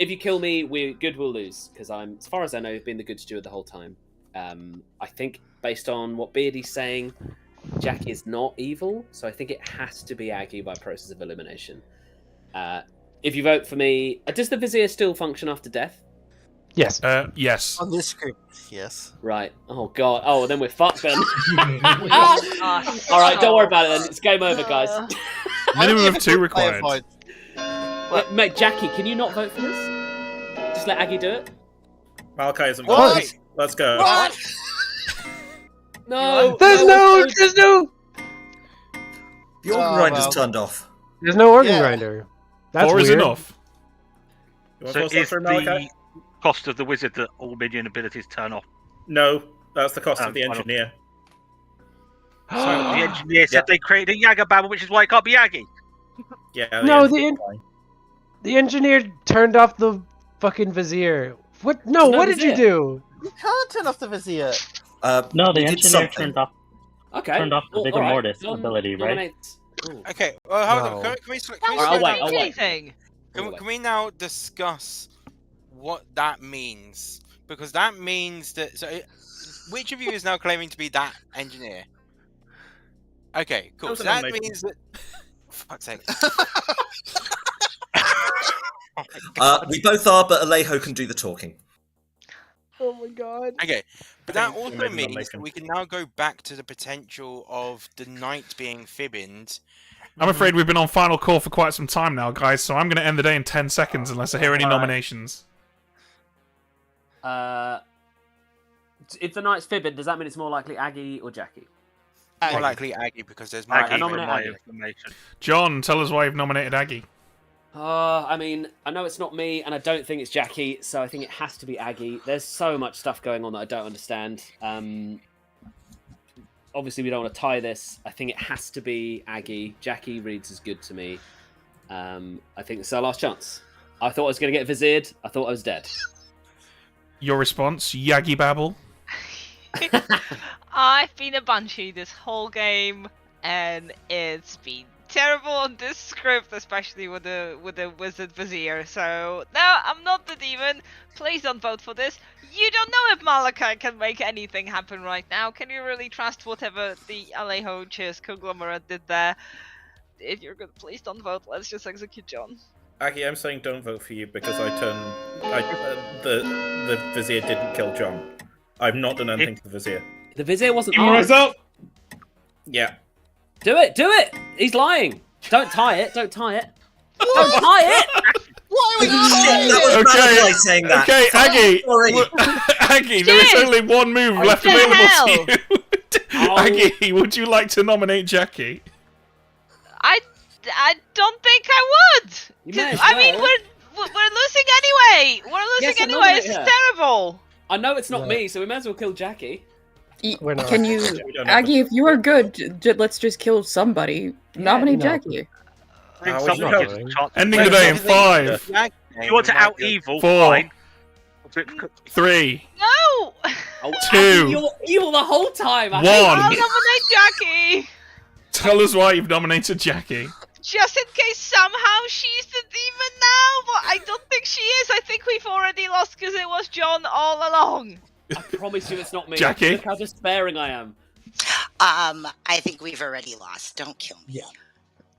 If you kill me, we'll lose because I'm, as far as I know, been the good steward the whole time. I think based on what Beardy's saying, Jackie is not evil, so I think it has to be Aggie by process of elimination. If you vote for me, does the Vizier still function after death? Yes. Yes. On this script, yes. Right. Oh god. Oh, then we're fucked then. All right, don't worry about it then. It's game over, guys. Minimum of 2 required. Mate, Jackie, can you not vote for this? Just let Aggie do it. Malachi isn't What? voting. Let's go. What? No. There's no. The organ grinder's turned off. There's no organ grinder. That's 4 is weird. enough. So is the cost of the wizard that all minion abilities turn off? No, that's the cost of the engineer. So the engineer said they created a Yagababble, which is why it can't be Aggie. Yeah. No, the engineer turned off the fucking Vizier. What? No, what did you do? You can't turn off the Vizier. No, the engineer turned off the Vigor alright. Mortis ability, right? Okay, well, hold on. Can we I'll wait. Anything. Can we now discuss what that means? Because that means that... which of you is now claiming to be that engineer? Okay, cool. So that means that... For fuck's sake. We both are, but Alejo can do the talking. Oh my god. Okay, but that also made an means nomination. that we can now go back to the potential of the knight being Fibbined. I'm afraid we've been on final call for quite some time now, guys, so I'm going to end the day in 10 seconds unless I hear any nominations. If the knight's fibbing, does that mean it's more likely Aggie or Jackie? More likely Aggie, because there's more Aggie, Aggie. nominate Aggie. information. John, tell us why you've nominated Aggie. I mean, I know it's not me, and I don't think it's Jackie, so I think it has to be Aggie. There's so much stuff going on that I don't understand. Obviously, we don't want to tie this. I think it has to be Aggie. Jackie reads as good to me. I think it's our last chance. I thought I was going to get Viziered. I thought I was dead. Your response, Yaggy Babble? I've been a banshee this whole game, and it's been terrible on this script, especially with the wizard Vizier. So no, I'm not the demon. Please don't vote for this. You don't know if Malachi can make anything happen right now. Can you really trust whatever the Alejo Cheers conglomerate did there? If you're good, please don't vote. Let's just execute John. Aggie, I'm saying don't vote for you because the Vizier didn't kill John. I've not done anything to the Vizier. The Vizier wasn't Rise armed. up! Yeah. Do it! Do it! He's lying. Don't tie it. Don't tie it. Don't tie it! What? That was Malachi saying that. Okay, Aggie. Sorry. Aggie, there is only one move left available to you. Aggie, would you like to nominate Jackie? I don't think I would. I mean, we're losing anyway. We're losing anyway. It's terrible. I know it's not me, so we might as well kill Jackie. Can you, Aggie? If you are good, let's just kill somebody. Nominate Jackie. Ending the day in 5. You want to out evil? 4. Fine. 3. No. 2. You're evil the whole time. 1. I'll nominate Jackie. Tell us why you've nominated Jackie. Just in case somehow she's the demon now, but I don't think she is. I think we've already lost because it was John all along. I promise you it's not me. Jackie? Look how despairing I am. I think we've already lost. Don't kill me. Yeah.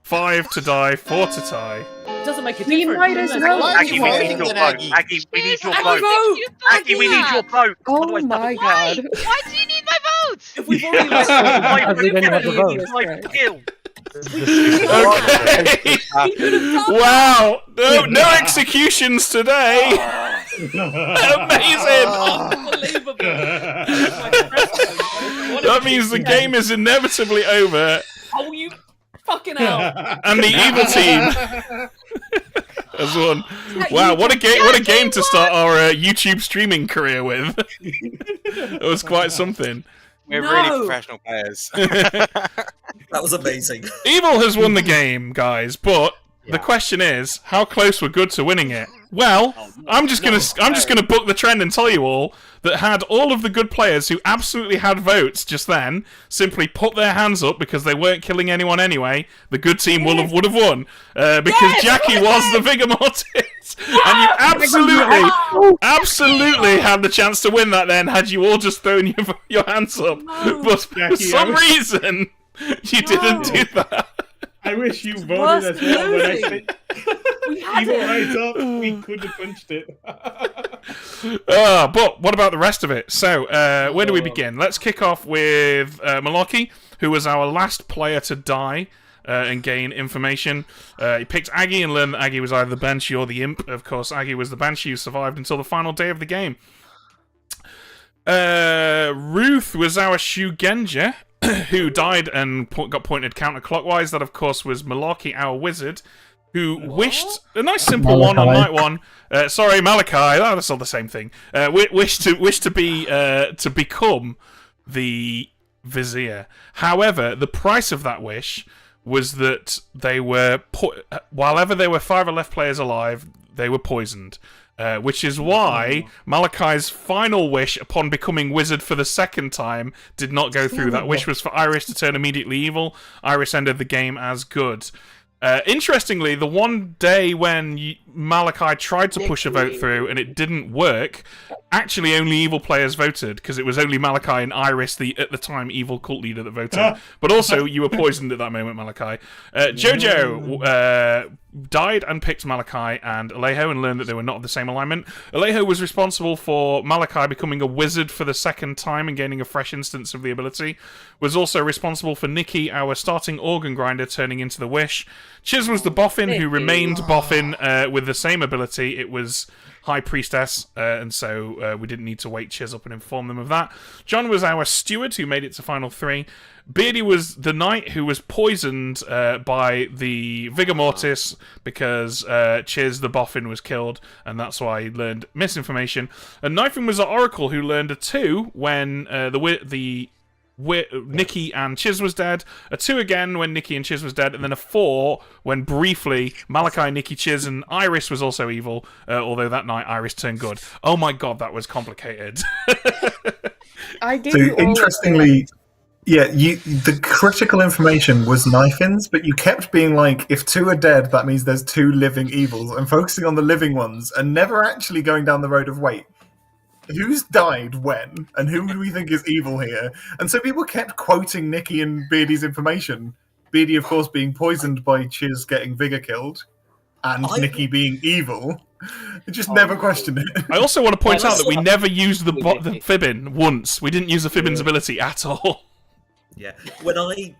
5 to die, 4 to tie. It doesn't make a We difference. might as well. Aggie, we need your vote. Aggie, we need your vote. Aggie, we need your vote. Oh my god. Why do you need my vote? If we've already lost, Because we didn't have the vote. Okay. Wow. No executions today. Amazing. Unbelievable. That means the game is inevitably over. Oh, you fucking hell. And the evil team has won. Wow, what a game! What a game to start our YouTube streaming career with. It was quite something. We're really professional players. That was amazing. Evil has won the game, guys, but the question is, how close we're good to winning it? Well, I'm just gonna book the trend and tell you all that had all of the good players who absolutely had votes just then simply put their hands up because they weren't killing anyone anyway, the good team would have won because Jackie was the Vigor Mortis, and you absolutely had the chance to win that. Then had you all just thrown your hands up, but for some reason you didn't do that. I wish you voted as well when I said evil right up. We could have punched it. But what about the rest of it? So, where do we begin? Let's kick off with Malaki, who was our last player to die and gain information. He picked Aggie and learned that Aggie was either the Banshee or the Imp. Of course, Aggie was the Banshee who survived until the final day of the game. Ruth was our Shugenja, who died and got pointed counterclockwise. That, of course, was Malaki, our wizard, who wished a nice simple one on night 1. Sorry, Malachi. Oh, that's all the same thing. Wished to become the vizier. However, the price of that wish was that they were while ever there were 5 or left players alive, they were poisoned. Which is why Malachi's final wish upon becoming wizard for the second time did not go through. That wish was for Iris to turn immediately evil. Iris ended the game as good. Interestingly, the one day when Malachi tried to push a vote through and it didn't work, actually only evil players voted, because it was only Malachi and Iris, the at the time evil cult leader, that voted. But also, you were poisoned at that moment, Malachi. Jojo died and picked Malachi and Alejo and learned that they were not of the same alignment. Alejo was responsible for Malachi becoming a wizard for the second time and gaining a fresh instance of the ability. Was also responsible for Nikki, our starting organ grinder, turning into the wish. Chiz was the boffin who remained boffin with the same ability. It was High Priestess, and so we didn't need to wake Chiz up and inform them of that. John was our steward who made it to final 3. Beardy was the knight who was poisoned by the Vigor Mortis because Chiz the boffin was killed, and that's why he learned misinformation. And Knifing was the oracle who learned a 2 when Nikki and Chiz was dead, a 2 again when Nikki and Chiz was dead, and then a 4 when briefly Malachi, Nikki, Chiz, and Iris was also evil, although that night Iris turned good. Oh my god, that was complicated. I gave So you all interestingly, the critical information was knife-ins, but you kept being like, if 2 are dead, that means there's 2 living evils, and focusing on the living ones, and never actually going down the road of, wait, who's died when, and who do we think is evil here? And so people kept quoting Nikki and Beardy's information. Beardy, of course, being poisoned by Chiz getting Vigor killed, and Nikki being evil. I just never questioned it. I also want to point out that we never used the Fibbin once. We didn't use the Fibbin's ability at all. Yeah. When I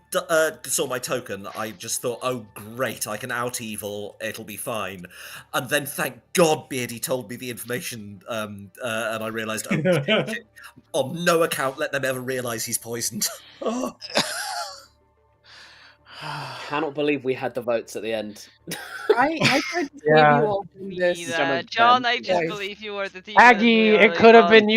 saw my token, I just thought, oh, great, I can out evil, it'll be fine. And then, thank God, Beardy told me the information, and I realised, oh, shit. On no account let them ever realise he's poisoned. Oh. Cannot believe we had the votes at the end. I tried to save Yeah. you all from this. John, I just believe you were the team. Aggie, it could have been you.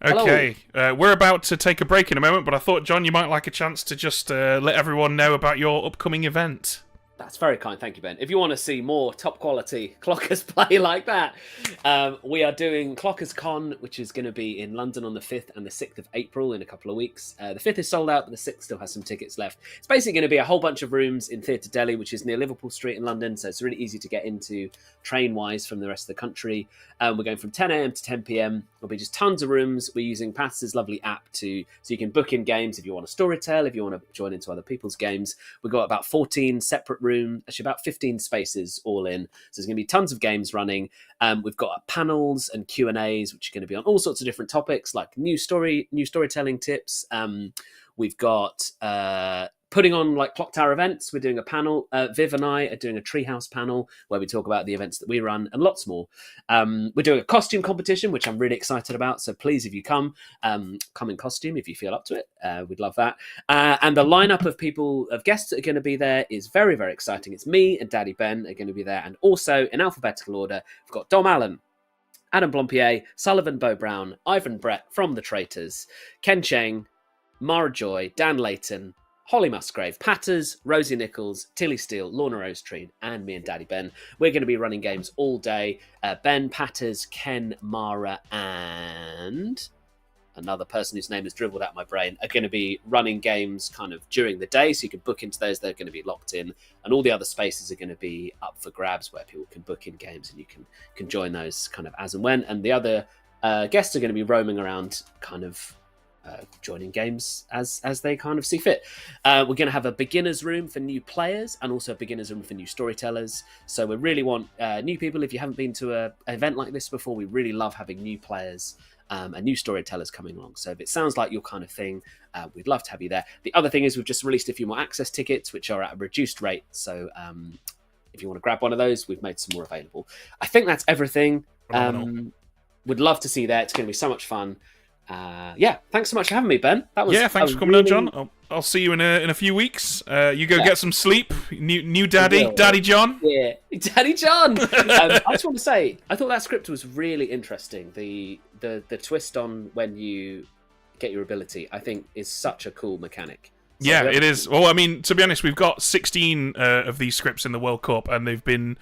Okay, we're about to take a break in a moment, but I thought, John, you might like a chance to just let everyone know about your upcoming event. That's very kind, thank you, Ben. If you want to see more top quality Clockers play like that, we are doing Clockers Con, which is going to be in London on the 5th and the 6th of April in a couple of weeks. The 5th is sold out, but the 6th still has some tickets left. It's basically going to be a whole bunch of rooms in Theatre Delhi, which is near Liverpool Street in London, so it's really easy to get into train-wise from the rest of the country. We're going from 10 a.m. to 10 p.m. There'll be just tons of rooms. We're using Pat's lovely app so you can book in games if you want to storytell, if you want to join into other people's games. We've got about 14 separate rooms, actually about 15 spaces all in. So there's going to be tons of games running. We've got panels and Q&As, which are going to be on all sorts of different topics, like new storytelling tips. We've got putting on like Clocktower events. We're doing a panel. Viv and I are doing a Treehouse panel where we talk about the events that we run and lots more. We're doing a costume competition, which I'm really excited about. So please, if you come in costume if you feel up to it. We'd love that. And the lineup of guests that are going to be there is very, very exciting. It's me and Daddy Ben are going to be there. And also in alphabetical order, we've got Dom Allen, Adam Blompier, Sullivan Bo Brown, Ivan Brett from The Traitors, Ken Cheng, Mara Joy, Dan Layton, Holly Musgrave, Patters, Rosie Nichols, Tilly Steele, Lorna Rosetree, and me and Daddy Ben. We're going to be running games all day. Ben, Patters, Ken, Mara, and another person whose name is dribbled out my brain are going to be running games kind of during the day, so you can book into those. They're going to be locked in, and all the other spaces are going to be up for grabs where people can book in games, and you can join those kind of as and when. And the other guests are going to be roaming around kind of joining games as they kind of see fit. We're going to have a beginner's room for new players and also a beginner's room for new storytellers. So we really want new people. If you haven't been to an event like this before, we really love having new players and new storytellers coming along. So if it sounds like your kind of thing, we'd love to have you there. The other thing is we've just released a few more access tickets, which are at a reduced rate. So if you want to grab one of those, we've made some more available. I think that's everything. We'd love to see you there. It's going to be so much fun. Thanks so much for having me, Ben. Thanks for coming on, John. I'll see you in a few weeks. You go get some sleep. New daddy, Daddy John. Yeah, Daddy John. I just want to say, I thought that script was really interesting. The twist on when you get your ability, I think, is such a cool mechanic. So yeah, it is. Well, I mean, to be honest, we've got 16 of these scripts in the World Cup, and they've been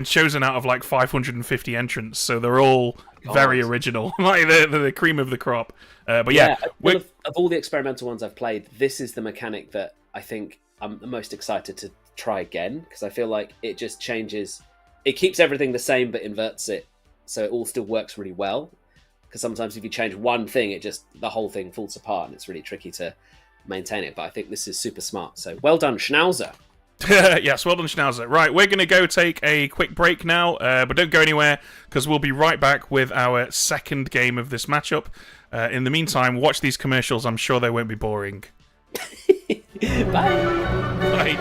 chosen out of like 550 entrants, so they're all very original, like the cream of the crop. But of all the experimental ones I've played, this is the mechanic that I think I'm the most excited to try again, because I feel like it just changes. It keeps everything the same but inverts it, so it all still works really well. Because sometimes if you change one thing, the whole thing falls apart, and it's really tricky to maintain it. But I think this is super smart. So well done, Schnauzer. Yes, well done, Schnauzer. Right, we're going to go take a quick break now, but don't go anywhere, because we'll be right back with our second game of this matchup. In the meantime, watch these commercials. I'm sure they won't be boring. Bye. Bye.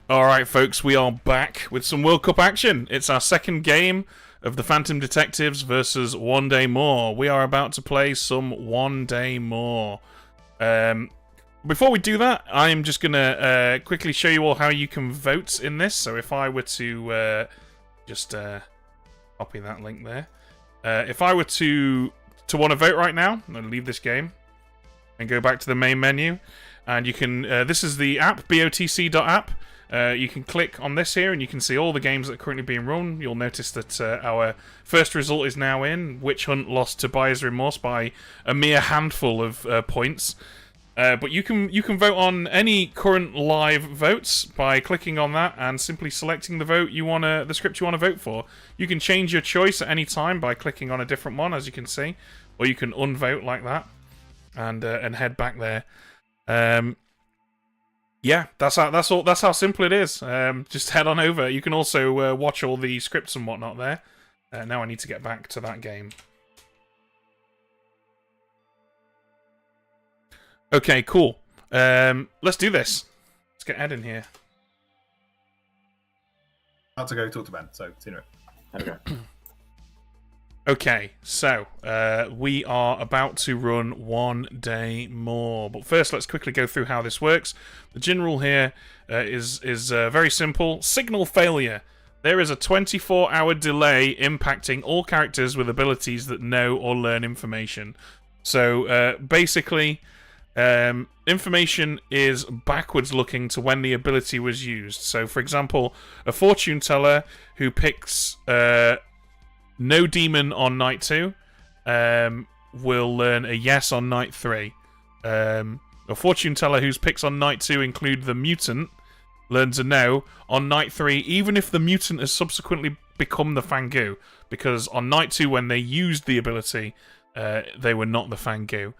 Alright, folks, we are back with some World Cup action. It's our second game of the Phantom Detectives versus One Day More. We are about to play some One Day More. Before we do that, I'm just going to quickly show you all how you can vote in this. So if I were to just copy that link there. If I were to want to vote right now, I'm going to leave this game and go back to the main menu. And you can, this is the app, botc.app. You can click on this here and you can see all the games that are currently being run. You'll notice that our first result is now in. Witch Hunt lost to Buyer's Remorse by a mere handful of points. But you can vote on any current live votes by clicking on that and simply selecting the the script you want to vote for. You can change your choice at any time by clicking on a different one, as you can see, or you can unvote like that and head back there. Yeah, that's how simple it is. Just head on over. You can also watch all the scripts and whatnot there. Now I need to get back to that game. Okay, cool. Let's do this. Let's get Ed in here. About to go talk to Ben, so see you in a minute. There we go. Okay, so we are about to run One Day More. But first, let's quickly go through how this works. The gin rule here is very simple. Signal failure. There is a 24-hour delay impacting all characters with abilities that know or learn information. So basically, information is backwards looking to when the ability was used. So, for example, a fortune teller who picks no demon on night 2 will learn a yes on night 3. A fortune teller whose picks on night 2 include the mutant learns a no on night 3, even if the mutant has subsequently become the Fangu, because on night 2 when they used the ability, they were not the Fangu.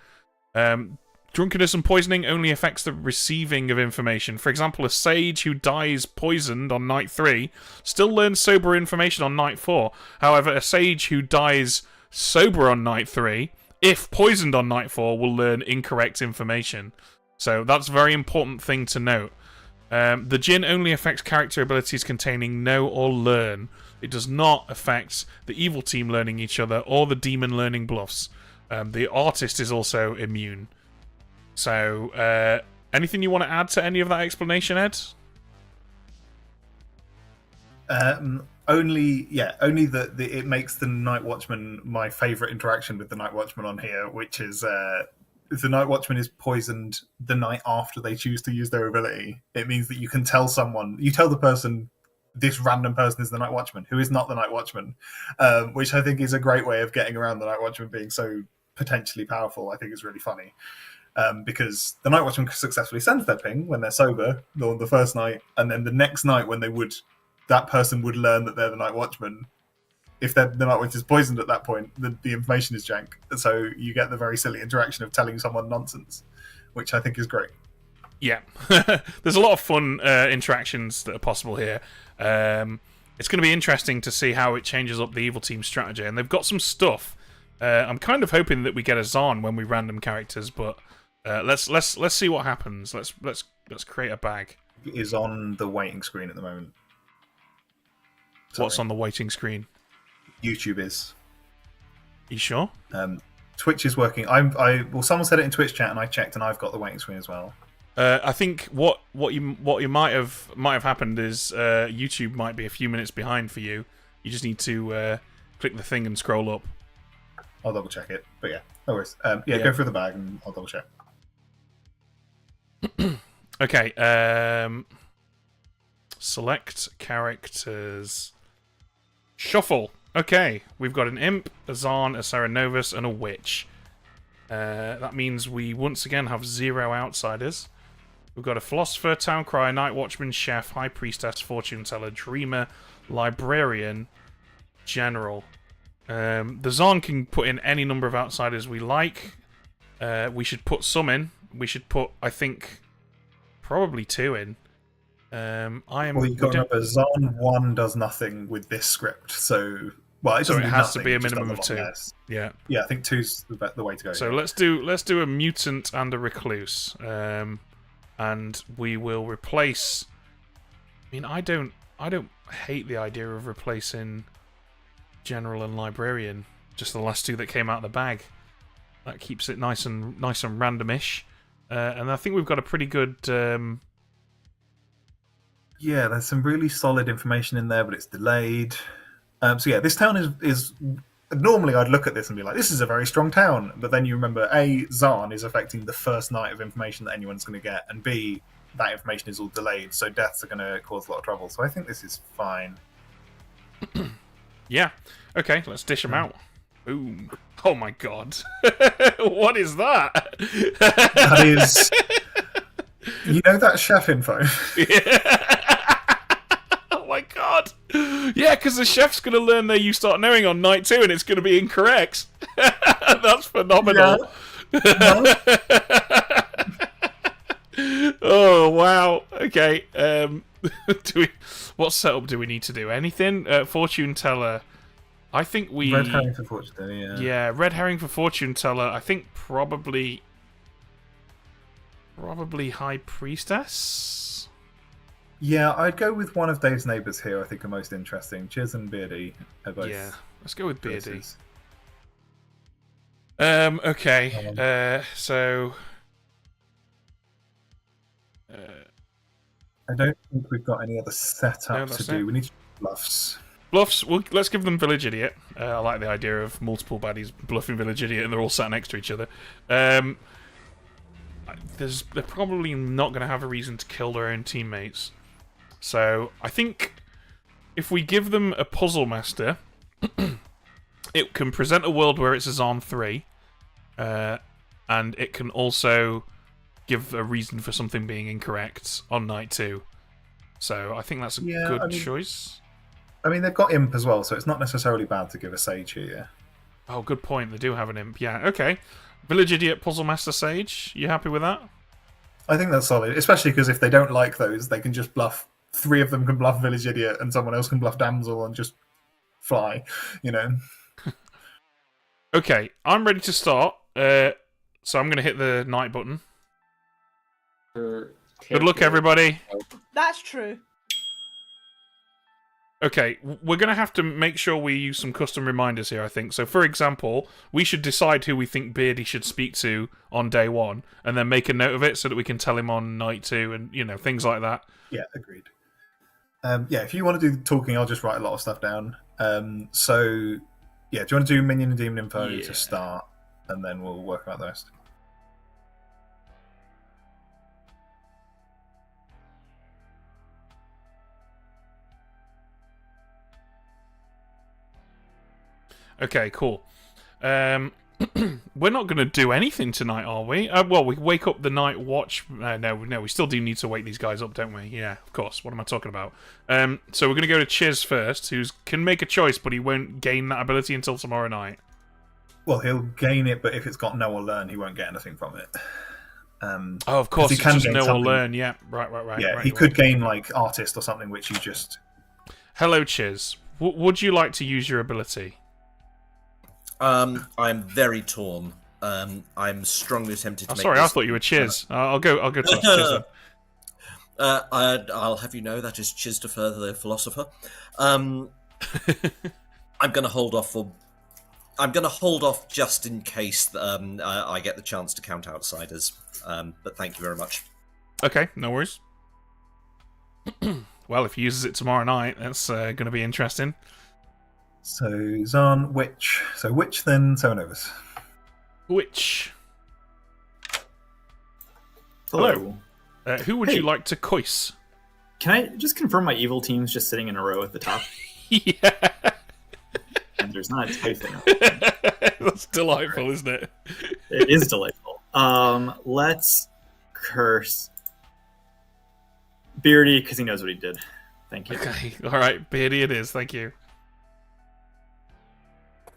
Drunkenness and poisoning only affects the receiving of information. For example, a sage who dies poisoned on night 3 still learns sober information on night 4. However, a sage who dies sober on night 3, if poisoned on night 4, will learn incorrect information. So that's a very important thing to note. The Djinn only affects character abilities containing know or learn. It does not affect the evil team learning each other or the demon learning bluffs. The artist is also immune. So, anything you want to add to any of that explanation, Ed? Only that it makes the Night Watchman my favourite interaction with the Night Watchman on here, which is if the Night Watchman is poisoned the night after they choose to use their ability, it means that you can tell the person, this random person is the Night Watchman, who is not the Night Watchman, which I think is a great way of getting around the Night Watchman being so potentially powerful. I think is really funny. Because the Night Watchman successfully sends their ping when they're sober on the first night, and then the next night when that person would learn that they're the Night Watchman. If the Night Watchman is poisoned at that point, the information is jank. So you get the very silly interaction of telling someone nonsense, which I think is great. Yeah, there's a lot of fun interactions that are possible here. It's going to be interesting to see how it changes up the evil team strategy, and they've got some stuff. I'm kind of hoping that we get a Zon when we random characters, but let's see what happens. Let's create a bag. It is on the waiting screen at the moment. Sorry. What's on the waiting screen? YouTube is. You sure? Twitch is working. Well, someone said it in Twitch chat, and I checked, and I've got the waiting screen as well. I think what you might have happened is YouTube might be a few minutes behind for you. You just need to click the thing and scroll up. I'll double check it, but yeah, no worries. Go through the bag and I'll double check. Okay. Select characters. Shuffle. Okay, we've got an imp, a Zarn, a Serenovus, and a witch. That means we once again have 0 outsiders. We've got a philosopher, town crier, night watchman, chef, high priestess, fortune teller, dreamer, librarian, general. The Zarn can put in any number of outsiders we like. We should put some in. We should put, I think, probably 2 in. Well, you've got to remember, Zarn 1 does nothing with this script, so... Well, so it has to be a minimum of 2. Less. Yeah. Yeah, I think 2's the way to go. So let's do a mutant and a recluse. And we will replace mean, I don't hate the idea of replacing General and Librarian. Just the last two that came out of the bag. That keeps it nice and randomish. And I think we've got a pretty good. Yeah, there's some really solid information in there, but it's delayed. So yeah, this town is normally I'd look at this and be like, this is a very strong town. But then you remember, A, Zarn is affecting the first night of information that anyone's going to get, and B, that information is all delayed, so deaths are going to cause a lot of trouble. So I think this is fine. Yeah. Okay, let's dish them out. Boom. Oh my god. What is that? That is... You know that chef info? Oh my god. Yeah, because the chef's going to learn that you start knowing on night 2 and it's going to be incorrect. That's phenomenal. Yeah. Oh, wow. Okay. What setup do we need to do? Anything? Fortune teller. I think we... Red herring for fortune teller, yeah. Yeah, red herring for fortune teller. I think probably high priestess? Yeah, I'd go with one of Dave's neighbours here. I think are most interesting. Chiz and Beardy are both. Yeah, let's go with Beardy. choices. Okay. So... I don't think we've got any other setup No, to that's do. it. We need bluffs. Bluffs, let's give them Village Idiot. I like the idea of multiple baddies bluffing Village Idiot and they're all sat next to each other. They're probably not going to have a reason to kill their own teammates. So, I think if we give them a Puzzle Master, it can present a world where it's a Zarn 3, and it can also give a reason for something being incorrect on night 2. So, I think that's a good choice. I mean, they've got Imp as well, so it's not necessarily bad to give a Sage here. Oh, good point. They do have an Imp. Yeah, okay. Village Idiot, Puzzle Master, Sage. You happy with that? I think that's solid, especially because if they don't like those, they can just bluff. 3 of them can bluff Village Idiot, and someone else can bluff Damsel and just fly, you know? Okay, I'm ready to start. So I'm going to hit the night button. Good luck, everybody. That's true. Okay, we're going to have to make sure we use some custom reminders here, I think. So, for example, we should decide who we think Beardy should speak to on day 1, and then make a note of it so that we can tell him on night 2, and, you know, things like that. Yeah, agreed. Yeah, if you want to do the talking, I'll just write a lot of stuff down. So, yeah, do you want to do Minion and Demon info to start, and then we'll work out the rest? Okay, cool. We're not going to do anything tonight, are we? Well, we wake up the night watch. No, we still do need to wake these guys up, don't we? Yeah, of course. What am I talking about? So we're going to go to Chiz first, who can make a choice, but he won't gain that ability until tomorrow night. Well, he'll gain it, but if it's got know or learn, he won't get anything from it. Oh, of course, he it's can just gain know or something. learn. Yeah, right. Yeah, right, he could gain like Artist or something, which you just... Hello, Chiz. Would you like to use your ability? I'm very torn. I'm strongly tempted to make Sorry, this... I thought you were Chiz. I'll go to Chiz then. I'll have you know that is Chiz to further the philosopher. I'm going to hold off just in case I get the chance to count outsiders. But thank you very much. Okay, no worries. Well, if he uses it tomorrow night, that's going to be interesting. So, Zarn, Witch. So, Witch, then Seven Overs. Witch. Hello. Who would you like to coice? Can I just confirm my evil team's just sitting in a row at the top? Yeah. And there's not a typing. That's delightful, isn't it? It is delightful. Let's curse Beardy because he knows what he did. Thank you. Okay, alright, Beardy it is, thank you.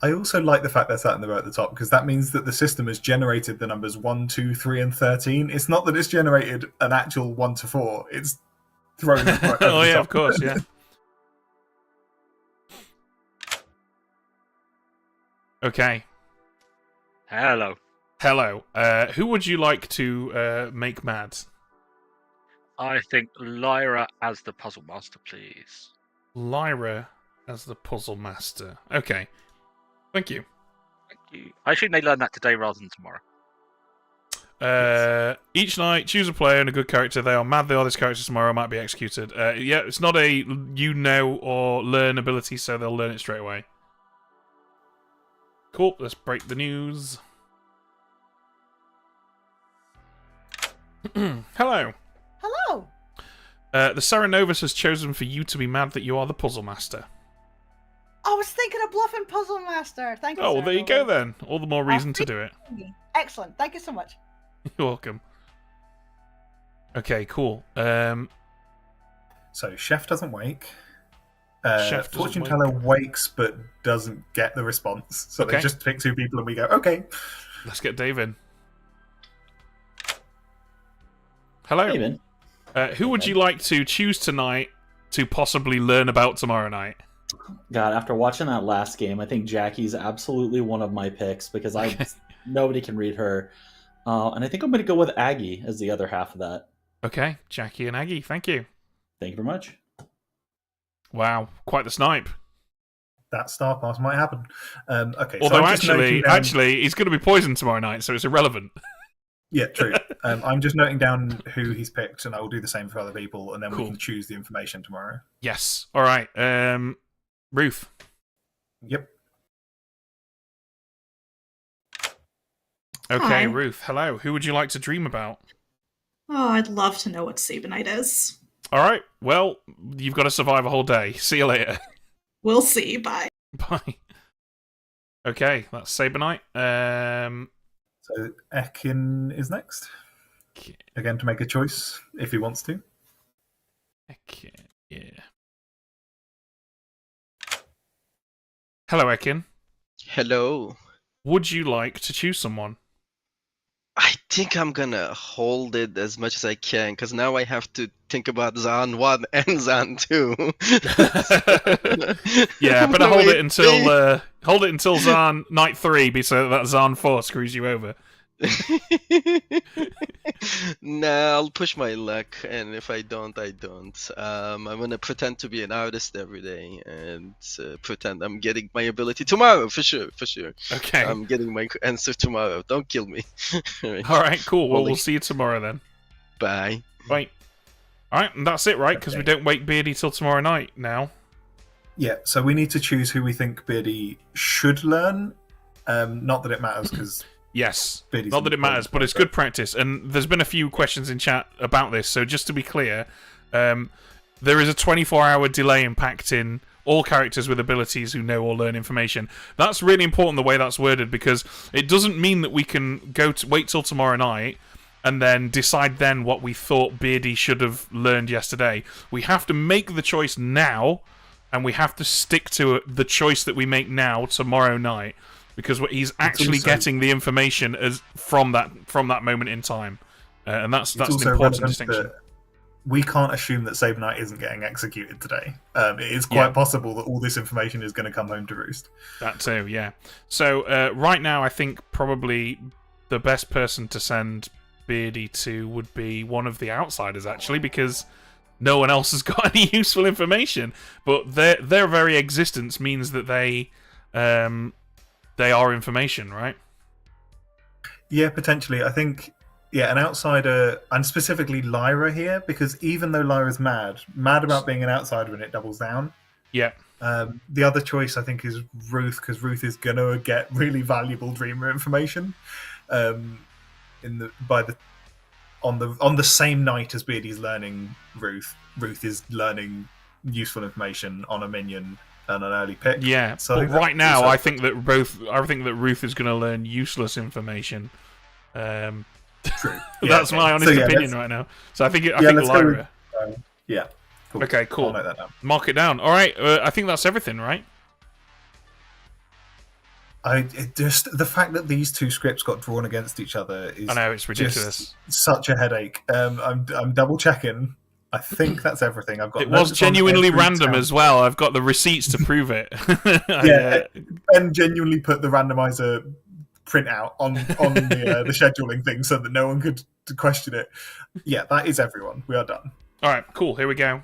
I also like the fact they're sat in the row at the top, because that means that the system has generated the numbers 1, 2, 3, and 13. It's not that it's generated an actual 1 to 4. It's thrown right over Oh the yeah, top. of course, yeah. Okay. Hello. Hello. Who would you like to make mad? I think Lyra as the puzzle master, please. Lyra as the puzzle master. Okay. Thank you. Thank you. I think they learned that today rather than tomorrow. Each night, choose a player and a good character. They are mad they are this character tomorrow, might be executed. Yeah, it's not a or learn ability, so they'll learn it straight away. Cool, let's break the news. Hello. Hello. The Serenovus has chosen for you to be mad that you are the puzzle master. I was thinking of bluffing Puzzle Master. Thank you. Oh, well, there you go then. All the more reason to do it. Excellent. Thank you so much. You're welcome. Okay, cool. So Chef doesn't wake. Chef doesn't Fortune teller wakes but doesn't get the response. So Okay. they just pick two people and we go, okay. Let's get Dave in. Hello. David. Who would you like to choose tonight to possibly learn about tomorrow night? God, after watching that last game, I think Jackie's absolutely one of my picks because nobody can read her. And I think I'm going to go with Aggie as the other half of that. Okay, Jackie and Aggie, thank you. Thank you very much. Wow, quite the snipe. That star pass might happen. Okay. Although so I'm just noting down- actually, he's going to be poisoned tomorrow night, so it's irrelevant. Yeah, true. I'm just noting down who he's picked, and I will do the same for other people, and then Cool. we can choose the information tomorrow. Yes. All right. Ruth. Yep. Okay, Hi. Ruth. Hello. Who would you like to dream about? Oh, I'd love to know what Sabanite is. All right. Well, you've got to survive a whole day. See you later. We'll see. Bye. Bye. Okay, that's Sabanite. So Ekin is next. Again, to make a choice if he wants to. Ekin, yeah. Hello, Ekin. Hello. Would you like to choose someone? I think I'm gonna hold it as much as I can, because now I have to think about Zan 1 and Zan 2. Yeah, better No, hold it until Zan Night 3, so that Zan 4 screws you over. Nah, I'll push my luck, and if I don't, I don't. I'm gonna pretend to be an artist every day, and pretend I'm getting my ability tomorrow, for sure. Okay. I'm getting my answer tomorrow. Don't kill me. Alright, cool. Well, we'll see you tomorrow then. Bye. Bye. Alright, and that's it, right? Because we don't wake Beardy till tomorrow night now. Yeah, so we need to choose who we think Beardy should learn. Not that it matters, because... Yes, Beardy's not that it matters, but it's good practice. And there's been a few questions in chat about this, so just to be clear, there is a 24-hour delay impacting all characters with abilities who know or learn information. That's really important, the way that's worded, because it doesn't mean that we can wait till tomorrow night and then decide then what we thought Beardy should have learned yesterday. We have to make the choice now, and we have to stick to the choice that we make now tomorrow night. Because he's actually getting the information from that moment in time, and that's an important distinction. That we can't assume that Sabanite isn't getting executed today. It is quite possible that all this information is going to come home to roost. That too, yeah. So right now, I think probably the best person to send Beardy to would be one of the outsiders, actually, because no one else has got any useful information. But their very existence means that they are information, right? Yeah, potentially. I think, an outsider, and specifically Lyra here, because even though Lyra's mad about being an outsider and it doubles down. Yeah. The other choice, I think, is Ruth, because Ruth is going to get really valuable Dreamer information on the same night as Beardy's learning Ruth. Ruth is learning useful information on a minion and an early pick. Yeah, so but right now, I think that Ruth is going to learn useless information. True. That's my honest opinion right now. So I think Lyra. Yeah. Cool. Okay, cool. I'll note that down. Mark it down. All right, I think that's everything, right? Just the fact that these two scripts got drawn against each other is. I know, it's ridiculous. Such a headache. I'm double checking. I think that's everything. I've got. It was genuinely random as well. I've got the receipts to prove it. Ben genuinely put the randomizer printout on the scheduling thing so that no one could question it. Yeah, that is everyone. We are done. All right, cool. Here we go.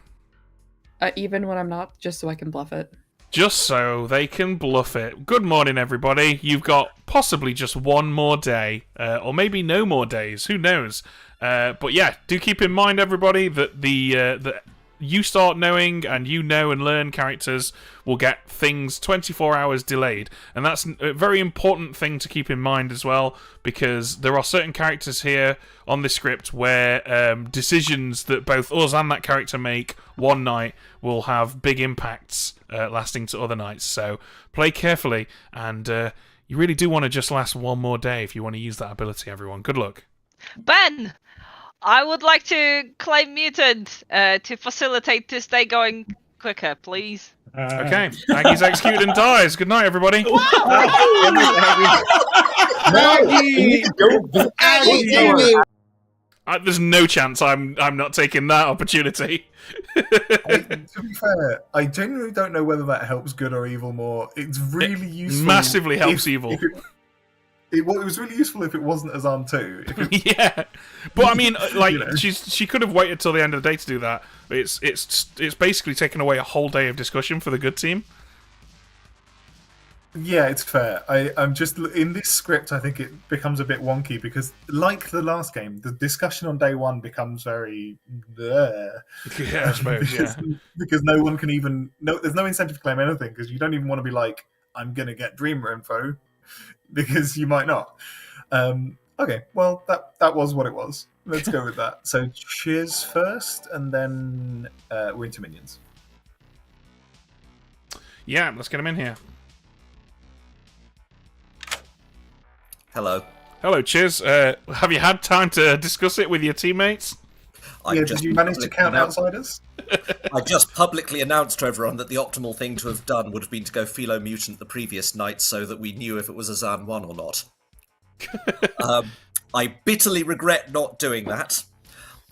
Even when I'm not, just so I can bluff it. Just so they can bluff it. Good morning, everybody. You've got possibly just one more day, or maybe no more days. Who knows? But yeah, do keep in mind, everybody, that that you start knowing and you know and learn characters will get things 24 hours delayed. And that's a very important thing to keep in mind as well, because there are certain characters here on this script where decisions that both us and that character make one night will have big impacts lasting to other nights. So play carefully, and you really do want to just last one more day if you want to use that ability, everyone. Good luck. Ben, I would like to claim mutant to facilitate this day going quicker, please. Okay, Aggie's executed and dies. Good night, everybody. There's no chance I'm not taking that opportunity. To be fair, I genuinely don't know whether that helps good or evil more. It's really useful. Massively helps evil. It was really useful if it wasn't Azan too. Yeah, but I mean, like, she could have waited till the end of the day to do that. It's basically taken away a whole day of discussion for the good team. Yeah, it's fair. I'm just in this script. I think it becomes a bit wonky because, like the last game, the discussion on day one becomes very. Yeah, I suppose. Because no one can even. There's no incentive to claim anything because you don't even want to be like, I'm gonna get Dreamer info, because you might not. Okay, well that was what it was. Let's go with that. So Cheers first, and then Winter Minions. Yeah, let's get him in here. Hello. Hello, Chiz. Have you had time to discuss it with your teammates? Did you manage to count outsiders? I just publicly announced to everyone that the optimal thing to have done would have been to go Philo Mutant the previous night so that we knew if it was Azan 1 or not. I bitterly regret not doing that.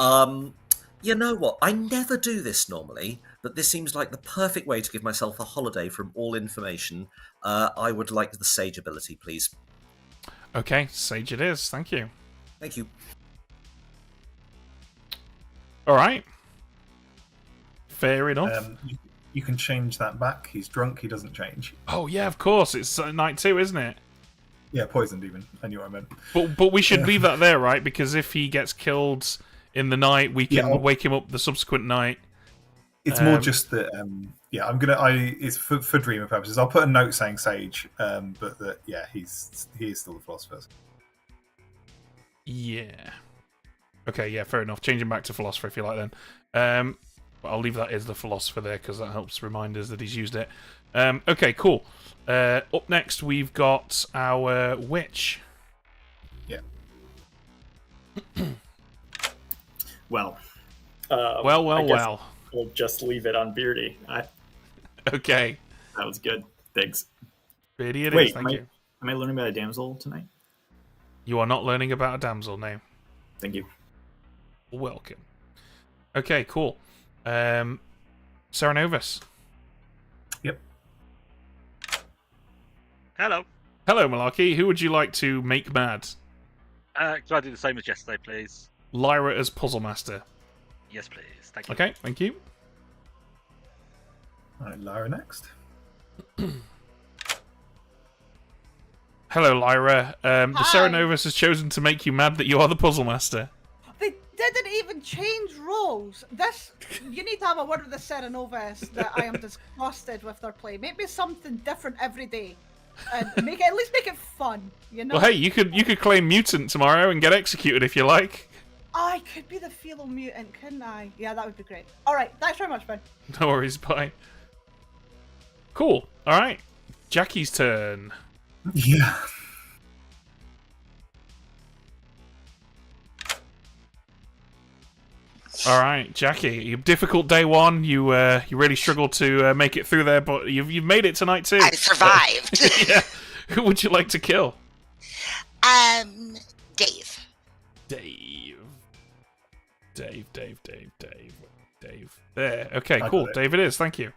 You know what? I never do this normally, but this seems like the perfect way to give myself a holiday from all information. I would like the Sage ability, please. Okay, Sage it is. Thank you. Thank you. All right. Fair enough. You can change that back. He's drunk. He doesn't change. Oh yeah, of course. It's night 2, isn't it? Yeah, poisoned even. I knew what I meant. But we should leave that there, right? Because if he gets killed in the night, we can wake him up the subsequent night. It's more just that. It's for Dreamer purposes. I'll put a note saying Sage, but that he is still the Philosopher. Yeah. Okay, yeah, fair enough. Change him back to Philosopher if you like then. But I'll leave that as the Philosopher there because that helps remind us that he's used it. Okay, cool. Up next, we've got our Witch. Yeah. Well. Well. We'll just leave it on Beardy. Okay. That was good. Thanks. Beardy it is, thank you. Am I learning about a damsel tonight? You are not learning about a damsel, no. Thank you. Welcome. Okay, cool. Serenovus. Yep. Hello. Hello, Malarkey. Who would you like to make mad? Can I do the same as yesterday, please? Lyra as Puzzle Master. Yes, please. Thank you. Okay, thank you. All right, Lyra next. Hello, Lyra. The Serenovus has chosen to make you mad that you are the Puzzle Master. They didn't even change roles. You need to have a word with the Serenovus that I am disgusted with their play. Make me something different every day, and at least make it fun. You know. Well, hey, you could claim mutant tomorrow and get executed if you like. I could be the Philo Mutant, couldn't I? Yeah, that would be great. All right, thanks very much, Ben. No worries, bye. Cool. All right, Jackie's turn. Yeah. All right, Jackie. Difficult day one. You really struggled to make it through there, but you've made it tonight too. I survived. Yeah. Who would you like to kill? Dave. Dave. There. Okay, cool. Dave it is. Thank you.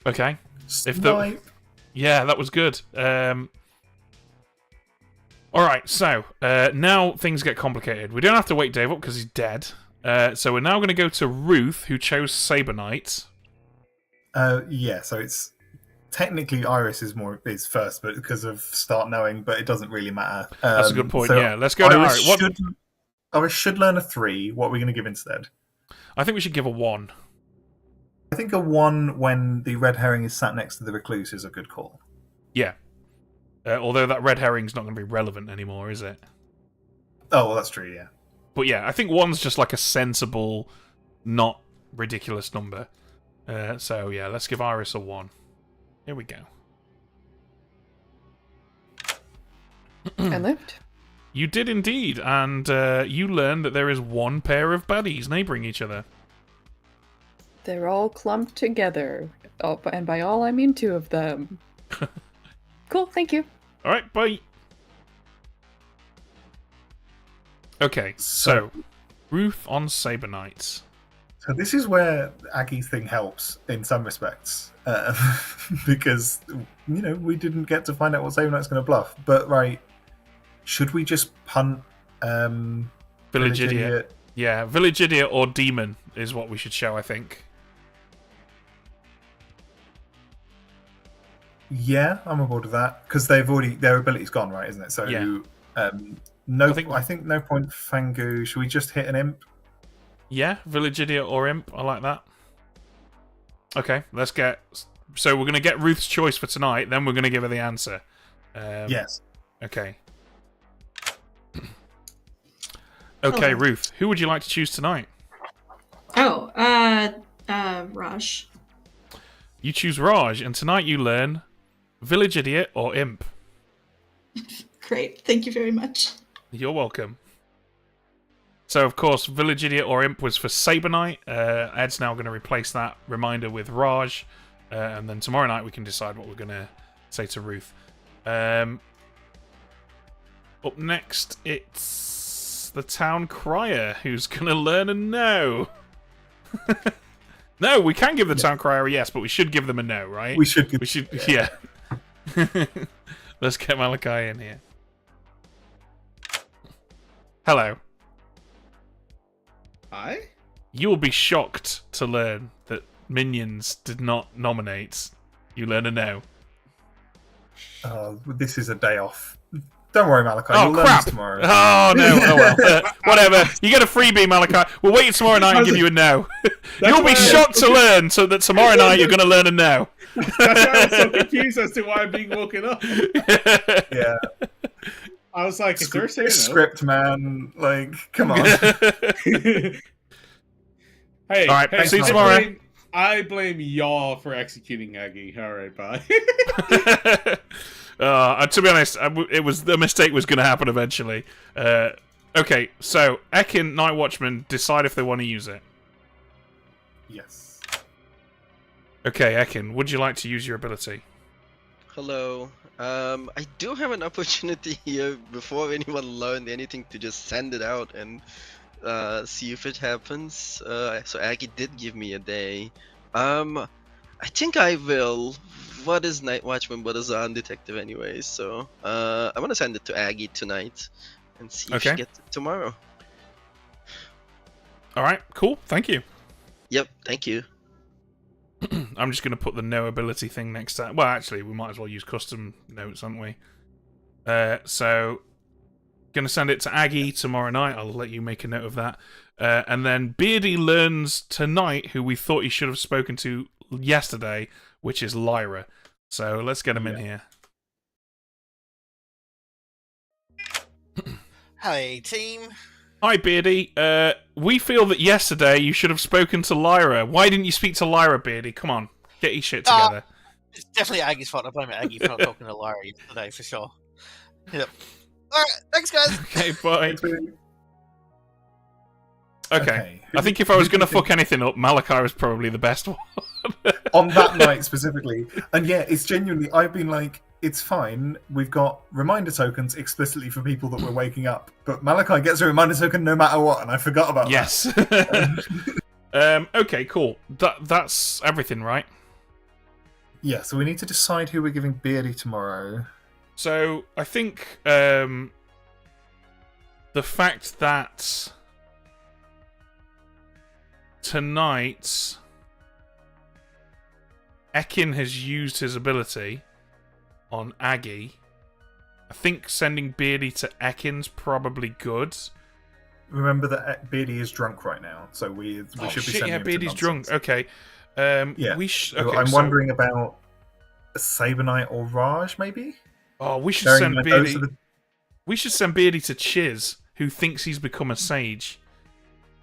Okay. Yeah, that was good. All right, so now things get complicated. We don't have to wake Dave up because he's dead. So we're now going to go to Ruth, who chose Saber Knight. Yeah, so it's technically Iris is first, but because of start knowing, but it doesn't really matter. That's a good point. Yeah, let's go to Iris. Iris should learn a 3. What are we going to give instead? I think we should give a 1. I think a 1 when the red herring is sat next to the recluse is a good call. Yeah. Although that red herring's not going to be relevant anymore, is it? Oh, well, that's true, yeah. But yeah, I think 1's just like a sensible, not ridiculous number. So yeah, let's give Iris a 1. Here we go. I lived. You did indeed, and you learned that there is one pair of buddies neighbouring each other. They're all clumped together. Oh, and by all I mean 2 of them. Cool, thank you. Alright, bye. Okay, so Ruth on Saber Knight. So this is where Aggie's thing helps in some respects, because we didn't get to find out what Saber Knight's going to bluff. But right, should we just punt Village Idiot? Yeah, Village Idiot or Demon is what we should show, I think. Yeah, I'm aboard with that because their ability's gone, right? Isn't it? So yeah. I think no point Fangu. Should we just hit an imp? Yeah, Village Idiot or Imp. I like that. Okay, let's get... So we're going to get Ruth's choice for tonight, then we're going to give her the answer. Yes. Okay. Okay, Ruth, who would you like to choose tonight? Oh, Raj. You choose Raj, and tonight you learn Village Idiot or Imp. Great, thank you very much. You're welcome. So, of course, Village Idiot or Imp was for Saber Knight. Ed's now going to replace that reminder with Raj. And then tomorrow night we can decide what we're going to say to Ruth. Up next, it's the Town Crier, who's going to learn a no. No, we can give the Town Crier a yes, but we should give them a no, right? We should. Yeah. Let's get Malachi in here. Hello. Hi? You will be shocked to learn that Minions did not nominate. You learn a no. This is a day off. Don't worry, Malachi. Oh, You'll learn crap! this tomorrow. Oh, no. Oh, well. Whatever. You get a freebie, Malachi. We'll wait tomorrow night and give you a no. You'll be shocked to learn so that tomorrow night you're going to learn a no. That's why I was so confused as to why I'm being woken up. Yeah. I was like, is there a no? Script, man. Like, come on. Hey, all right, see you tomorrow. I blame y'all for executing Aggie. All right, bye. To be honest, the mistake was going to happen eventually. Okay, so Ekin, Night Watchman, decide if they want to use it. Yes. Okay, Ekin, would you like to use your ability? Hello. I do have an opportunity here before anyone learned anything to just send it out and see if it happens. So Aggie did give me a day. I think I will. What is Night Watchman? What is Arm Detective anyway? So I want to send it to Aggie tonight and see if she gets it tomorrow. All right, cool. Thank you. Yep, thank you. I'm just going to put the no ability thing next to... Well, actually, we might as well use custom notes, aren't we? So, going to send it to Aggie tomorrow night. I'll let you make a note of that. And then Beardy learns tonight who we thought he should have spoken to yesterday, which is Lyra. So, let's get him in here. Hey, team. Hi, Beardy. We feel that yesterday you should have spoken to Lyra. Why didn't you speak to Lyra, Beardy? Come on, get your shit together. It's definitely Aggie's fault. I blame Aggie for not talking to Lyra yesterday, for sure. Yep. Alright, thanks, guys. Okay, bye. Okay. I think if I was going to fuck anything up, Malachi was probably the best one. On that night specifically. And yeah, it's genuinely, I've been like, it's fine. We've got reminder tokens explicitly for people that we're waking up. But Malachi gets a reminder token no matter what, and I forgot about that. Yes. Okay, cool. That's everything, right? Yeah, so we need to decide who we're giving Beardy tomorrow. So, I think the fact that tonight Ekin has used his ability on Aggie, I think sending Beardy to Ekin's probably good. Remember that Beardy is drunk right now, so we should be sending him Beardy's to drunk. Okay. Yeah. Okay, I'm wondering about Saber Knight or Raj, maybe? Oh, we should Bearing send in mind Beardy. those are the- We should send Beardy to Chiz, who thinks he's become a sage,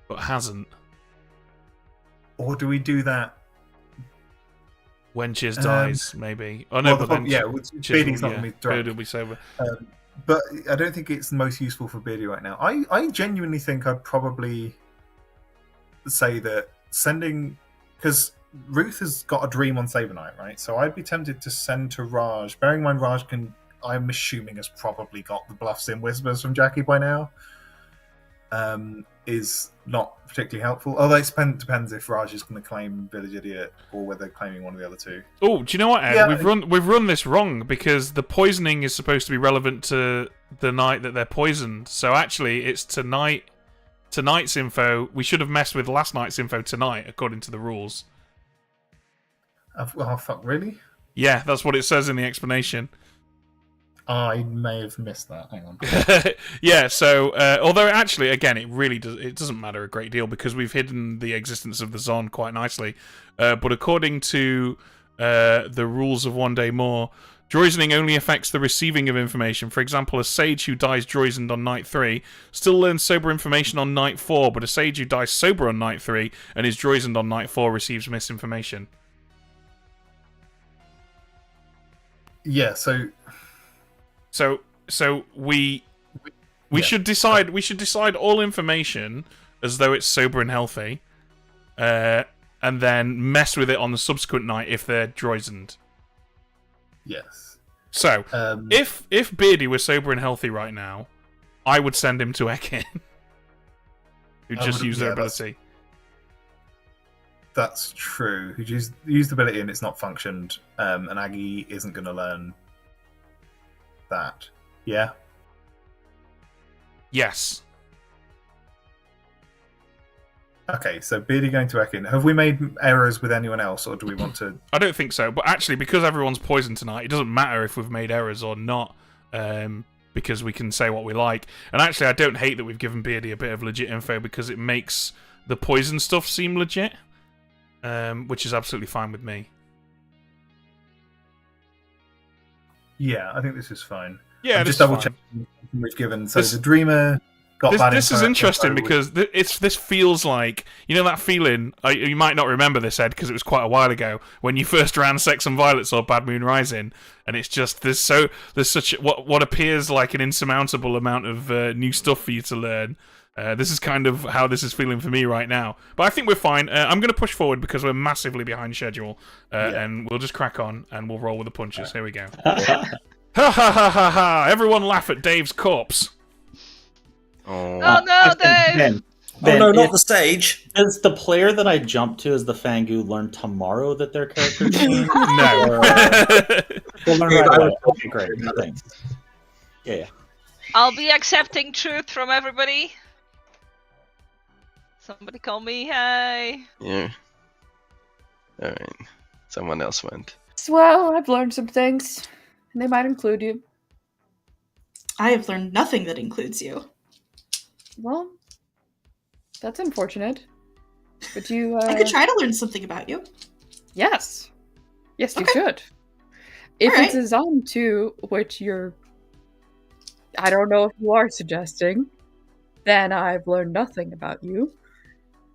but hasn't. Or do we do that when Chiz dies? Maybe. Oh no, well, but then Beardy's not going to be drunk. Beardy will be sober. But I don't think it's most useful for Beardy right now. I genuinely think I'd probably say that sending, because Ruth has got a dream on Saber Knight, right? So I'd be tempted to send to Raj. Bearing in mind Raj can, I'm assuming, has probably got the bluffs in whispers from Jackie by now. Is not particularly helpful. Although it depends if Raj is going to claim Village Idiot or whether claiming one of the other two. Oh, do you know what, Ed? Yeah, we've run this wrong because the poisoning is supposed to be relevant to the night that they're poisoned. So actually, it's tonight's info. We should have messed with last night's info tonight, according to the rules. Oh fuck! Really? Yeah, that's what it says in the explanation. I may have missed that. Hang on. Yeah, so although actually, again, it doesn't matter a great deal because we've hidden the existence of the Zon quite nicely. But according to the rules of One Day More, Droisening only affects the receiving of information. For example, a sage who dies droisened on night 3 still learns sober information on night 4, but a sage who dies sober on night 3 and is droisened on night 4 receives misinformation. Yeah, so we should decide all information as though it's sober and healthy, and then mess with it on the subsequent night if they're droisened. Yes. So if Beardy were sober and healthy right now, I would send him to Ekin, who just used their ability. That's true. Who used the ability and it's not functioned, and Aggie isn't going to learn that. Yeah? Yes. Okay, so Beardy going to Ekin. Have we made errors with anyone else, or do we want to... I don't think so, but actually, because everyone's poisoned tonight, it doesn't matter if we've made errors or not, because we can say what we like. And actually, I don't hate that we've given Beardy a bit of legit info, because it makes the poison stuff seem legit, which is absolutely fine with me. Yeah, I think this is fine. Yeah, I'm just double checking we've given. So the Dreamer got bad This is info, interesting so because this feels like, you know, that feeling. You might not remember this, Ed, because it was quite a while ago when you first ran Sex and Violets or Bad Moon Rising, and it's just there's such what appears like an insurmountable amount of new stuff for you to learn. This is kind of how this is feeling for me right now. But I think we're fine. I'm going to push forward because we're massively behind schedule. And we'll just crack on and we'll roll with the punches. Here we go. Ha ha ha ha ha! Everyone laugh at Dave's corpse. Oh, no, Dave! Ben, Oh no, not the stage. Does the player that I jumped to as the Fangu learn tomorrow that their character changed? No. We'll learn right away. Okay, great. Thanks. Yeah. I'll be accepting truth from everybody. Somebody call me, hey. Yeah. Alright. Someone else went. Well, I've learned some things. And they might include you. I have learned nothing that includes you. Well, that's unfortunate. But you, I could try to learn something about you. Yes. Yes, you should. If All it's a Zon 2, which you're... I don't know if you are suggesting, then I've learned nothing about you.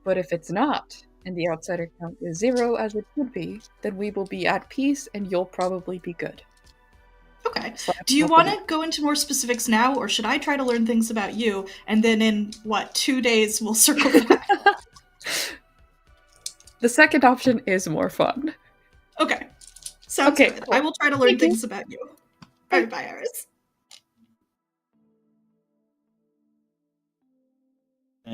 But if it's not, and the outsider count is 0 as it should be, then we will be at peace and you'll probably be good. Okay. Do you want to go into more specifics now, or should I try to learn things about you, and then in, 2 days we'll circle back? The second option is more fun. Okay. Sounds good. Cool. I will try to learn things about you. Alright, bye, Iris. I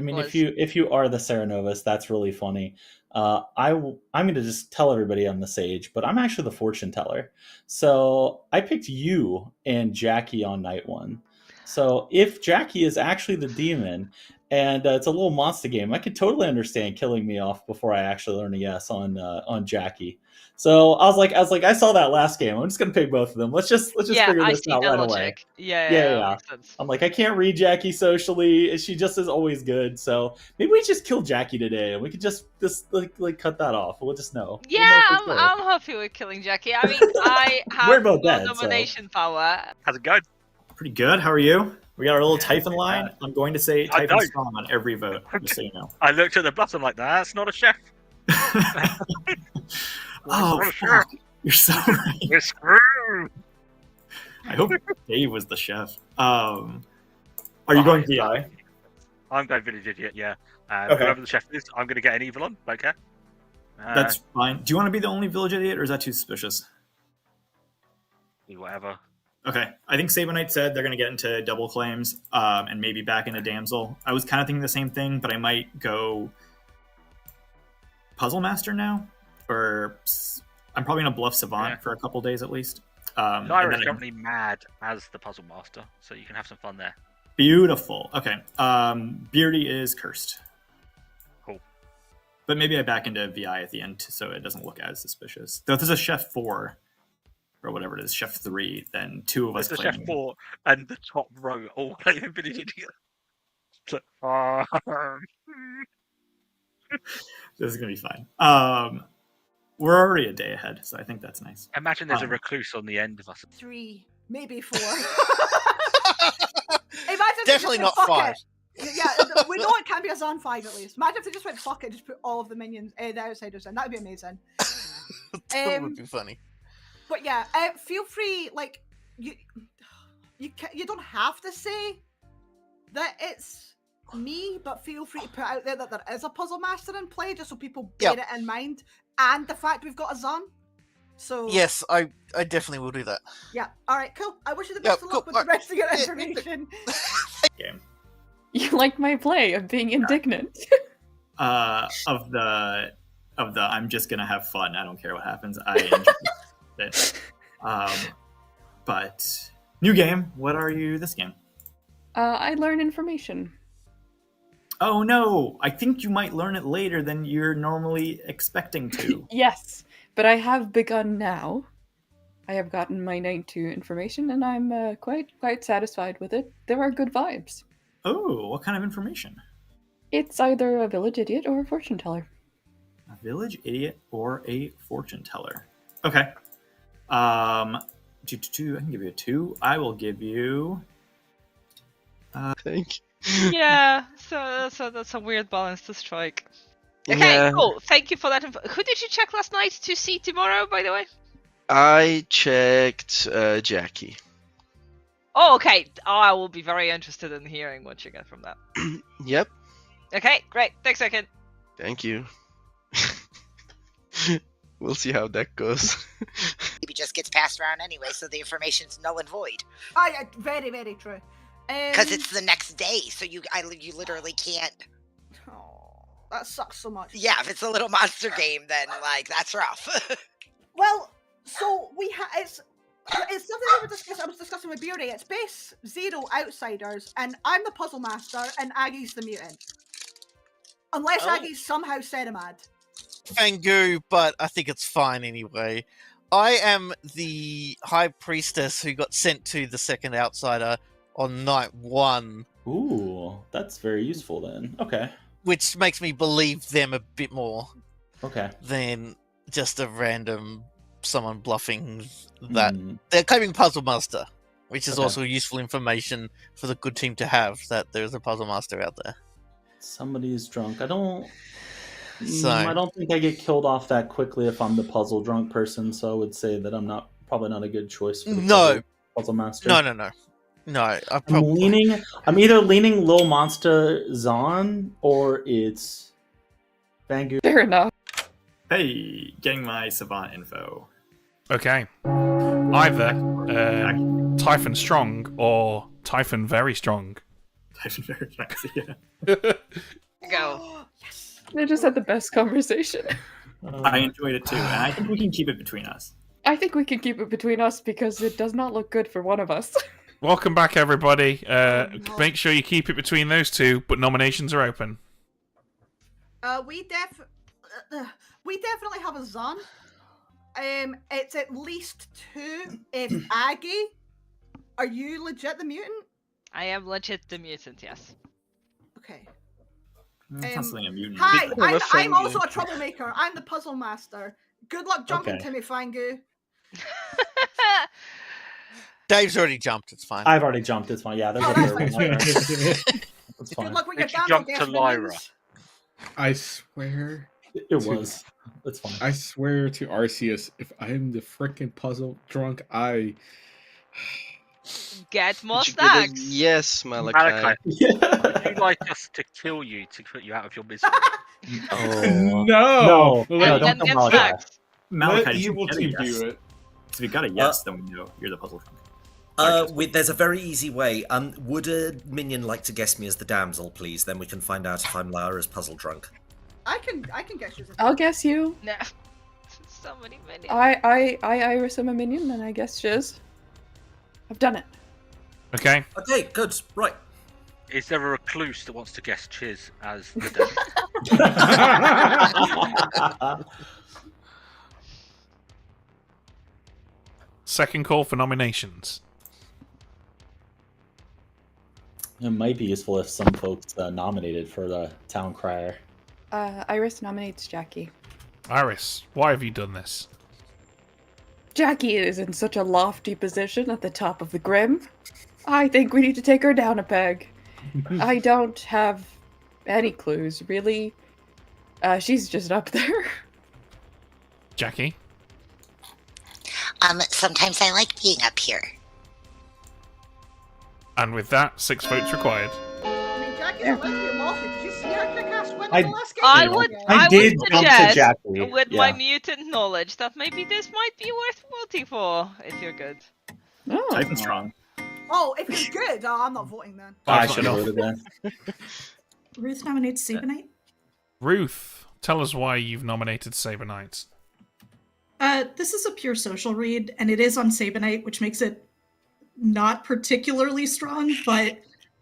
mean, if you are the Serenovus, that's really funny. I'm going to just tell everybody I'm the Sage, but I'm actually the Fortune Teller. So I picked you and Jackie on night 1. So if Jackie is actually the demon, and it's a little monster game, I could totally understand killing me off before I actually learn a yes on Jackie. So I was like, I saw that last game. I'm just gonna pick both of them. Let's just figure I this see out the right logic. away. Yeah. Makes sense. I'm like, I can't read Jackie socially. She just is always good. So maybe we just kill Jackie today, and we could just like cut that off. We'll just know. Yeah, We'll know for sure. I'm happy with killing Jackie. I mean, I We're have both no dead, so. domination power. How's it going? Pretty good. How are you? We got our little Typhon line. I'm going to say I Typhon know. Strong on every vote, just so you know. I looked at the bottom like, that's not a chef. Oh, fuck. You're so right. You're screwed. I hope Dave was the chef. Are you going VI? I'm going Village Idiot, yeah. Okay. Whoever the chef is, I'm going to get an evil on. Don't care. That's fine. Do you want to be the only village idiot, or is that too suspicious? Do whatever. Okay. I think Sabonite said they're going to get into double claims and maybe back into Damsel. I was kind of thinking the same thing, but I might go Puzzle Master now. Or I'm probably going to bluff Savant for a couple days at least. Lyra is currently mad as the Puzzle Master, so you can have some fun there. Beautiful. Okay. Beardy is cursed. Cool. But maybe I back into VI at the end so it doesn't look as suspicious. Though if there's a Chef 4, or whatever it is, Chef 3, then two of us There's the claim Chef him. 4 and the top row all claiming Village Idiot. This is going to be fine. We're already a day ahead, so I think that's nice. Imagine there's a recluse on the end of us. 3, maybe 4. Imagine if they Definitely just not went, 5. "Fuck it." Yeah, we know it can be a Zon 5 at least. Imagine if they just went fuck it, just put all of the minions, the outsiders in. That would be amazing. That would be funny. But yeah, feel free. Like you don't have to say that it's me, but feel free to put out there that there is a Puzzle Master in play, just so people bear it in mind, and the fact we've got a Zon. So Yes, I definitely will do that. yeah. All right, cool. I wish you the best of luck with the rest of your information. You like my play of being indignant. Of the I'm just gonna have fun. I don't care what happens. I enjoy it. But new game. What are you this game? I learn information. Oh no! I think you might learn it later than you're normally expecting to. Yes, but I have begun now. I have gotten my night 2 information, and I'm quite satisfied with it. There are good vibes. Oh, what kind of information? It's either a village idiot or a fortune teller. A village idiot or a fortune teller. Okay. I can give you a 2. I will give you. Thank you. Yeah, so that's a weird balance to strike. Okay, Yeah. cool. Thank you for that. Who did you check last night to see tomorrow, by the way? I checked Jackie. Oh, okay. I will be very interested in hearing what you get from that. Yep. Okay, great. Thanks, second. Thank you. We'll see how that goes. Maybe just gets passed around anyway, so the information's null and void. Yeah, very, very true. Because it's the next day, so you literally can't. Oh, that sucks so much. Yeah, if it's a little monster game, then like that's rough. Well, so it's something I was discussing with Beardy. It's base 0 outsiders, and I'm the puzzle master, and Aggie's the mutant. Unless Aggie somehow said a mad. Fangu, but I think it's fine anyway. I am the high priestess who got sent to the second outsider on night 1. Ooh, that's very useful then. Okay. Which makes me believe them a bit more. Okay. Than just a random someone bluffing that. They're claiming Puzzle Master, which is also useful information for the good team to have, that there's a Puzzle Master out there. Somebody's drunk. I don't think I get killed off that quickly if I'm the puzzle drunk person, so I would say that I'm probably not a good choice for the puzzle master. No, I'm either leaning Lil Monster Zon or it's Vangu. Fair enough. Hey, getting my savant info. Okay. Either Typhon Strong or Typhon Very Strong. Typhon Very Fancy, yeah. Go. Yes. They just had the best conversation. I enjoyed it too, and I think we can keep it between us. I think we can keep it between us because it does not look good for one of us. Welcome back, everybody. Make sure you keep it between those two, but nominations are open. We definitely have a Zan. It's at least 2. If Aggie, are you legit the mutant? I am legit the mutant, yes. Okay. That's not something a mutant. Hi, would be. I'm also a troublemaker. I'm the puzzle master. Good luck jumping Okay. to me, Fangu. Dave's already jumped. It's fine. I've already jumped. It's fine. Yeah, there's a third one there. It's fine. Good luck with your Did you jump to Lyra? I swear. It was. It's fine. I swear to Arceus, if I'm the freaking puzzle drunk, I. Get more You get a snacks. yes, Malachi. Malachi, would you like us to kill you to put you out of your misery? No. No, And don't get Malachi. snacks. Malachi, Let did you evil get a team yes? do it. So if you got a yes, then we know you're the puzzle drunk. There's a very easy way. Would a minion like to guess me as the damsel, please? Then we can find out if I'm Lyra's puzzle drunk. I can guess you. I'll guess you. No. So many minions. I Iris am a minion, and I guess Shiz. I've done it. Okay. Okay, good. Right. Is there a recluse that wants to guess Chiz as the devil? Second call for nominations. It might be useful if some folks nominated for the town crier. Iris nominates Jackie. Iris, why have you done this? Jackie is in such a lofty position at the top of the Grim. I think we need to take her down a peg. I don't have any clues, really. She's just up there. Jackie? Sometimes I like being up here. And with that, 6 votes required. I mean, Jackie's a lesbian morph. Did you see her kick ass win I- the last game? I would did jump to suggest, Jackie, with my yeah. mutant knowledge, that maybe this might be worth voting for, if you're good. Oh. Titan's strong. Oh, if you're good, I'm not voting then. I should have voted then. Ruth nominates Sabanite. Ruth, tell us why you've nominated Saber Knight. This is a pure social read, and it is on Sabanite, which makes it not particularly strong, but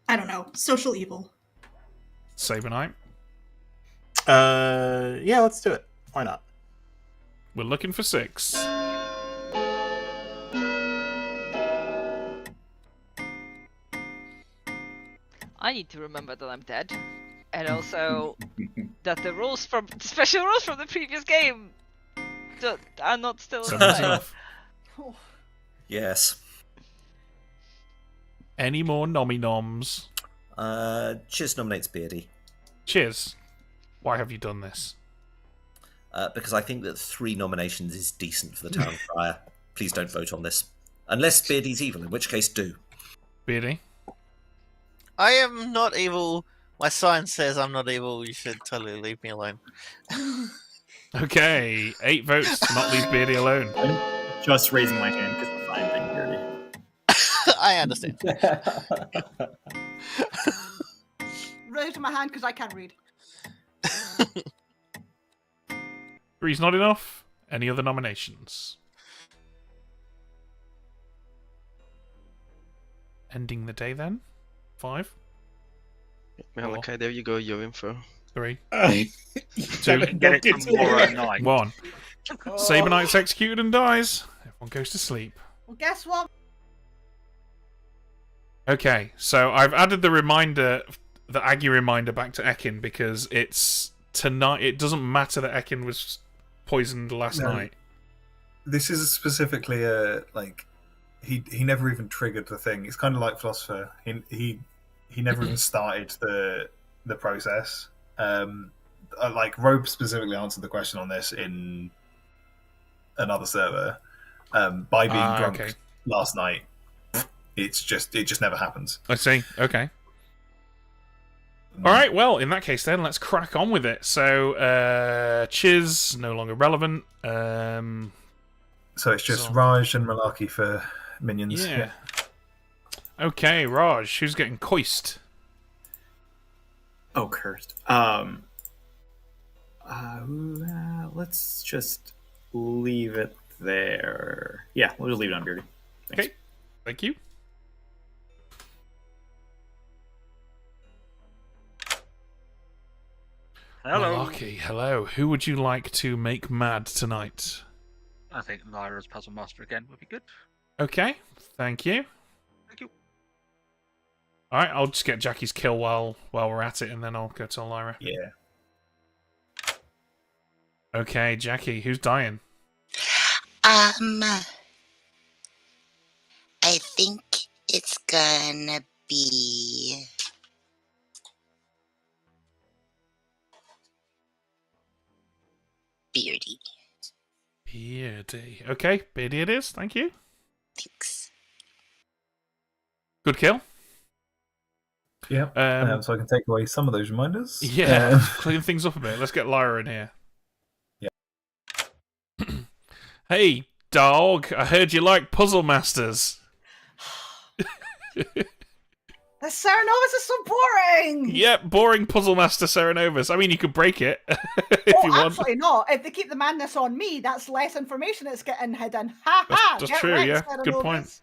I don't know. Social evil. Saber Knight? Yeah, let's do it. Why not? We're looking for 6. I need to remember that I'm dead, and also that the rules from special rules from the previous game are not still in Someone's play. enough. Yes. Any more nominoms? Chiz nominates Beardy. Cheers. Why have you done this? Because I think that 3 nominations is decent for the town crier. Please don't vote on this. Unless Beardy's evil, in which case do. Beardy? I am not evil. My sign says I'm not evil. You should totally leave me alone. Okay, 8 votes to not leave Beardy alone. I'm just raising my hand because the fine thing, Beardy. I understand. Raising my hand because I can't read. 3's not enough. Any other nominations? Ending the day then? 5? Malachi, there you go, your info. 3. So you can get it tomorrow night. 1. Saber Knight's executed and dies. Everyone goes to sleep. Well, guess what? Okay, so I've added the reminder, the Aggie reminder back to Ekin because it's tonight. It doesn't matter that Ekin was poisoned last night. This is specifically he never even triggered the thing. It's kind of like Philosopher. He never even started the process. Like Robe specifically answered the question on this in another server by being drunk okay. last night. It just never happens. I see. Okay. All right. Well, in that case, then let's crack on with it. So, Chiz no longer relevant. So it's just Raj and Malarkey for minions. Yeah. Okay, Raj, who's getting coist? Oh, cursed. Let's just leave it there. Yeah, we'll just leave it on Beardy. Thanks. Okay. Thank you. Hello. Malarkey, hello. Who would you like to make mad tonight? I think Lyra's Puzzle Master again would be good. Okay, thank you. Thank you. All right, I'll just get Jackie's kill while we're at it, and then I'll go to Lyra. Yeah. Okay, Jackie, who's dying? I think it's gonna be Beardy. Beardy. Okay, Beardy it is. Thank you. Thanks. Good kill. Yeah. So I can take away some of those reminders. Yeah, clean things up a bit. Let's get Lyra in here. Yeah. Hey, dog. I heard you like Puzzle Masters. The Serenovus is so boring! Yep, boring Puzzle Master Serenovus. I mean, you could break it if you want. Absolutely not. If they keep the madness on me, that's less information that's getting hidden. Ha ha! That's Get true, wrecked, yeah. Serenovus. Good point.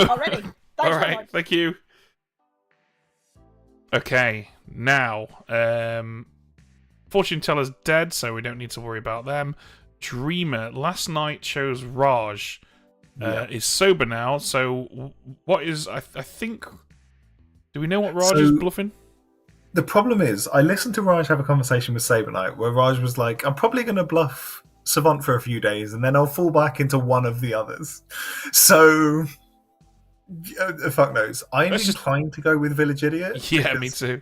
Already. Thanks All very right, much. thank you. Okay, now, Fortune Teller's dead, so we don't need to worry about them. Dreamer, last night chose Raj. Is sober now, so what is... I think... Do we know what Raj is bluffing? The problem is, I listened to Raj have a conversation with Saberknight where Raj was like, I'm probably going to bluff Savant for a few days and then I'll fall back into one of the others. So, fuck knows. I'm inclined to go with Village Idiot. Yeah, me too.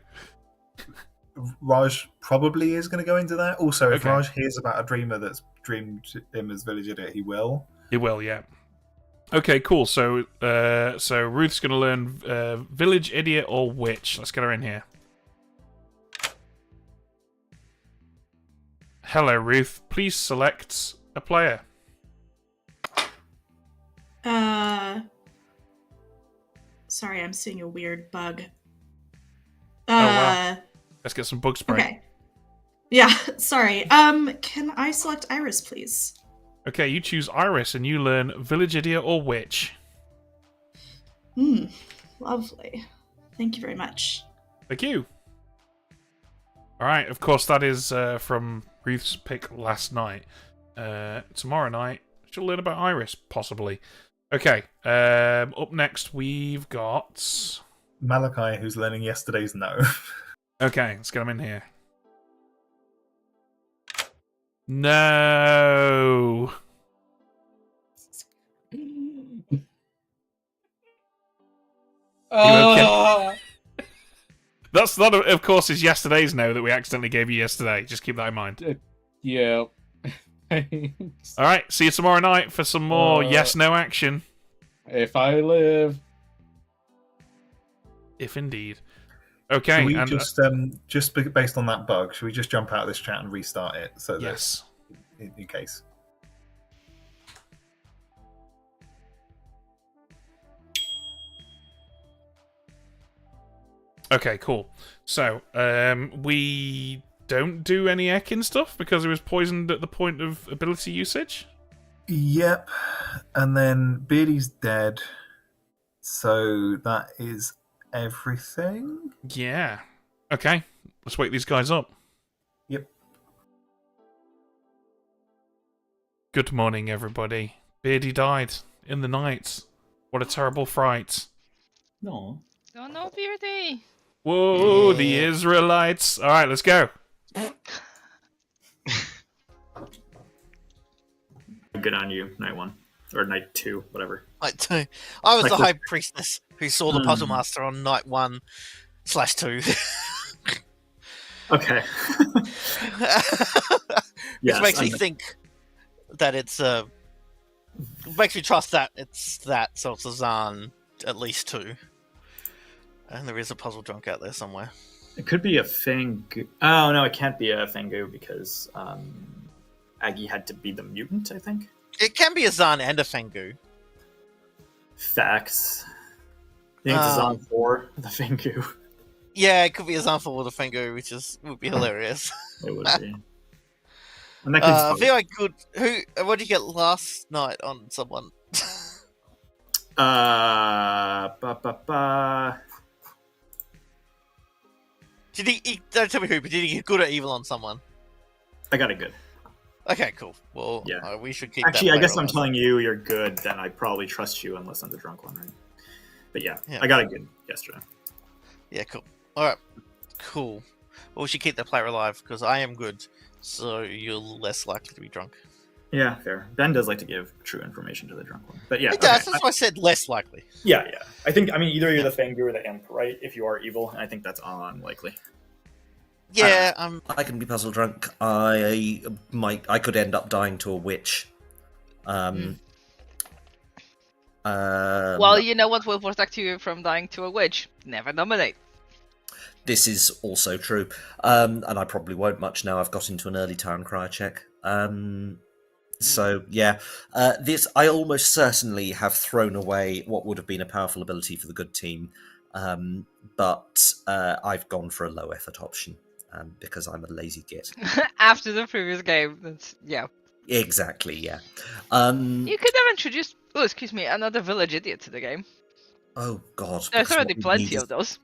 Raj probably is going to go into that. Also, if Okay. Raj hears about a dreamer that's dreamed him as Village Idiot, he will. He will, yeah. Okay, cool. So Ruth's going to learn Village Idiot or Witch. Let's get her in here. Hello, Ruth. Please select a player. Sorry, I'm seeing a weird bug. Oh, wow. Let's get some bug spray. Okay. Yeah, sorry. Can I select Iris, please? Okay, you choose Iris and you learn Village Idiot or Witch. Lovely. Thank you very much. Thank you. Alright, of course, that is from Ruth's pick last night. Tomorrow night, she'll learn about Iris, possibly. Okay, up next, we've got... Malachi, who's learning yesterday's no. Okay, let's get him in here. No! Okay? That's not, of course, is yesterday's no that we accidentally gave you yesterday. Just keep that in mind. Yeah. Alright, see you tomorrow night for some more yes-no action. If I live. If indeed. Okay, Should we and just based on that bug, should we just jump out of this chat and restart it? So that, yes. In case. Okay, cool. So, we don't do any Ekin stuff because it was poisoned at the point of ability usage? Yep. And then Beardy's dead. So that is everything. Yeah. Okay, let's wake these guys up. Yep. Good morning, everybody. Beardy died in the night. What a terrible fright. No. Oh no, Beardy! Whoa, the Israelites. Alright, let's go. Good on you, night one. Or night two, whatever. Night two. I was Like the the- High Priestess who saw the Puzzle Master on night 1/2. Okay. Which Yes, makes me I'm- think that it's makes me trust that it's that, so it's a Zan at least 2. And there is a puzzle drunk out there somewhere. It could be a Fengu. Oh, no, it can't be a Fengu because Aggie had to be the mutant, I think. It can be a Zan and a Fengu. Facts. I think it's a Zan 4, the Fengu. Yeah, it could be a Zan for the Fengu, which would be hilarious. It would be. And that kid's I feel like good. What did you get last night on someone? Did he? Don't tell me who, but did he get good or evil on someone? I got it good. Okay, cool. Well, Yeah. we should keep. Actually, that I guess player I'm alive. telling you you're good. Then I probably trust you unless I'm the drunk one, right? But yeah, Yeah. I got it good yesterday. Yeah, cool. All right, cool. Well, we should keep that player alive because I am good, so you're less likely to be drunk. Yeah, fair. Ben does like to give true information to the drunk one, but yeah, It does. That's why I said less likely. Yeah. I think either you're the Fangu or the Imp, right? If you are evil, and I think that's unlikely. Yeah, I can be puzzle drunk. I could end up dying to a witch. Well, you know what will protect you from dying to a witch? Never nominate. This is also true, and I probably won't much now. I've got into an early town crier check. So yeah, this I almost certainly have thrown away what would have been a powerful ability for the good team, but I've gone for a low effort option because I'm a lazy git. After the previous game, that's yeah. Exactly, yeah. You could have introduced, another village idiot to the game. Oh God, There's because already what we plenty need is- of those.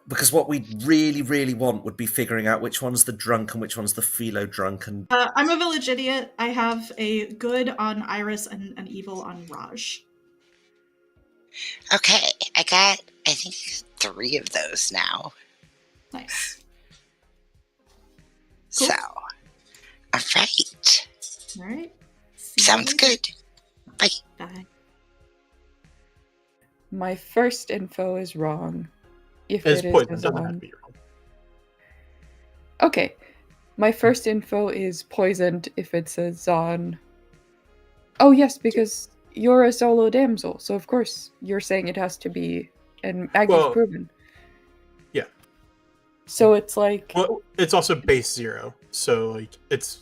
Because what we really, really want would be figuring out which one's the drunk and which one's the philo drunk. And I'm a village idiot. I have a good on Iris and an evil on Raj. Okay, I think 3 of those now. Nice. So, all right. All right. Sounds good. Bye. Bye. My first info is wrong. If It's it is poison. a It doesn't have Zon. to be wrong. Okay. My first info is poisoned if it's a Zon. Oh yes, because you're a solo damsel, so of course you're saying it has to be, and Aggie's proven. Yeah. So it's like Well, it's also base 0, so like it's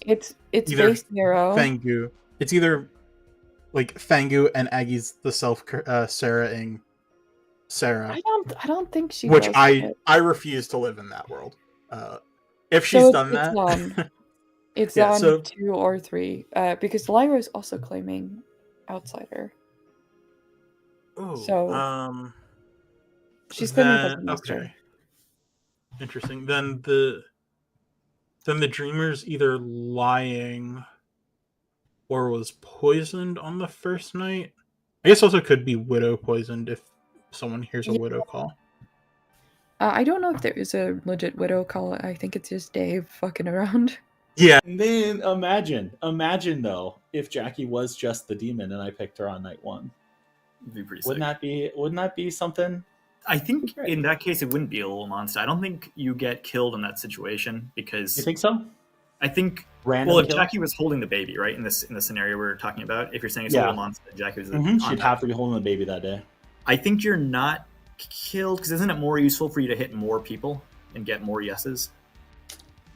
either base 0. Fangu. It's either like Fangu and Aggie's the Sarah-ing Sarah. I don't think she. Which does I it. refuse to live in that world. If So she's it's- done it's that, on. It's Yeah, on so- 2 or 3, because Lyra is also claiming outsider. Ooh, So she's claiming then, puzzle master. okay. Interesting. Then the dreamer's either lying or was poisoned on the first night. I guess also could be widow poisoned if someone hears a widow call. I don't know if there is a legit widow call. I think it's just Dave fucking around. Yeah. And then imagine though, if Jackie was just the demon and I picked her on night 1. It'd be pretty Wouldn't that be something? I think in that case it wouldn't be a little monster. I don't think you get killed in that situation because You think so? I think Random if kill? Jackie was holding the baby, right, in the scenario we were talking about, if you're saying it's a Yeah. little monster, Jackie was She'd have to be holding the baby that day. I think you're not killed because isn't it more useful for you to hit more people and get more yeses?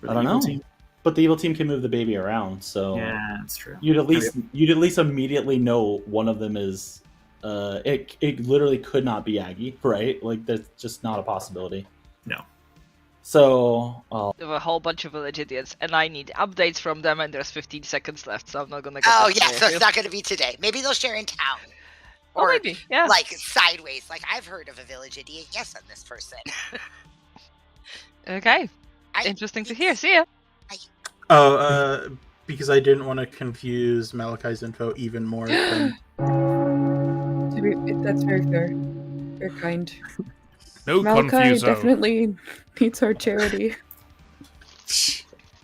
For the I don't evil know. team? But the evil team can move the baby around, so Yeah, that's true. You'd at least immediately know one of them is. It literally could not be Aggie, right? Like that's just not a possibility. No. So There were a whole bunch of village idiots, and I need updates from them, and there's 15 seconds left, so I'm not gonna get Oh, that yeah, far. so it's not going to be today. Maybe they'll share in town. Oh, Or, maybe, yeah. like, sideways. Like, I've heard of a village idiot. Yes, on this person. Okay. Interesting to hear. See ya. Oh, because I didn't want to confuse Malachi's info even more. Than... That's very fair. Very kind. No Malachi confuso. definitely needs our charity.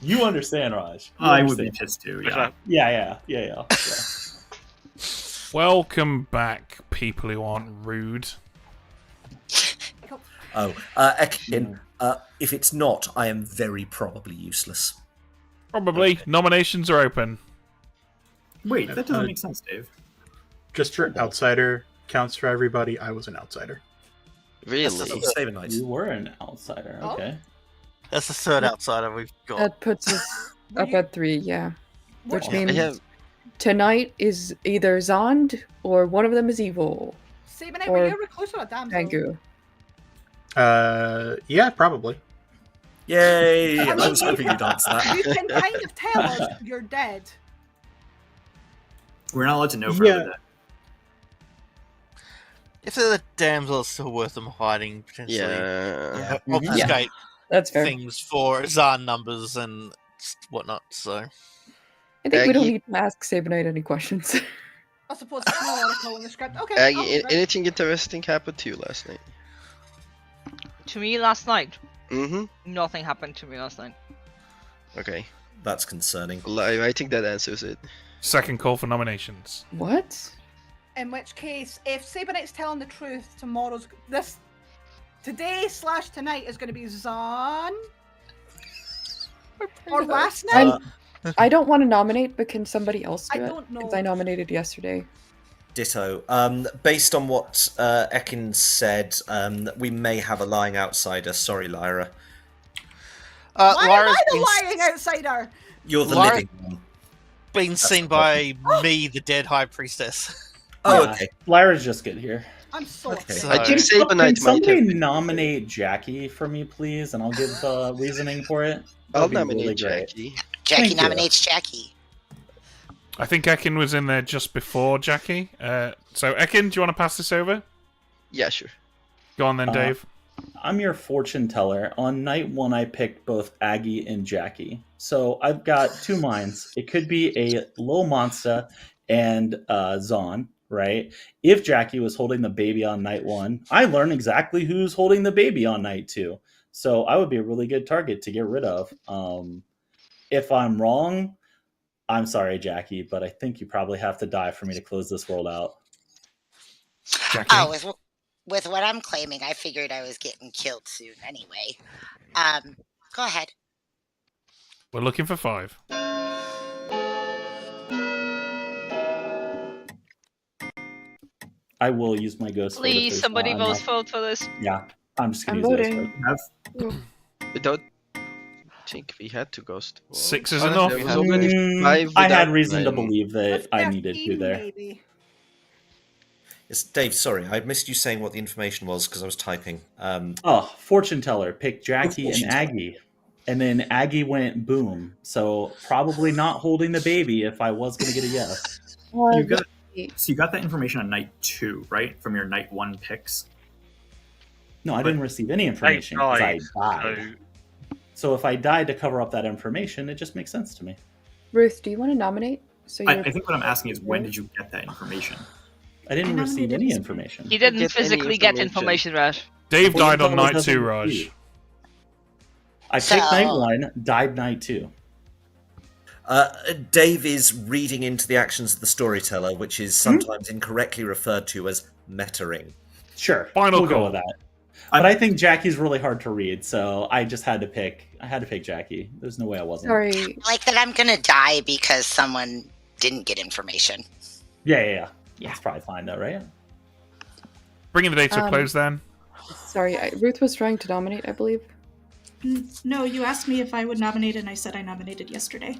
you understand, Raj? You I would be understand. pissed too. Yeah. Welcome back, people who aren't rude. Oh, Ekin, if it's not, I am very probably useless. Probably. Nominations are open. Wait, that doesn't make sense, Dave. Just for outsider counts for everybody. I was an outsider. Really? You were an outsider. Okay. That's the third outsider we've got. That puts us up at 3, yeah. Which I means have- tonight is either Zond or one of them is evil. Same and Or you're recluser or damsel. Fangu. Yeah, probably. Yay! I mean, I was hoping you'd answer that. You can kind of tell us you're dead. We're not allowed to know for Yeah. that. If they're the damsel, it's still worth them hiding potentially. Yeah. Obfuscate. That's fair. things for Zahn numbers and whatnot. So I think we don't need to ask Sabanite any questions. I suppose it's not article in the script. Okay. Aggie, I'll leave it. anything interesting happened to you last night? To me last night. Mm-hmm. Nothing happened to me last night. Okay. That's concerning. I think that answers it. Second call for nominations. What? In which case, if Sabanite's telling the truth, today/tonight is going to be Zahn or last night. I don't want to nominate, but can somebody else do I it? don't know. Because I nominated yesterday. Ditto. Based on what Ekin said, we may have a lying outsider. Sorry, Lyra. Why am I the lying outsider? You're the Lyra- living one. Been seen by me, the dead high priestess. Oh, okay. Lyra's just good here. I'm so Okay. I think Can Sabanite might somebody have... nominate Jackie for me, please, and I'll give reasoning for it? I'll That'd be nominate really great. Jackie. Jackie Thank you. nominates Jackie. I think Ekin was in there just before Jackie. So, Ekin, do you want to pass this over? Yeah, sure. Go on then, Dave. I'm your fortune teller. On night 1, I picked both Aggie and Jackie. So I've got two minds. It could be a little monster and Zahn, right? If Jackie was holding the baby on night 1, I learn exactly who's holding the baby on night 2. So I would be a really good target to get rid of. If I'm wrong, I'm sorry, Jackie, but I think you probably have to die for me to close this world out. Jackie? Oh, with what I'm claiming, I figured I was getting killed soon anyway. Go ahead. We're looking for 5. I will use my ghost vote if Please, there's somebody not vote enough. for this. Yeah, I'm just I'm going to use this voting. vote. I don't think we had to ghost. 6 is Oh, enough. there was already 5 I had without reason to planning. believe that I needed to there. Maybe. Yes, Dave, sorry, I missed you saying what the information was because I was typing. Oh, fortune teller picked Jackie and fortune teller. Aggie, and then Aggie went boom. So probably not holding the baby if I was going to get a yes. You got that information on night 2, right? From your night 1 picks. No, I didn't receive any information because I died, died. So if I died to cover up that information, it just makes sense to me. Ruth, do you want to nominate? So I think what I'm asking is, when did you get that information? I didn't receive any information. He didn't Get any physically get information. information, Raj. Dave Well, died on it night doesn't 2, Raj. do. I picked night 1, died night 2. Dave is reading into the actions of the storyteller, which is sometimes incorrectly referred to as metaing. Sure, Final we'll go call. with that. But I think Jackie's really hard to read, so I just had to pick. I had to pick Jackie. There's no way I wasn't. Sorry. Like that I'm gonna die because someone didn't get information. Yeah. That's probably fine though, right? Bringing the day to a close then. Sorry, Ruth was trying to nominate, I believe. No, you asked me if I would nominate, and I said I nominated yesterday.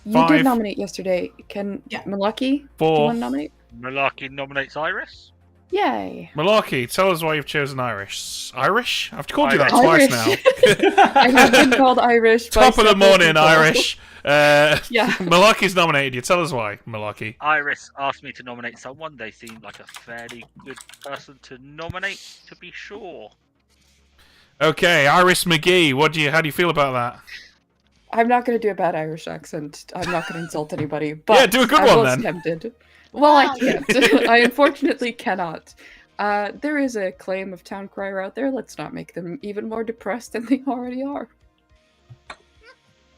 You 5. did nominate yesterday. Can Malaki? Do you 4. want to nominate? Malarkey nominates Iris. Yay! Malarkey, tell us why you've chosen Irish. Irish? I've called you that Irish. twice now. I have been called Irish. by Top of the several morning, people. Irish. Yeah. Malarkey's nominated you. Tell us why, Malarkey. Iris asked me to nominate someone. They seemed like a fairly good person to nominate, to be sure. Okay, Iris McGee. How do you feel about that? I'm not going to do a bad Irish accent. I'm not going to insult anybody. But Yeah, do a good I one was then. tempted. Well, I can't. I unfortunately cannot. There is a claim of town crier out there. Let's not make them even more depressed than they already are.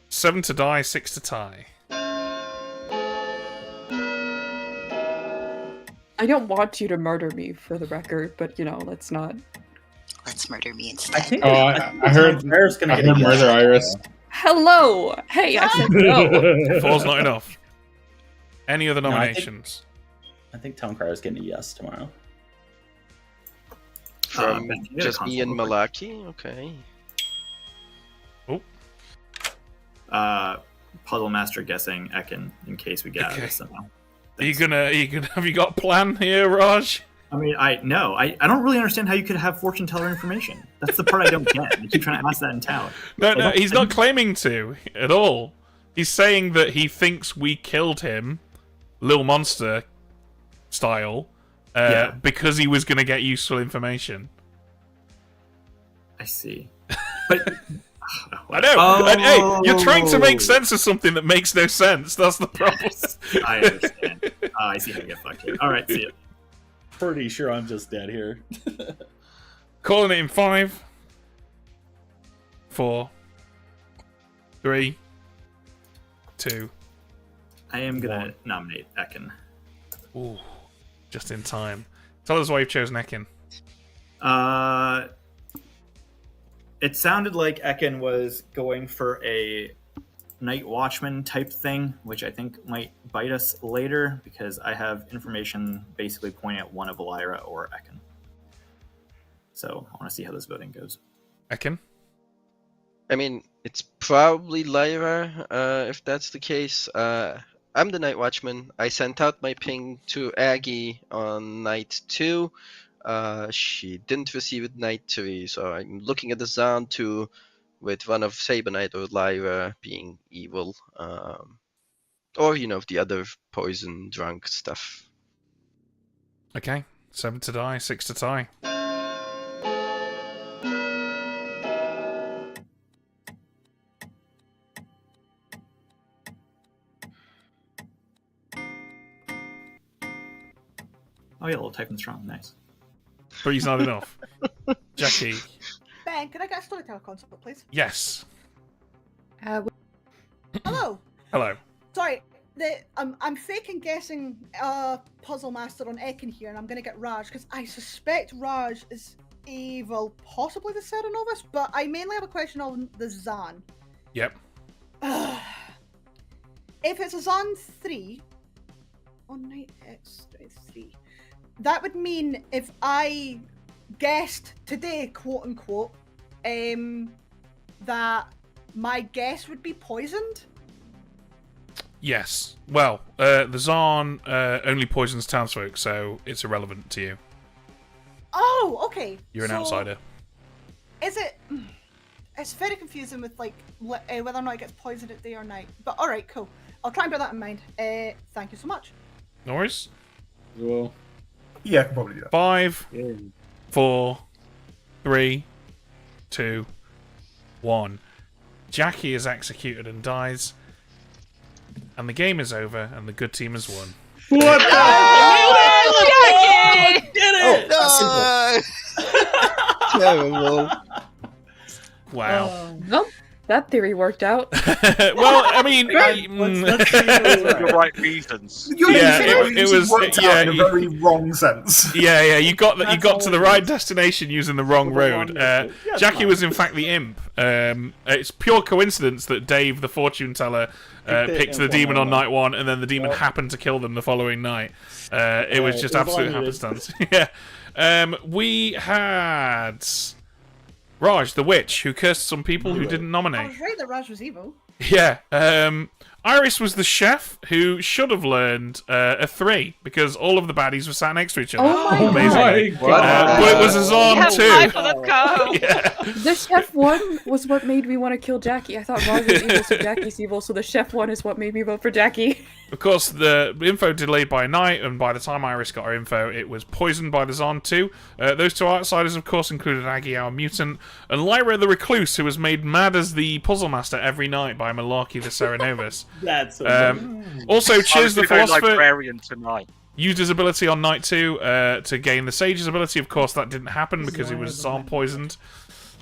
7 to die, 6 to tie. I don't want you to murder me, for the record, but let's not. Let's murder me instead. I think. I heard. Claire's gonna I get heard a yes. murder Iris. Hello. Hey, I said no. 4's not enough. Any other No, I think- nominations? I think Town Crier's getting a yes tomorrow. From Ben, can you get a just me console and real quick? Malaki? Okay. Puzzle Master guessing Ekin in case we get out of Okay. this somehow. Are you gonna? Have you got a plan here, Raj? I mean, I don't really understand how you could have fortune teller information. That's the part I don't get. I keep trying to ask that in town. No, he's not claiming to at all. He's saying that he thinks we killed him, Lil Monster style, because he was going to get useful information. I see. I know. And, hey, you're trying to make sense of something that makes no sense. That's the problem. I understand. I see how you get fucked here. All right, see ya. Pretty sure I'm just dead here. Calling it in 5, 4, 3, 2. I am gonna nominate Ekin. Ooh, just in time. Tell us why you've chosen Ekin. It sounded like Ekin was going for a Night Watchman type thing, which I think might bite us later because I have information basically pointing at one of Lyra or Ekin. So I want to see how this voting goes. Ekin? I mean, it's probably Lyra, if that's the case. I'm the Night Watchman. I sent out my ping to Aggie on night 2. She didn't receive it night 3, so I'm looking at the Zan 2 with one of Saber Knight or Lyra being evil. Or, the other poison drunk stuff. Okay, 7 to die, 6 to tie. Oh yeah, a little typing strong, nice. Three's not enough. Jackie. Ben, can I get a Storyteller console, please? Yes. Hello. Hello. Sorry, I'm faking guessing Puzzle Master on Ekin here, and I'm going to get Raj, because I suspect Raj is evil, possibly the Serenovus, but I mainly have a question on the Zan. Yep. If it's a Zan 3, on night X 3, that would mean if I guessed today, quote unquote, that my guess would be poisoned. Yes. Well, the Zarn only poisons townsfolk, so it's irrelevant to you. Oh, okay. You're an outsider. Is it? It's very confusing with whether or not it gets poisoned at day or night. But all right, cool. I'll try and bear that in mind. Thank you so much. No worries. Well, yeah, I can probably do that. 5, 4, 3, 2, 1. Jackie is executed and dies, and the game is over, and the good team has won. What the hell? Jackie! Did it! Oh, no! Terrible. Wow. Well, that theory worked out. Well, I mean, Let's see the right reasons. it was worked out in a very wrong sense. Yeah, you got to the right destination using the wrong road. Jackie was in fact the imp. It's pure coincidence that Dave, the fortune teller, picked the demon on night 1, and then the demon happened to kill them the following night. It was just absolute happenstance. Yeah. We had Raj, the witch, who cursed some people who didn't I nominate. was right that Raj was evil. Yeah. Iris was the chef who should have learned a 3 because all of the baddies were sat next to each other. Oh my God. But it was a Zon too. The chef one was what made me want to kill Jackie. I thought Raj was evil, so Jackie's evil, so the chef one is what made me vote for Jackie. Of course, the info delayed by night, and by the time Iris got her info, it was poisoned by the Zon 2. Those two outsiders, of course, included Aggie, our mutant, and Lyra the recluse, who was made mad as the puzzle master every night by Malarkey the Serenovus. That's also, Chiz the philosopher librarian tonight. used his ability on night 2 to gain the Sage's ability. Of course, that didn't happen because he was Zon poisoned.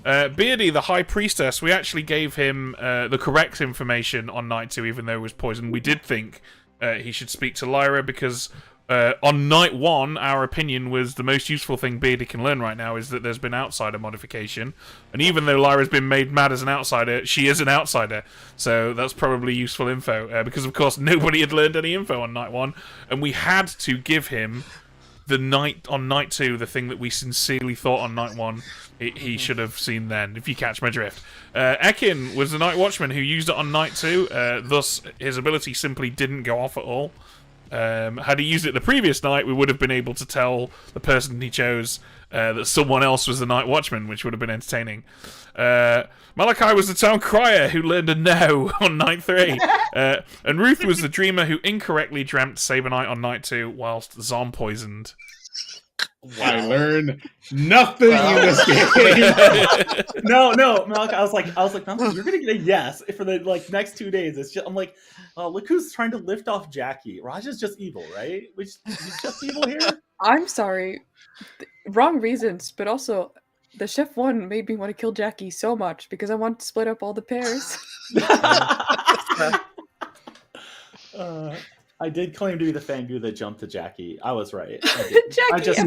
Beardy, the High Priestess, we actually gave him the correct information on night 2, even though he was poisoned. We did think he should speak to Lyra because on night 1, our opinion was the most useful thing Beardy can learn right now is that there's been outsider modification. And even though Lyra's been made mad as an outsider, she is an outsider. So that's probably useful info because, of course, nobody had learned any info on night 1. And we had to give him on night 2, the thing that we sincerely thought on night 1 he should have seen then, if you catch my drift. Ekin was the Night Watchman who used it on night 2, thus his ability simply didn't go off at all. Had he used it the previous night, we would have been able to tell the person he chose that someone else was the Night Watchman, which would have been entertaining. Malachi was the Town Crier who learned a no on night 3. And Ruth was the Dreamer who incorrectly dreamt Saber Knight on night 2 whilst Zom poisoned. I learn nothing in this game. No, Malak, I was like, Malak, you're gonna get a yes for the next 2 days. It's just, I'm like, oh, look who's trying to lift off Jackie. Raj is just evil, right? He's just evil here. I'm sorry, wrong reasons, but also the chef one made me want to kill Jackie so much because I want to split up all the pairs. I did claim to be the Fangu that jumped to Jackie. I was right. Jackie, I just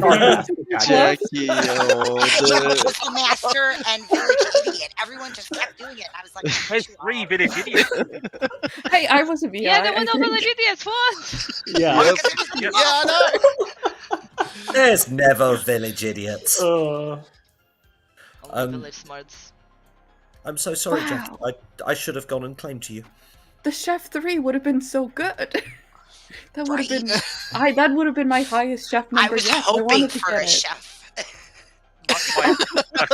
Jackie, The master and village idiot. Everyone just kept doing it. I was like, there's 3 village idiots. Hey, I wasn't VI. Yeah, there were I no think. village idiots once. Yeah. yeah, I know. There's never village idiots. Only village smarts. I'm so sorry, Wow. Jackie. I should have gone and claimed to you. The chef 3 would have been so good. That would have been that would have been my highest chef number I was yet. hoping wanted to for get a it. chef. My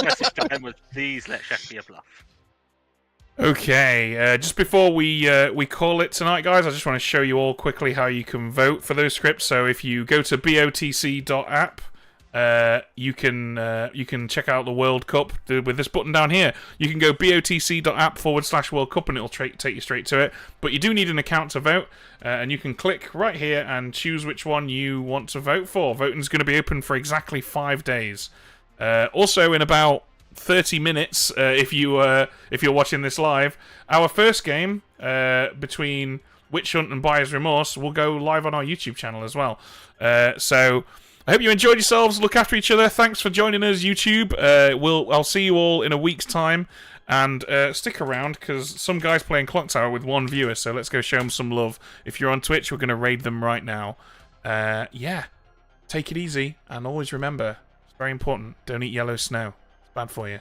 message to them was, please let Chef be a bluff. Okay, just before we call it tonight, guys, I just want to show you all quickly how you can vote for those scripts. So if you go to botc.app, you can check out the World Cup with this button down here. You can go botc.app/World Cup and it'll take you straight to it. But you do need an account to vote, and you can click right here and choose which one you want to vote for. Voting's going to be open for exactly 5 days. Also, in about 30 minutes, if you're watching this live, our first game between Witch Hunt and Buyer's Remorse will go live on our YouTube channel as well. So I hope you enjoyed yourselves. Look after each other. Thanks for joining us, YouTube. I'll see you all in a week's time, and stick around because some guy's playing Clocktower with 1 viewer. So let's go show him some love. If you're on Twitch, we're going to raid them right now. Yeah, take it easy, and always remember, it's very important. Don't eat yellow snow. It's bad for you.